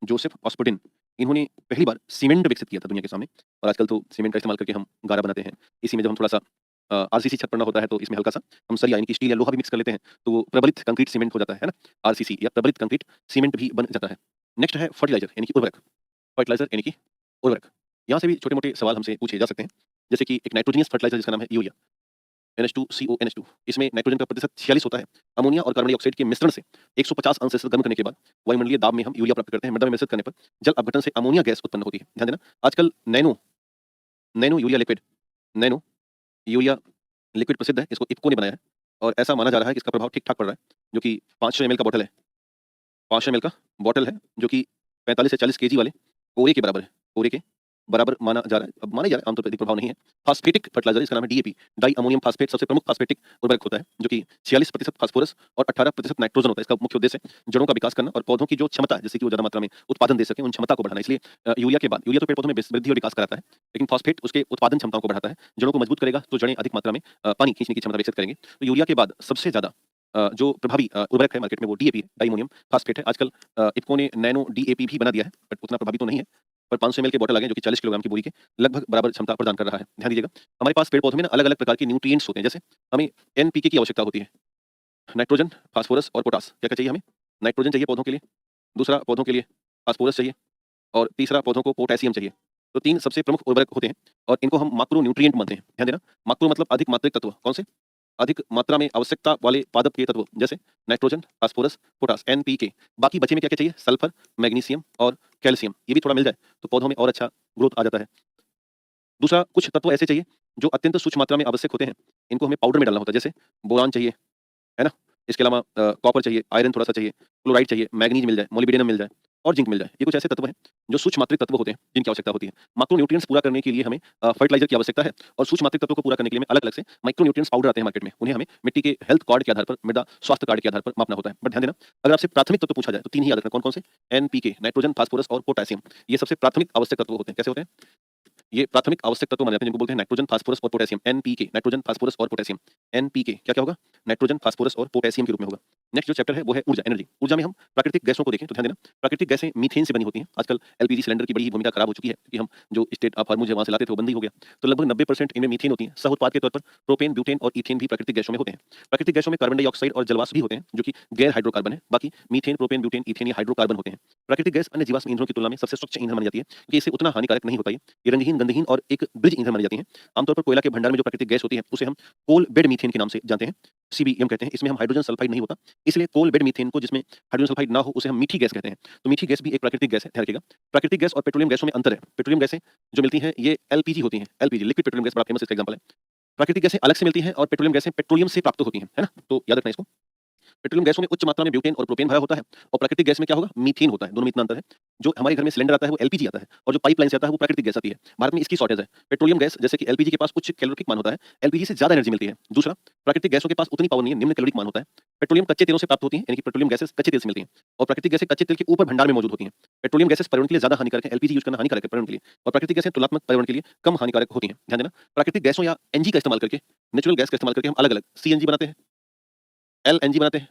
जोसेफ ऑस्पुटिन। इन्होंने पहली बार सीमेंट विकसित किया था दुनिया के सामने। और आजकल तो सीमेंट का इस्तेमाल करके हम गारा बनाते हैं। इसी में जब हम थोड़ा-सा आरसीसी छत पड़ना होता है, तो इसमें हल्का-सा हम सरिया यानी कि स्टील या लोहा भी मिक्स कर लेते हैं, तो वो प्रबलित कंक्रीट सीमेंट हो जाता है ना? आरसीसी या प्रबलित कंक्रीट सीमेंट भी बन जाता है। नेक्स्ट है फर्टिलाइज़र यानी कि उर्वरक। फर्टिलाइज़र यानी कि उर्वरक। यहाँ से भी छोटे-मोटे सवाल हमसे पूछे जा सकते हैं। जैसे कि एक नाइट्रोजनियस फर्टिलाइज़र जिसका नाम है यूरिया, NH2CO NH2। इसमें नाइट्रोजन का प्रतिशत 46 होता है। अमोनिया और कार्बन डाइऑक्साइड के मिश्रण से 150 अंश सेल्सियस गर्म करने के बाद वायुमंडलीय दाब में हम यूरिया प्राप्त करते हैं। मृदा में मिश्रित करने पर जल अपघटन से अमोनिया गैस उत्पन्न होती है। ध्यान देना, आजकल nano nano urea liquid nano urea liquid प्रसिद्ध है, इसको इफ्को ने बनाया है और ऐसा माना जा रहा है कि इसका प्रभाव ठीक-ठाक पड़ रहा है, जो कि 500 एमएल का बॉटल है। 500 एमएल का बॉटल है, जो कि 45 से 40 केजी वाले कोरे के बराबर है। कोरे के बराबर माना जा रहा है। अब माना ही जा रहा है, आमतौर पर अधिक प्रभाव नहीं है। फास्फेटिक फर्टिलाइज़र, इसका नाम है डीएपी, डाई अमोनियम फास्फेट, सबसे प्रमुख फास्फेटिक उर्वरक होता है, जो कि 46% फास्फोरस और 18% नाइट्रोजन होता है। इसका मुख्य उद्देश्य जड़ों का विकास करना और पौधों की जो क्षमता है, जिससे कि वो ज़्यादा मात्रा में उत्पादन दे सकें, उन क्षमता को बढ़ाना। इसलिए यूरिया के बाद, यूरिया तो पेड़ पौधों में वृद्धि और विकास कराता है, लेकिन फास्फेट उसके उत्पादन क्षमताओं को बढ़ाता है। जड़ों को मजबूत करेगा, तो जड़ें अधिक मात्रा में पानी खींचने की क्षमता विकसित करेंगे। तो यूरिया के बाद सबसे ज़्यादा जो प्रभावी उर्वरक है मार्केट में, वो डीएपी है, डाई अमोनियम फास्फेट है। आजकल इफ्को ने नैनो डीएपी भी बना दिया है, बट उतना प्रभावी तो नहीं है। पर 500 एमएल के बॉटल आ गए, जो कि 40 किलोग्राम की बोरी के लगभग बराबर क्षमता प्रदान कर रहा है। ध्यान दीजिएगा, हमारे पास पेड़ पौधों में ना अलग-अलग प्रकार के न्यूट्रिएंट्स होते हैं। जैसे हमें एनपीके की आवश्यकता होती है, नाइट्रोजन, फास्फोरस और पोटास। क्या-क्या चाहिए हमें? नाइट्रोजन चाहिए पौधों के लिए, दूसरा पौधों के लिए फास्फोरस चाहिए और तीसरा पौधों को पोटेशियम चाहिए। तो 3 सबसे प्रमुख उर्वरक होते हैं और इनको हम माक्रो न्यूट्रिएंट मानते हैं। ध्यान देना, माक्रो मतलब अधिक मात्रिक तत्व। कौन से? अधिक मात्रा में आवश्यकता वाले पादप के तत्व, जैसे नाइट्रोजन, फास्फोरस, पोटास, एनपीके। बाकी बचे में क्या-क्या चाहिए? सल्फर, मैग्नीशियम और कैल्शियम। ये भी थोड़ा मिल जाए तो पौधों में और अच्छा ग्रोथ आ जाता है। दूसरा, कुछ तत्व ऐसे चाहिए जो अत्यंत सूक्ष्म मात्रा में आवश्यक होते हैं। इनको हमें पाउडर में डालना होता है, जैसे बोरान चाहिए, है ना? इसके अलावा कॉपर चाहिए, आयरन थोड़ा-सा चाहिए, क्लोराइड चाहिए, मैग्नीज मिल जाए, मोलिब्डेनम मिल जाए और जिंक मिल जाए। ये कुछ ऐसे तत्व हैं जो सूक्ष्म मात्रिक तत्व होते हैं, जिनकी आवश्यकता होती है। माक्रो न्यूट्रिएंट्स पूरा करने के लिए हमें फर्टिलाइजर की आवश्यकता है और सूक्ष्म मात्रिक तत्वों को पूरा करने के लिए हमें अलग-अलग से माइक्रो न्यूट्रिएंट्स पाउडर आते हैं मार्केट में। उन्हें हमें मिट्टी के हेल्थ कार्ड के आधार पर, मृदा स्वास्थ्य कार्ड के आधार पर मापना होता है। बट ध्यान देना, अगर आपसे प्राथमिक तत्व पूछा जाए तो 3 ही याद रखना। कौन-कौन से? एनपीके, नाइट्रोजन, फास्फोरस और पोटेशियम। ये सबसे प्राथमिक आवश्यक तत्व होते हैं। कैसे होते हैं? ये प्राथमिक आवश्यक तत्व माने जाते हैं, जिनको बोलते हैं नाइट्रोजन, फास्फोरस और पोटेशियम। एनपीके, नाइट्रोजन, फास्फोरस और पोटेशियम। एनपीके क्या-क्या होगा? नाइट्रोजन, फास्फोरस और पोटेशियम के रूप में होगा। नेक्स्ट जो चैप्टर है वो है ऊर्जा, एनर्जी। ऊर्जा में हम प्राकृतिक गैसों को देखें तो ध्यान देना, प्राकृतिक गैसें मीथेन से बनी होती हैं। आजकल एलपीजी सिलेंडर की बड़ी भूमिका खराब हो चुकी है, क्योंकि हम जो स्टेट ऑफ हार्मोज है वहाँ से लाते थे, वो बंद ही हो गया। तो लगभग 90% इनमें मीथेन होती है। सह उत्पाद के तौर पर प्रोपेन, ब्यूटेन और ईथेन भी प्राकृतिक गैसों में होते हैं। प्राकृतिक गैसों में कार्बन डाइऑक्साइड और जलवाष्प भी होते हैं, जो कि गैर हाइड्रोकार्बन है। बाकी मीथेन, प्रोपेन, ब्यूटेन, ईथेन ये हाइड्रोकार्बन होते हैं। प्राकृतिक गैस अन्य जीवाश्म ईंधनों की तुलना में सबसे स्वच्छ ईंधन मानी जाती है, क्योंकि इससे उतना हानिकारक नहीं होता ये रंगहीन, गंधहीन और एक ब्रिज ईंधन मानी जाती है। आमतौर पर कोयला के भंडार में जो प्राकृतिक गैस होती है, उसे हम कोल बेड मीथेन के नाम से जानते हैं, सीबीएम कहते हैं। इसमें हम हाइड्रोजन सल्फाइड नहीं होता, इसलिए कोल बेड मीथेन को, जिसमें हाइड्रोजन सल्फाइड ना हो, उसे हम मीठी गैस कहते हैं। तो मीठी गैस भी एक प्राकृतिक गैस है, ध्यान रखिएगा। प्राकृतिक गैस और पेट्रोलियम गैसों में अंतर है। पेट्रोलियम गैसें जो मिलती हैं ये एलपीजी होती हैं। एलपीजी लिक्विड पेट्रोलियम गैस बड़ा फेमस इसका एग्जांपल है। प्राकृतिक गैसें अलग से मिलती हैं और पेट्रोलियम गैसें पेट्रोलियम से प्राप्त होती हैं, है ना? तो याद रखना इसको। पेट्रोलियम गैसों में उच्च मात्रा में ब्यूटेन और प्रोपेन भरा होता है और प्राकृतिक गैस में क्या होगा? मीथेन होता है। दोनों में इतना अंतर है। जो हमारे घर में सिलेंडर आता है वो एलपीजी आता है और जो पाइपलाइन से आता है वो प्राकृतिक गैस आती है। भारत में इसकी शॉर्टेज है। पेट्रोलियम गैस जैसे कि एलपीजी के पास उच्च कैलोरीफिक मान होता है, एलपीजी से ज़्यादा एनर्जी मिलती है। दूसरा, प्राकृतिक गैसों के पास उतनी पावर नहीं है, निम्न कैलोरीक मान होता है। पेट्रोलियम कच्चे तेलों से प्राप्त होती हैं, यानी कि पेट्रोलियम गैसेस कच्चे तेल से मिलती हैं और प्राकृतिक गैसें कच्चे तेल के ऊपर भंडार में मौजूद होती हैं। पेट्रोलियम गैसेस पर्यावरण के लिए ज़्यादा हानिकारक है, एलपीजी यूज़ करना हानिकारक है पर्यावरण के लिए और प्राकृतिक गैसें तुलनात्मक पर्यावरण के लिए कम हानिकारक होती हैं। ध्यान देना, प्राकृतिक गैसों या एनजी का इस्तेमाल करके, नेचुरल गैस का इस्तेमाल करके हम अलग-अलग सीएनजी बनाते हैं, एलएनजी बनाते हैं,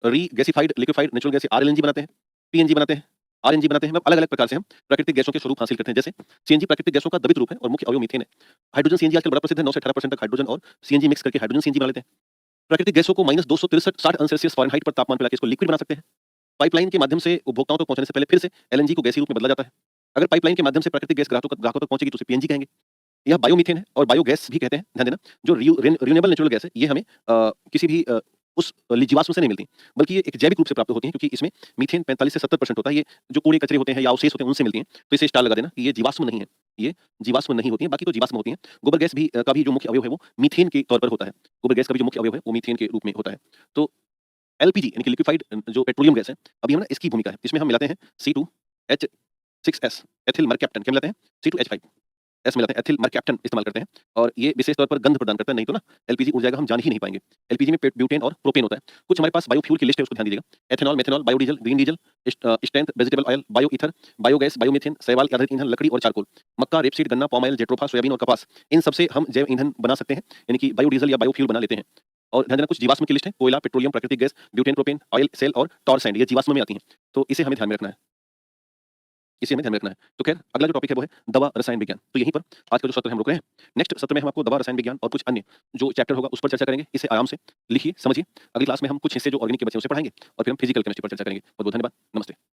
रीगैसिफाइड लिक्विफाइड नेचुरल गैस आरएलएनजी बनाते हैं, पीएनजी बनाते हैं, आरएनजी बनाते हैं। मतलब अलग-अलग प्रकार से हम प्राकृतिक गैसों के स्वरूप हासिल करते हैं। जैसे सीएनजी प्राकृतिक गैसों का द्रवित रूप है और मुख्य अवयव मीथेन है। हाइड्रोजन सीएनजी आजकल बड़ा प्रसिद्ध है, 9 से 18% तक हाइड्रोजन और सीएनजी मिक्स करके हाइड्रोजन सीएनजी बना लेते हैं। प्राकृतिक गैसों को -263 फ़ारेनहाइट पर तापमान पे लाके इसको लिक्विड बना सकते हैं। पाइपलाइन के माध्यम से उपभोक्ताओं तक पहुँचने से पहले फिर से एलएनजी को गैसीय रूप में बदला जाता है। अगर पाइपलाइन के माध्यम से प्राकृतिक गैस ग्राहकों तक पहुँचेगी तो उसे पीएनजी कहेंगे। यह बायोमीथेन है और बायोगैस भी कहते हैं, ध्यान देना। जो रिन्यूएबल नेचुरल गैस है, ये हमें किसी भी उस जीवाश्म से नहीं मिलती, बल्कि ये एक जैविक रूप से प्राप्त होती हैं, क्योंकि इसमें मीथेन 45 से 70% होता है। ये जो कूड़े कचरे होते हैं या अवशेष होते हैं, उनसे मिलती हैं। तो इसे स्टार लगा देना कि ये जीवाश्म नहीं है। ये जीवाश्म नहीं होती हैं, बाकी तो जीवाश्म होती हैं। गोबर गैस भी का भी जो मुख्य अवयव है वो मीथेन के तौर पर होता है। गोबर गैस का भी जो मुख्य अवयव है वो मीथेन के रूप में होता है। तो एलपीजी यानी कि लिक्विफाइड जो पेट्रोलियम गैस है, अभी हम ना इसकी भूमिका है। इसमें हम मिलाते हैं C2H6S एथिल मरकैप्टन। क्या मिलाते हैं? C2H5 एस मिलाते हैं, एथिल मरकैप्टन इस्तेमाल करते हैं और ये विशेष तौर पर गंध प्रदान करता है, नहीं तो ना एलपीजी उड़ जाएगा, हम जान ही नहीं पाएँगे। एलपीजी में ब्यूटेन और प्रोपेन होता है। कुछ हमारे पास बायोफ्यूल की लिस्ट है, उसको ध्यान दीजिएगा। Ethanol, methanol, biodiesel, green diesel, strength vegetable oil, bio ether, biogas, biomethane, शैवाल आधारित ईंधन, लकड़ी और चारकोल, मक्का, रेपसीड, गन्ना, पाम ऑयल, जेट्रोफा, सोयाबीन और कपास, इन सबसे हम जैव ईंधन बना सकते हैं, यानी कि बायोडीज़ल या बायोफ्यूल बना लेते हैं। और ध्यान देना, कुछ जीवाश्म की लिस्ट है, कोयला, पेट्रोलियम, प्राकृतिक gas, butane, propane, oil, shale और टॉर सैंड, ये जीवाश्म में आती हैं। तो इसे हमें ध्यान में रखना है। इसे हमें ध्यान में रखना है। तो खैर, अगला जो टॉपिक है वो है दवा रसायन विज्ञान। तो यहीं पर आज का जो सत्र है हम रोक रहे हैं। नेक्स्ट सत्र में हम आपको दवा रसायन विज्ञान और कुछ अन्य जो चैप्टर होगा उस पर चर्चा करेंगे। इसे आराम से लिखिए, समझिए। अगली क्लास में हम कुछ हिस्से जो ऑर्गेनिक के बचे हैं उसे पढ़ाएँगे और फिर हम फिजिकल केमिस्ट्री पर चर्चा करेंगे। बहुत-बहुत धन्यवाद। नमस्ते।